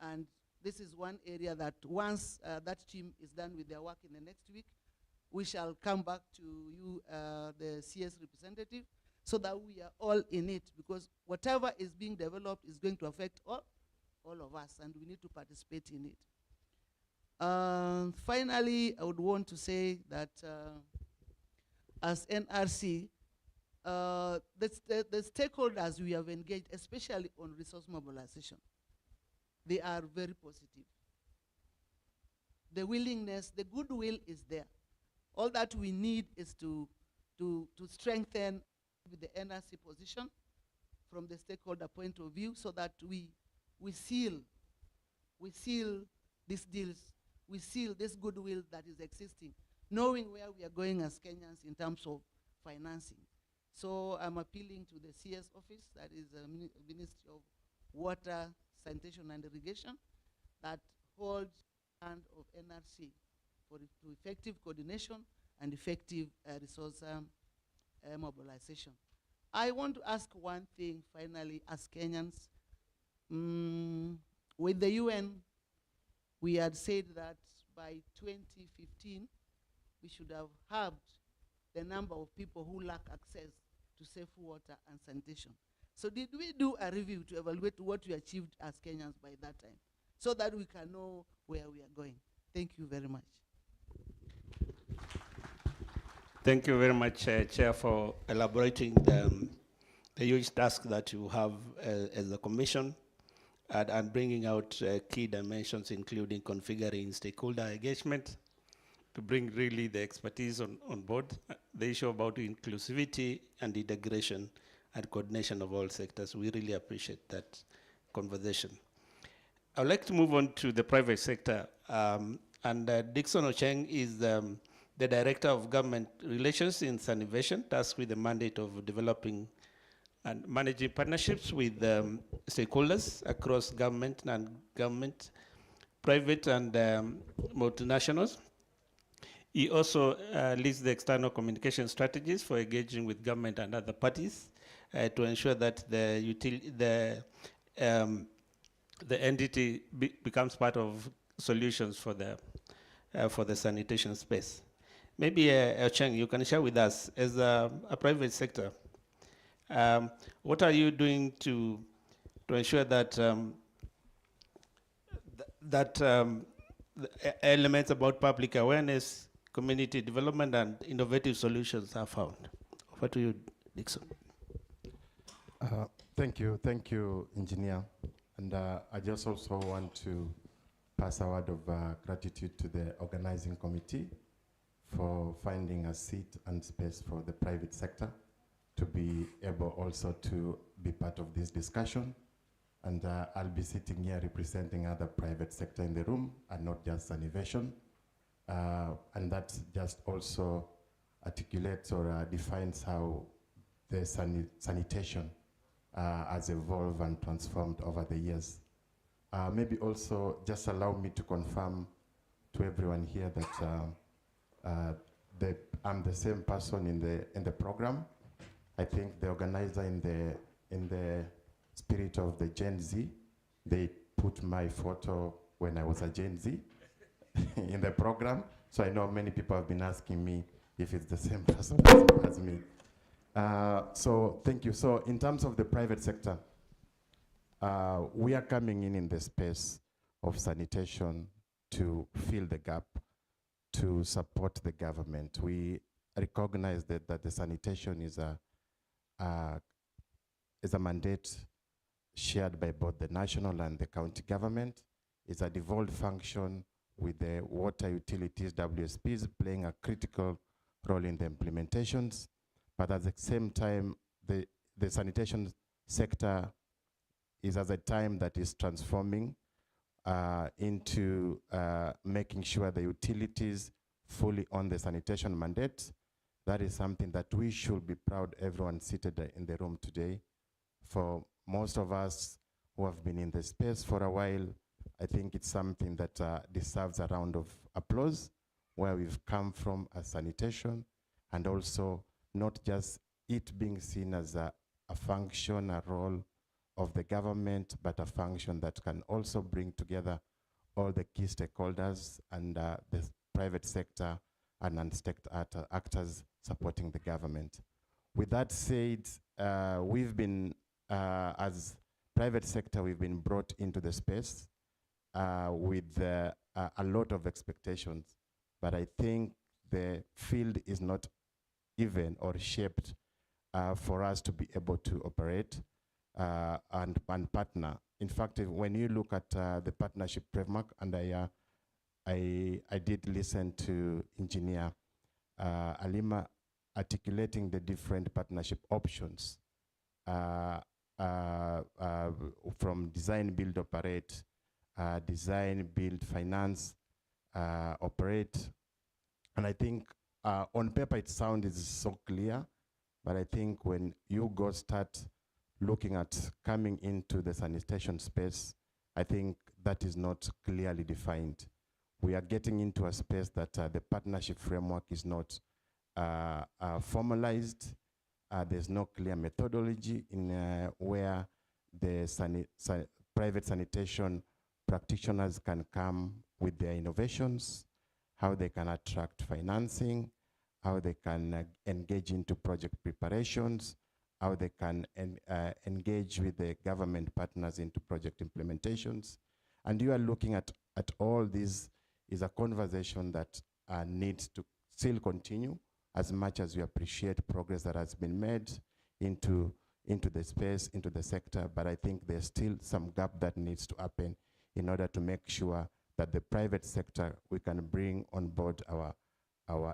And this is one area that once that team is done with their work in the next week, we shall come back to you, the CS representative, so that we are all in it, because whatever is being developed is going to affect all of us, and we need to participate in it. Finally, I would want to say that as NRC, the stakeholders we have engaged, especially on resource mobilization, they are very positive. The willingness, the goodwill is there. All that we need is to strengthen the NRC position from the stakeholder point of view, so that we seal these deals, we seal this goodwill that is existing, knowing where we are going as Kenyans in terms of financing. So I'm appealing to the CS office, that is the Ministry of Water, Sanitation and Irrigation, that holds hand of NRC for to effective coordination and effective resource mobilization. I want to ask one thing finally as Kenyans. With the UN, we had said that by 2015, we should have halved the number of people who lack access to safe water and sanitation. So did we do a review to evaluate what we achieved as Kenyans by that time, so that we can know where we are going? Thank you very much. Thank you very much, Chair, for elaborating the huge task that you have as a commission and bringing out key dimensions, including configuring stakeholder engagement to bring really the expertise on board, the issue about inclusivity and integration and coordination of all sectors. We really appreciate that conversation. I would like to move on to the private sector. Dixon Ocheng is the Director of Government Relations in Sanitation, tasked with the mandate of developing and managing partnerships with stakeholders across government and government, private and multinationals. He also leads the external communication strategies for engaging with government and other parties to ensure that the entity becomes part of solutions for the sanitation space. Maybe, Ocheng, you can share with us, as a private sector, what are you doing to ensure that the elements about public awareness, community development, and innovative solutions are found? Over to you, Dixon. Thank you, Engineer. And I just also want to pass a word of gratitude to the organizing committee for finding a seat and space for the private sector to be able also to be part of this discussion. And I'll be sitting here representing other private sector in the room and not just Sanitation. And that just also articulates or defines how the sanitation has evolved and transformed over the years. Maybe also just allow me to confirm to everyone here that I'm the same person in the program. I think the organizer in the spirit of the Gen Z, they put my photo when I was a Gen Z in the program. So I know many people have been asking me if it's the same person as me. So thank you. So in terms of the private sector, we are coming in the space of sanitation to fill the gap, to support the government. We recognize that the sanitation is a mandate shared by both the national and the county government. It's a devolved function with the water utilities, WSPs, playing a critical role in the implementations. But at the same time, the sanitation sector is at a time that is transforming into making sure the utilities fully on the sanitation mandate. That is something that we should be proud, everyone seated in the room today. For most of us who have been in the space for a while, I think it's something that deserves a round of applause, where we've come from as sanitation, and also not just it being seen as a function, a role of the government, but a function that can also bring together all the key stakeholders and the private sector and non-state actors supporting the government. With that said, we've been, as private sector, we've been brought into the space with a lot of expectations, but I think the field is not even or shaped for us to be able to operate and partner. In fact, when you look at the partnership framework, and I did listen to Engineer Alima articulating the different partnership options from design, build, operate, design, build, finance, operate. And I think on paper it sounds so clear, But I think when you go start looking at coming into the sanitation space, I think that is not clearly defined. We are getting into a space that the partnership framework is not formalized. There's no clear methodology in where the private sanitation practitioners can come with their innovations, how they can attract financing, how they can engage into project preparations, how they can engage with the government partners into project implementations. And you are looking at all these is a conversation that needs to still continue, as much as we appreciate progress that has been made into the space, into the sector, but I think there's still some gap that needs to happen in order to make sure that the private sector, we can bring on board our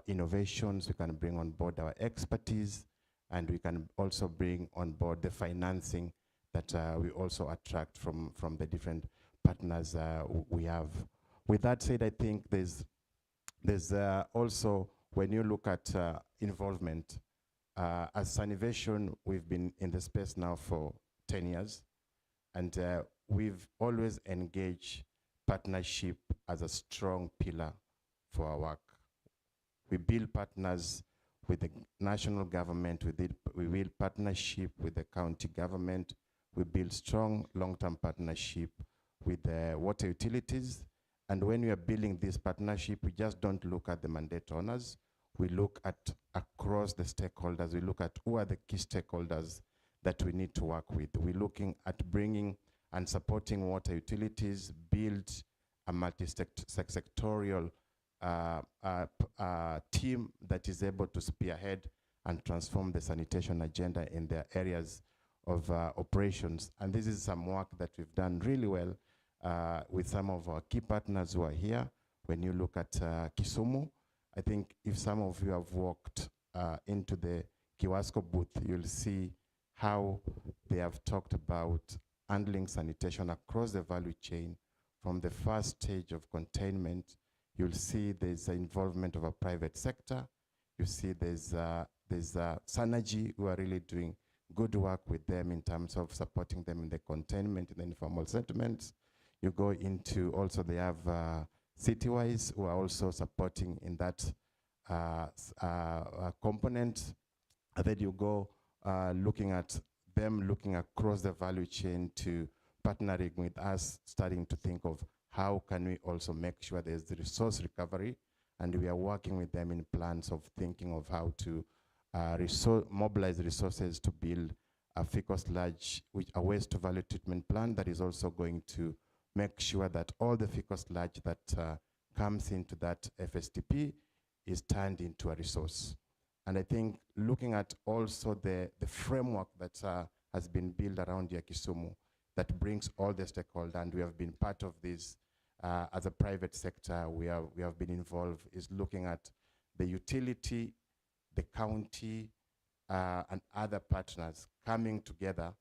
innovations, we can bring on board our expertise, and we can also bring on board the financing that we also attract from the different partners we have. With that said, I think there's also, when you look at involvement, as Sanitation, we've been in the space now for 10 years, and we've always engaged partnership as a strong pillar for our work. We build partners with the national government, we build partnership with the county government, we build strong long-term partnership with the water utilities. And when we are building this partnership, we just don't look at the mandate owners, we look at across the stakeholders, we look at who are the key stakeholders that we need to work with. We're looking at bringing and supporting water utilities, build a multi-sectorial team that is able to spearhead and transform the sanitation agenda in their areas of operations. And this is some work that we've done really well with some of our key partners who are here. When you look at Kisumu, I think if some of you have walked into the Kiwasco booth, you'll see how they have talked about handling sanitation across the value chain from the first stage of containment. You'll see there's involvement of a private sector. You see there's Synergy, who are really doing good work with them in terms of supporting them in the containment, in the informal settlements. You go into also, they have Citywise, who are also supporting in that component. And then you go looking at them, looking across the value chain to partnering with us, starting to think of how can we also make sure there's the resource recovery, and we are working with them in plans of thinking of how to mobilize resources to build a FICO/Sludge, a waste to value treatment plan that is also going to make sure that all the FICO/Sludge that comes into that FSTP is turned into a resource. And I think looking at also the framework that has been built around Kisumu that brings all the stakeholders, and we have been part of this as a private sector, we have been involved, is looking at the utility, the county, and other partners coming together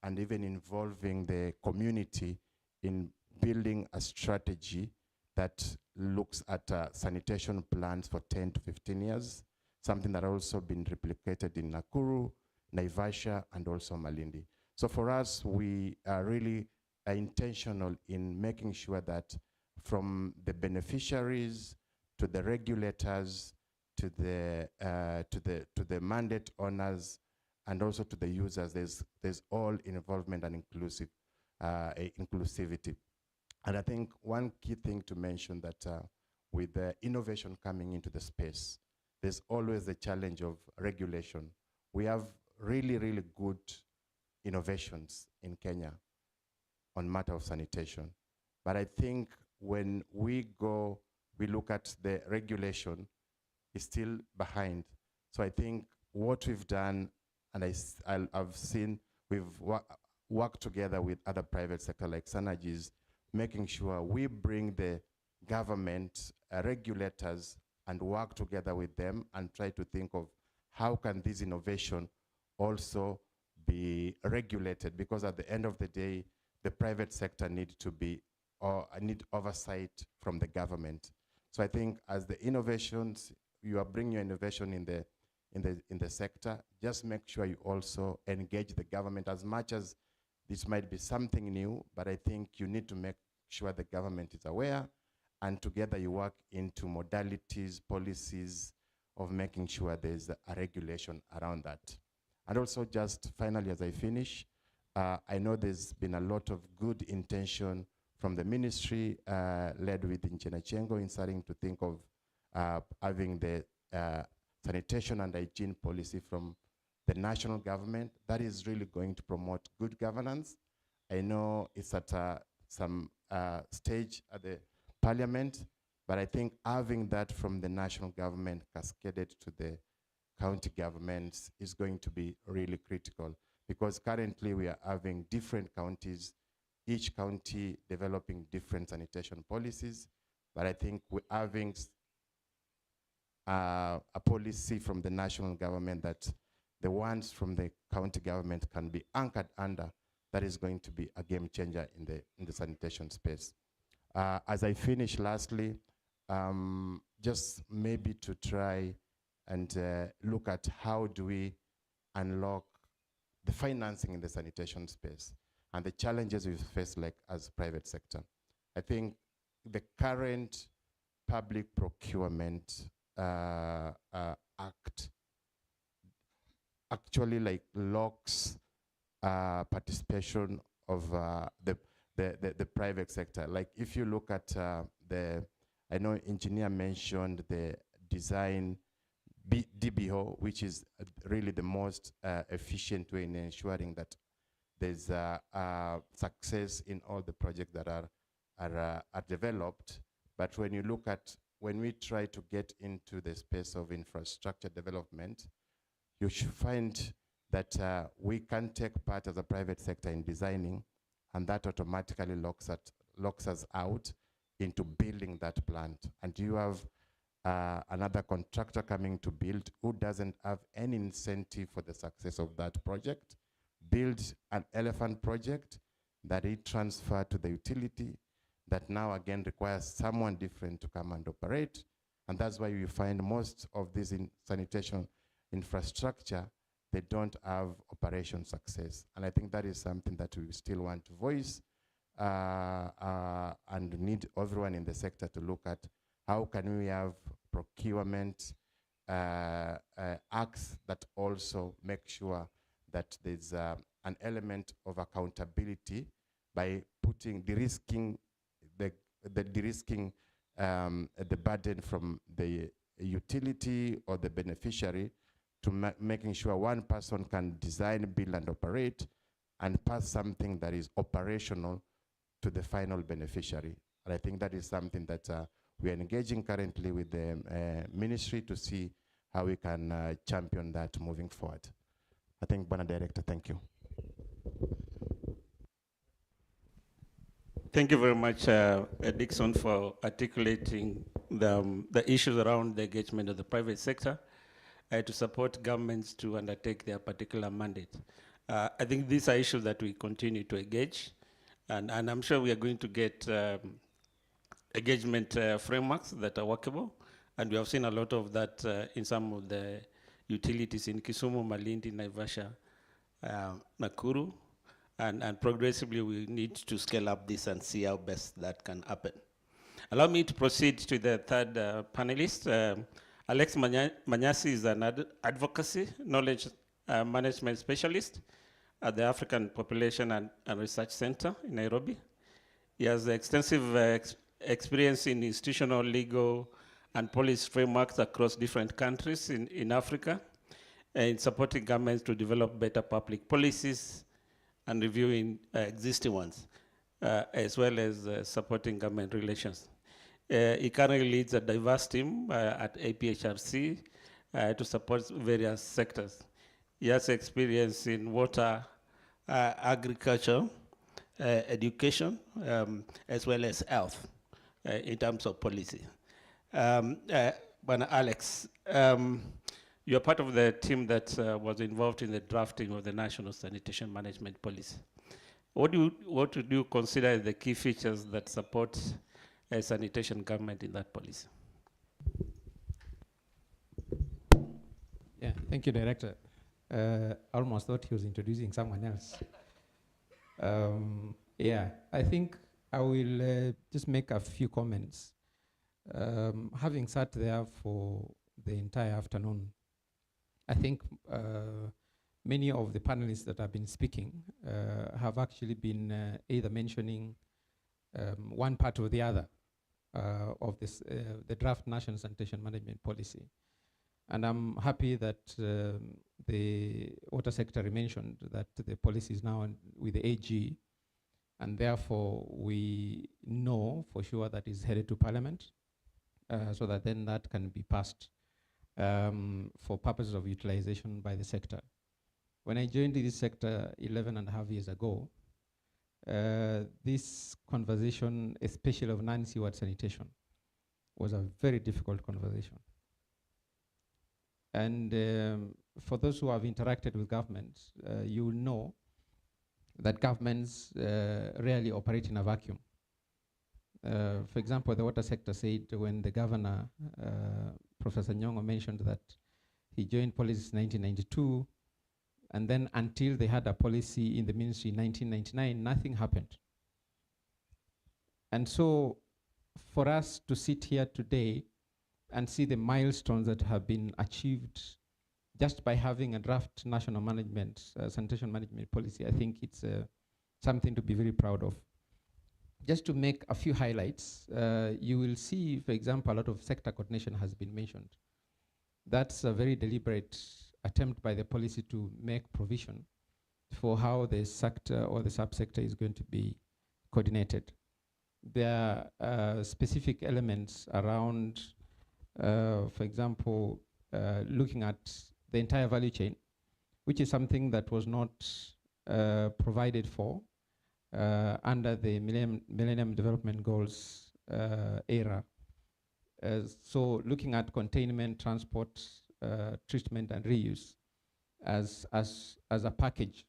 and even involving the community in building a strategy that looks at sanitation plans for 10 to 15 years, something that also been replicated in Nakuru, Naivasha, and also Malindi. So for us, we are really intentional in making sure that from the beneficiaries to the regulators to the mandate owners and also to the users, there's all involvement and inclusivity. And I think one key thing to mention that with the innovation coming into the space, there's always the challenge of regulation. We have really, really good innovations in Kenya on matter of sanitation. But I think when we look at the regulation, is still behind. So I think what we've done, and I've seen, we've worked together with other private sector like Synergy, is making sure we bring the government, regulators, and work together with them and try to think of how can this innovation also be regulated, because at the end of the day, the private sector need oversight from the government. So I think as the innovations, you are bringing your innovation in the in the sector. Just make sure you also engage the government as much as this might be something new, but I think you need to make sure the government is aware, and together you work into modalities, policies of making sure there's a regulation around that. And also just finally, as I finish, I know there's been a lot of good intention from the ministry led with Engineer Chengo in starting to think of having the sanitation and hygiene policy from the national government. That is really going to promote good governance. I know it's at some stage at the parliament, but I think having that from the national government cascaded to the county governments is going to be really critical, because currently we are having different counties, each county developing different sanitation policies, but I think we're having a policy from the national government that the ones from the county government can be anchored under. That is going to be a game changer in the sanitation space. As I finish, lastly, just maybe to try and look at how do we unlock the financing in the sanitation space and the challenges we face like as private sector. I think the current public procurement act actually like locks participation of the private sector. Like if you look at I know engineer mentioned the design DBO, which is really the most efficient way in ensuring that there's success in all the projects that are developed. But when you look at, when we try to get into the space of infrastructure development, you should find that we can take part as a private sector in designing, and that automatically locks us out into building that plant. And you have another contractor coming to build who doesn't have any incentive for the success of that project, builds an elephant project that he transferred to the utility that now again requires someone different to come and operate. And that's why you find most of these sanitation infrastructure, they don't have operation success. And I think that is something that we still want to voice and need everyone in the sector to look at. How can we have procurement acts that also make sure that there's an element of accountability by putting de-risking the burden from the utility or the beneficiary to making sure one person can design, build, and operate, and pass something that is operational to the final beneficiary. And I think that is something that we are engaging currently with the ministry to see how we can champion that moving forward. I think, Bwana Director, thank you. Thank you very much, Dixon, for articulating the issues around the engagement of the private sector to support governments to undertake their particular mandate. I think these are issues that we continue to engage, and I'm sure we are going to get engagement frameworks that are workable, and we have seen a lot of that in some of the utilities in Kisumu, Malindi, Naivasha, Nakuru, and progressively we need to scale up this and see how best that can happen. Allow me to proceed to the third panelist. Alex Manyasi is an advocacy knowledge management specialist at the African Population and Research Center in Nairobi. He has extensive experience in institutional, legal, and policy frameworks across different countries in Africa, in supporting governments to develop better public policies and reviewing existing ones, as well as supporting government relations. He currently leads a diverse team at APHRC to support various sectors. He has experience in water, agriculture, education, as well as health in terms of policy. Bwana Alex, you're part of the team that was involved in the drafting of the National Sanitation Management Policy. What do you consider the key features that support sanitation government in that policy? Yeah, Thank you, Director. I almost thought he was introducing someone else. Yeah, I think I will just make a few comments. Having sat there for the entire afternoon, I think many of the panelists that have been speaking have actually been either mentioning one part or the other of this, the draft National Sanitation Management Policy. And I'm happy that the Water Secretary mentioned that the policy is now with the AG, and therefore we know for sure that it's headed to Parliament, so that then that can be passed for purposes of utilization by the sector. When I joined this sector 11.5 years ago, this conversation, especially of non-seaward sanitation, was a very difficult conversation. And for those who have interacted with governments, you will know that governments rarely operate in a vacuum. For example, the water sector said when the governor, Professor Nyong'o, mentioned that he joined policy in 1992, and then until they had a policy in the ministry in 1999, nothing happened. And so for us to sit here today and see the milestones that have been achieved just by having a draft national sanitation management policy, I think it's something to be very proud of. Just to make a few highlights, you will see, for example, a lot of sector coordination has been mentioned. That's a very deliberate attempt by the policy to make provision for how the sector or the subsector is going to be coordinated. There are specific elements around, for example, looking at the entire value chain, which is something that was not provided for under the Millennium Development Goals era. So looking at containment, transport, treatment and reuse as a package,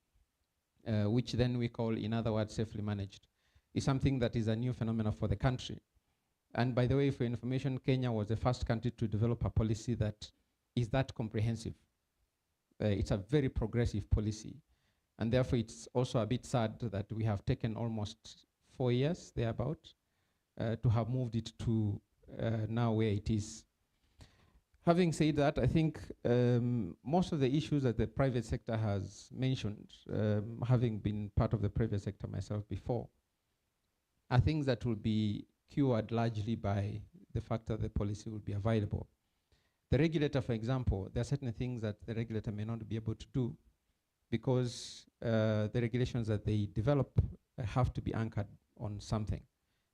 which then we call, in other words, safely managed, is something that is a new phenomenon for the country. And by the way, for information, Kenya was the first country to develop a policy that is that comprehensive. It's a very progressive policy. And therefore, it's also a bit sad that we have taken almost 4 years, thereabout, to have moved it to now where it is. Having said that, I think most of the issues that the private sector has mentioned, having been part of the private sector myself before, are things that will be cured largely by the fact that the policy will be available. The regulator, for example, there are certain things that the regulator may not be able to do because the regulations that they develop have to be anchored on something,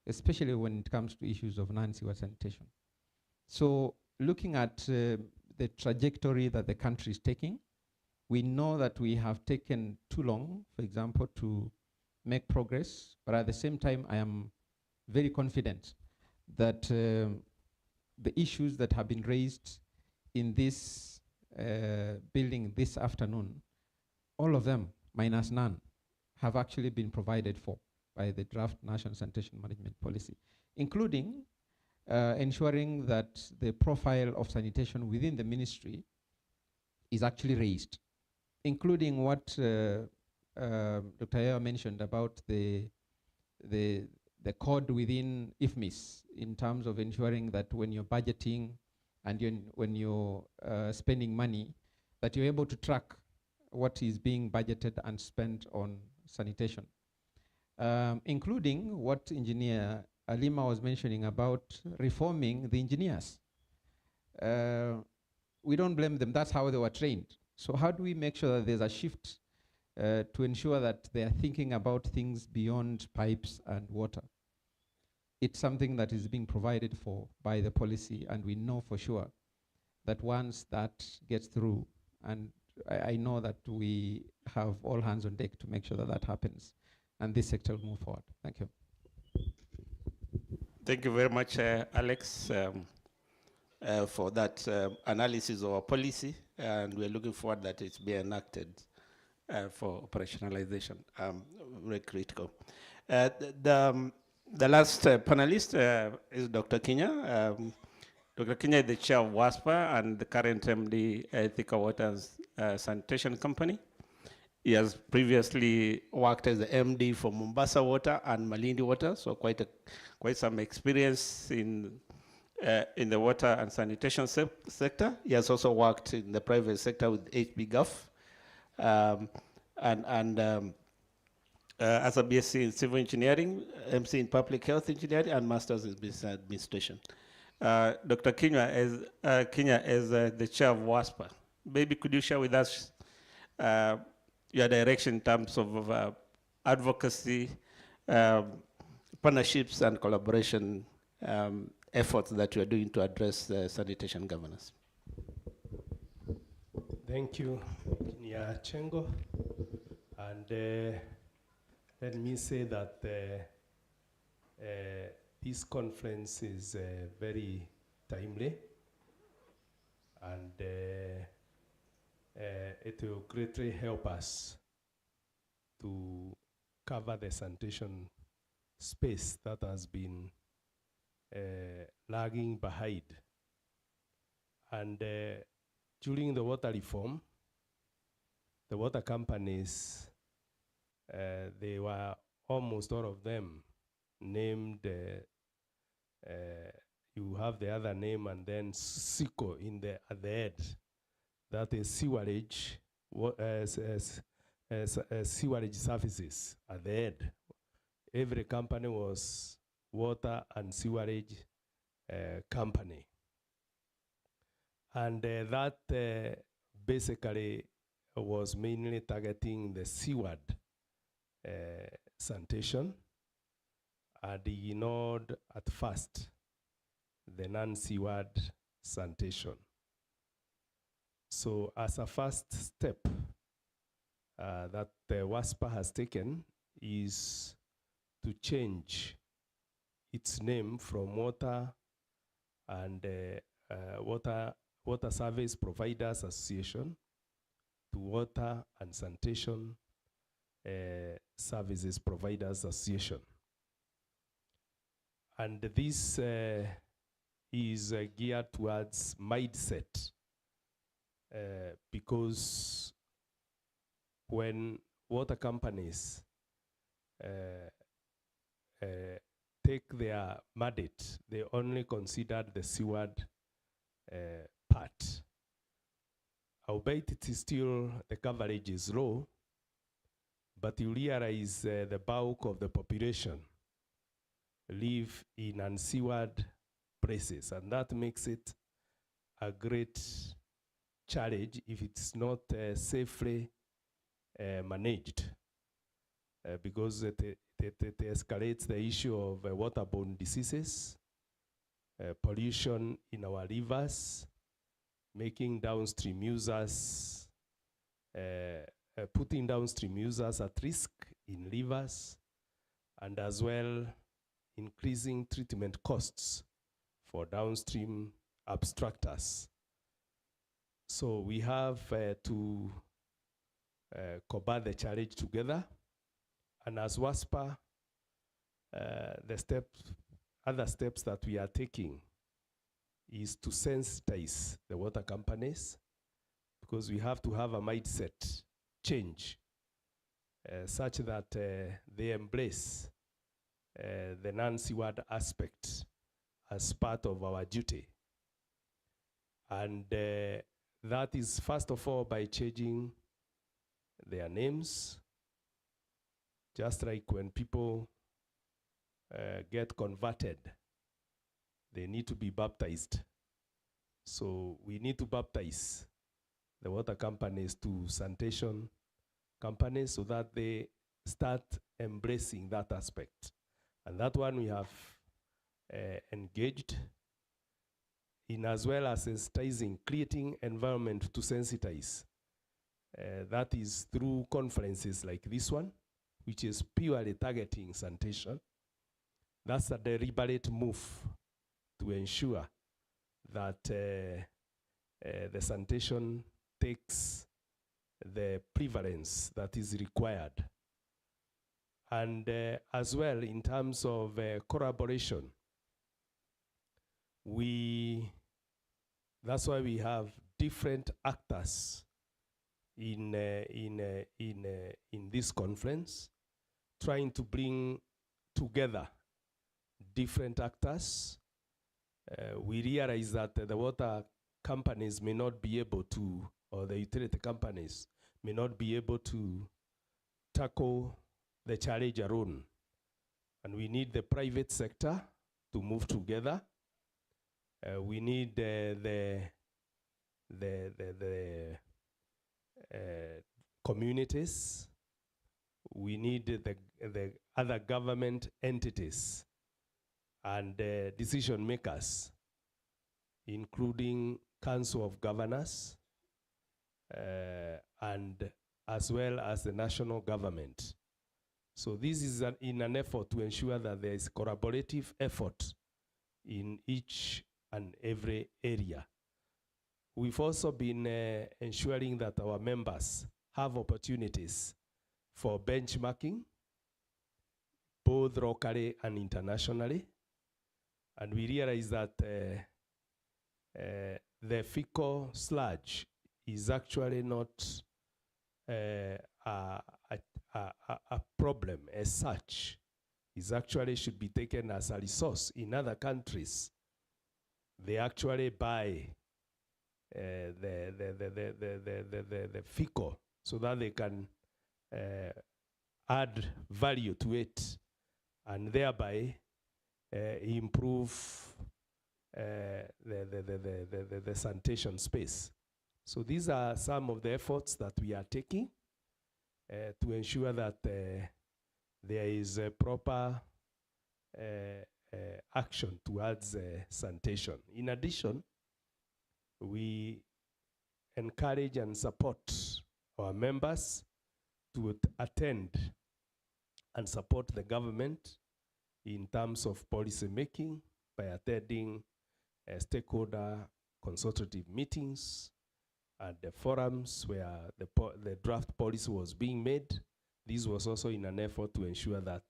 especially when it comes to issues of non-sewer sanitation. So looking at the trajectory that the country is taking, we know that we have taken too long, for example, to make progress, but at the same time, I am very confident that the issues that have been raised in this building this afternoon, all of them, minus none, have actually been provided for by the draft National Sanitation Management Policy, including ensuring that the profile of sanitation within the ministry is actually raised, including what Dr. Yaya mentioned about the code within IFMIS in terms of ensuring that when you're budgeting and when you're spending money, that you're able to track what is being budgeted and spent on sanitation, including what Engineer Alima was mentioning about reforming the engineers. We don't blame them, that's how they were trained. So how do we make sure that there's a shift to ensure that they are thinking about things beyond pipes and water? It's something that is being provided for by the policy, and we know for sure that once that gets through, and I know that we have all hands on deck to make sure that that happens, and this sector will move forward. Thank you. Thank you very much, Alex, for that analysis of our policy, and we're looking forward that it's being enacted for operationalization. Very critical. The last panelist is Dr. Kinya. Dr. Kenya is the chair of WASPA and the current MD at Thika Water's Sanitation Company. He has previously worked as the MD for Mombasa Water and Malindi Water, so quite some experience in the water and sanitation sector. He has also worked in the private sector with HB Gulf, as a BSc in civil engineering, MC in public health engineering, and master's in business administration. Dr. Kenya is the chair of WASPA. Maybe could you share with us your direction in terms of advocacy, partnerships, and collaboration efforts that you are doing to address sanitation governance? Thank you, Kenya Chengo. And let me say that this conference is very timely, and it will greatly help us to cover the sanitation space that has been lagging behind. And during the water reform, the water companies, they were almost all of them named, you have the other name and then SICO at the end. That is sewerage, sewerage services at the end. Every company was water and sewerage company. And that basically was mainly targeting the seaward sanitation, and ignored at first the non-seaward sanitation. So as a first step that the WASPA has taken is to change its name from Water and Water Service Providers Association to Water and Sanitation Services Providers Association. And this is geared towards mindset, because when water companies take their mandate, they only consider the seaward part. Albeit it is still, the coverage is low, but you realize the bulk of the population live in unseaward places, and that makes it a great challenge if it's not safely managed, because it escalates the issue of waterborne diseases, pollution in our rivers, making downstream users, putting downstream users at risk in rivers, and as well increasing treatment costs for downstream abstractors. So we have to combat the challenge together. And as WASPA, other steps that we are taking is to sensitize the water companies, because we have to have a mindset change such that they embrace the non-seaward aspect as part of our duty. And that is first of all by changing their names, just like when people get converted, they need to be baptized. So we need to baptize the water companies to sanitation companies so that they start embracing that aspect. And that one we have engaged in, as well as sensitizing, creating environment to sensitize. That is through conferences like this one, which is purely targeting sanitation. That's a deliberate move to ensure that the sanitation takes the prevalence that is required. And as well, in terms of collaboration, we That's why we have different actors in this conference, trying to bring together different actors. We realize that the water companies may not be able to, or the utility companies may not be able to tackle the challenge alone. And we need the private sector to move together. We need the communities. We need the other government entities and decision makers, including Council of Governors, and as well as the national government. So this is in an effort to ensure that there is collaborative effort in each and every area. We've also been ensuring that our members have opportunities for benchmarking, both locally and internationally. And we realize that the fecal sludge is actually not a problem as such. It actually should be taken as a resource. In other countries, they actually buy the fecal so that they can add value to it and thereby improve the sanitation space. So these are some of the efforts that we are taking to ensure that there is a proper action towards sanitation. In addition, we encourage and support our members to attend and support the government in terms of policy making by attending stakeholder consultative meetings and the forums where the draft policy was being made. This was also in an effort to ensure that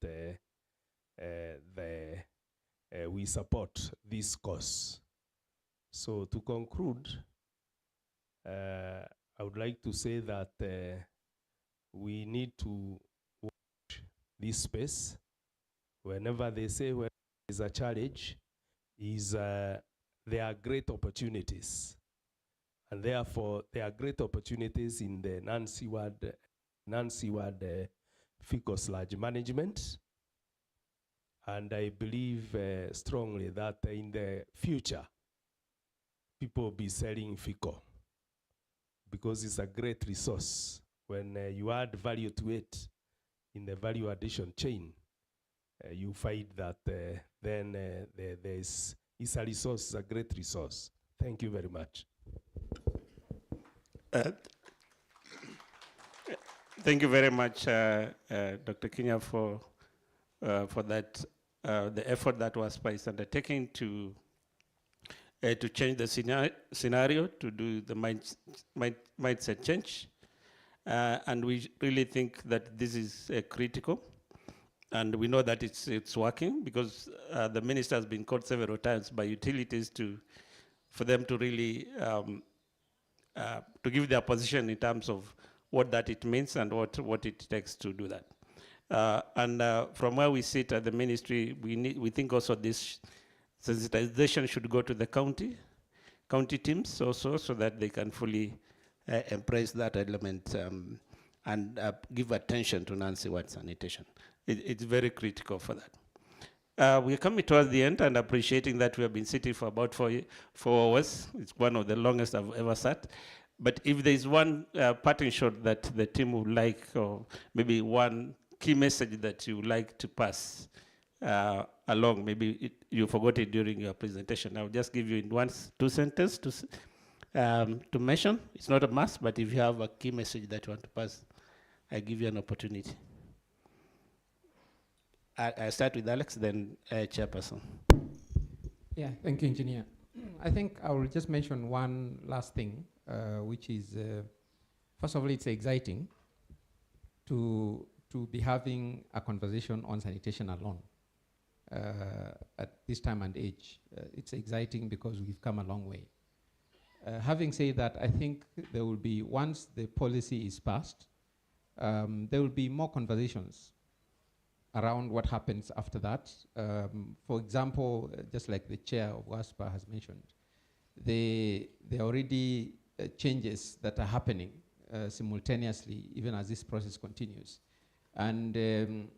we support this cause. So to conclude, I would like to say that we need to watch this space. Whenever they say there is a challenge, there are great opportunities. And therefore, there are great opportunities in the non-seaward fecal sludge management. And I believe strongly that in the future, people will be selling fecal because it's a great resource. When you add value to it in the value addition chain, you find that then it's a resource, it's a great resource. Thank you very much. Thank you very much, Dr. Kinya, for that, the effort that was by undertaking to change the scenario, to do the mindset change. And we really think that this is critical. And we know that it's working because the minister has been called several times by utilities for them to really to give their position in terms of what that it means and what it takes to do that. And from where we sit at the ministry, we think also this sensitization should go to the county teams also, so that they can fully embrace that element and give attention to non-seaward sanitation. It's very critical for that. We're coming towards the end and appreciating that we have been sitting for about 4 hours. It's one of the longest I've ever sat. But if there's one parting shot that the team would like, or maybe one key message that you would like to pass along, maybe you forgot it during your presentation. I'll just give you in 1-2 sentences to mention. It's not a must, but if you have a key message that you want to pass, I give you an opportunity. I start with Alex, then Chairperson. Yeah, thank you, Engineer. I think I will just mention one last thing, which is, first of all, it's exciting to be having a conversation on sanitation alone at this time and age. It's exciting because we've come a long way. Having said that, I think there will be, once the policy is passed, there will be more conversations around what happens after that. For example, just like the chair of WASPA has mentioned, there are already changes that are happening simultaneously, even as this process continues. And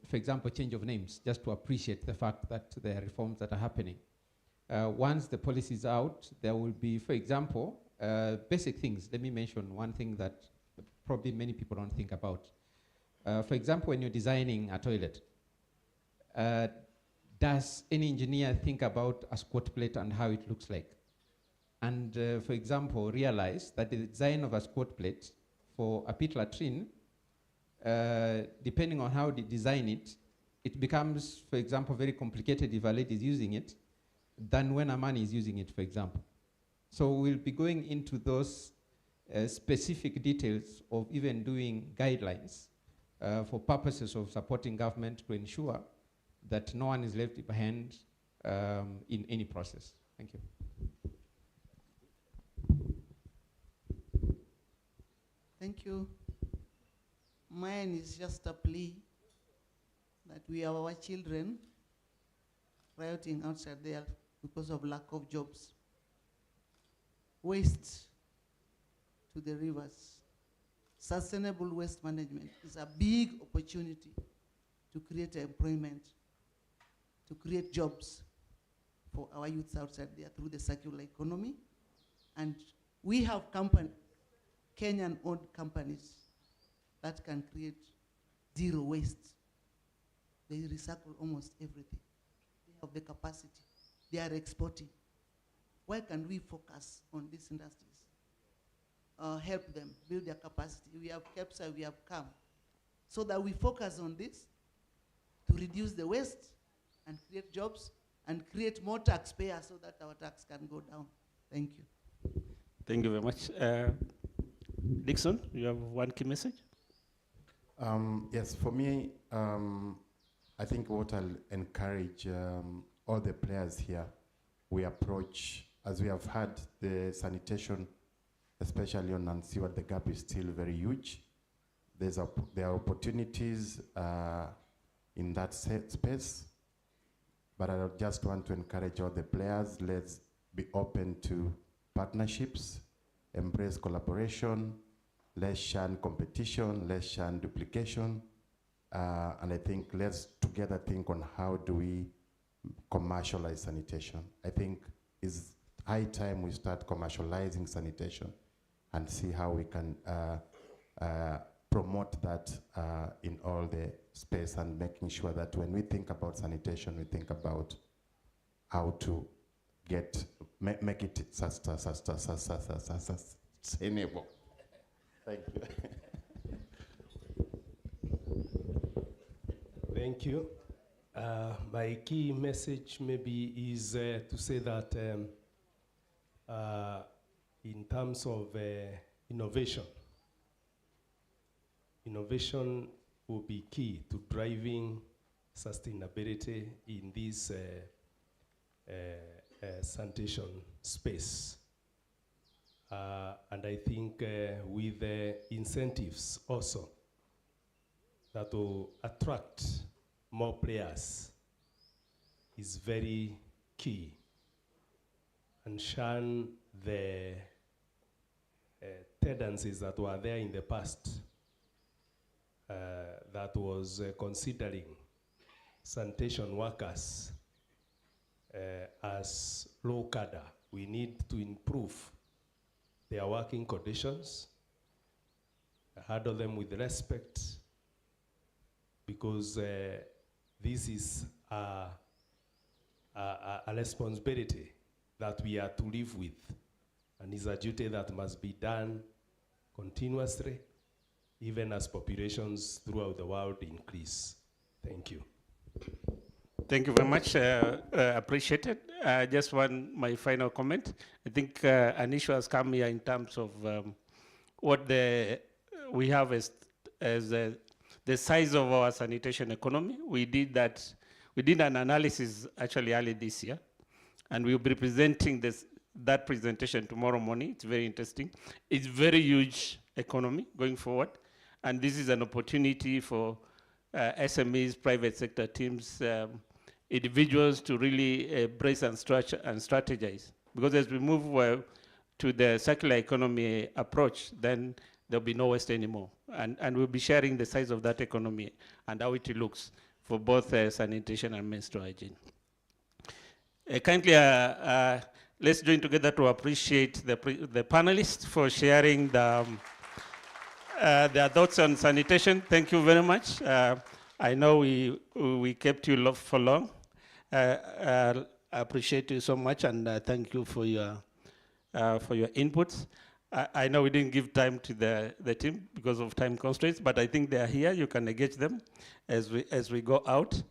for example, change of names, just to appreciate the fact that there are reforms that are happening. Once the policy is out, there will be, for example, basic things. Let me mention one thing that probably many people don't think about. For example, when you're designing a toilet, does any engineer think about a squat plate and how it looks like? And for example, realize that the design of a squat plate for a pit latrine, depending on how they design it, it becomes, for example, very complicated if a lady is using it than when a man is using it, for example. So we'll be going into those specific details of even doing guidelines for purposes of supporting government to ensure that no one is left behind in any process. Thank you. Thank you. Mine is just a plea that we have our children rioting outside there because of lack of jobs. Waste to the rivers. Sustainable waste management is a big opportunity to create employment, to create jobs for our youths outside there through the circular economy. And we have Kenyan-owned companies that can create zero waste. They recycle almost everything. They have the capacity. They are exporting. Why can't we focus on these industries? Help them build their capacity. We have KEPSA, we have CAM, so that we focus on this to reduce the waste and create jobs and create more taxpayers so that our tax can go down. Thank you. Thank you very much. Dixon, you have one key message? Yes, for me, I think what I'll encourage all the players here, we approach, as we have had the sanitation, especially on Nansiwa, the gap is still very huge. There are opportunities in that space, but I just want to encourage all the players, let's be open to partnerships, embrace collaboration, let's shun competition, let's shun duplication, and I think let's together think on how do we commercialize sanitation. I think it's high time we start commercializing sanitation and see how we can promote that in all the space, and making sure that when we think about sanitation, we think about how to make it sustainable. Thank you. Thank you. My key message maybe is to say that in terms of innovation will be key to driving sustainability in this sanitation space. And I think with the incentives also that will attract more players is very key, and shun the tendencies that were there in the past that was considering sanitation workers as low cadre. We need to improve their working conditions, handle them with respect, because this is a responsibility that we are to live with, and is a duty that must be done continuously, even as populations throughout the world increase. Thank you. Thank you very much. Appreciate it. Just my final comment. I think an issue has come here in terms of what we have as the size of our sanitation economy. We did an analysis actually early this year, and we'll be presenting that presentation tomorrow morning. It's very interesting. It's very huge economy going forward. And this is an opportunity for SMEs, private sector teams, individuals to really brace and strategize. Because as we move to the circular economy approach, then there'll be no waste anymore. And we'll be sharing the size of that economy and how it looks for both sanitation and menstrual hygiene. Kindly, let's join together to appreciate the panelists for sharing their thoughts on sanitation. Thank you very much. I know we kept you for long. I appreciate you so much, and thank you for your inputs. I know we didn't give time to the team because of time constraints, but I think they are here. You can engage them as we go out.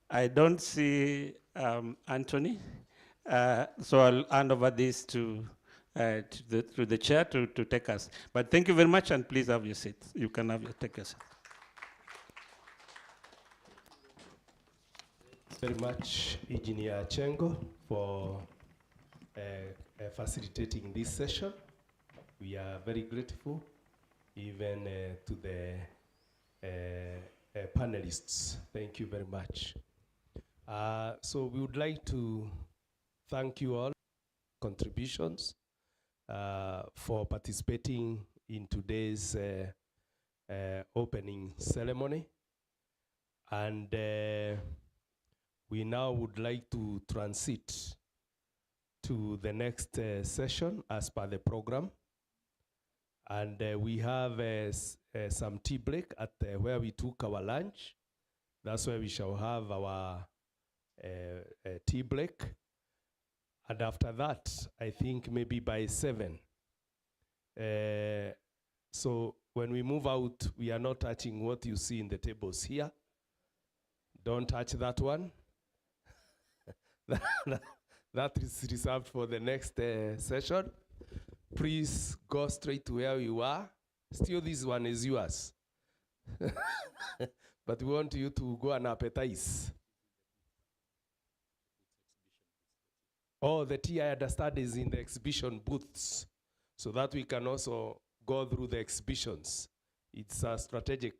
I don't see Anthony, so I'll hand over this to the chair to take us. But thank you very much, and please have your seat. You can take your seat. Very much, Engineer Chengo, for facilitating this session. We are very grateful, even to the panelists. Thank you very much. So we would like to thank you all for contributions, for participating in today's opening ceremony. And we now would like to transit to the next session as per the program. And we have some tea break at where we took our lunch. That's where we shall have our tea break. And after that, I think maybe by 7. So when we move out, we are not touching what you see in the tables here. Don't touch that one. That is reserved for the next session. Please go straight to where you are. Still, this one is yours. But we want you to go and appetize. Oh, the tea, I understand, is in the exhibition booths, so that we can also go through the exhibitions. It's strategic.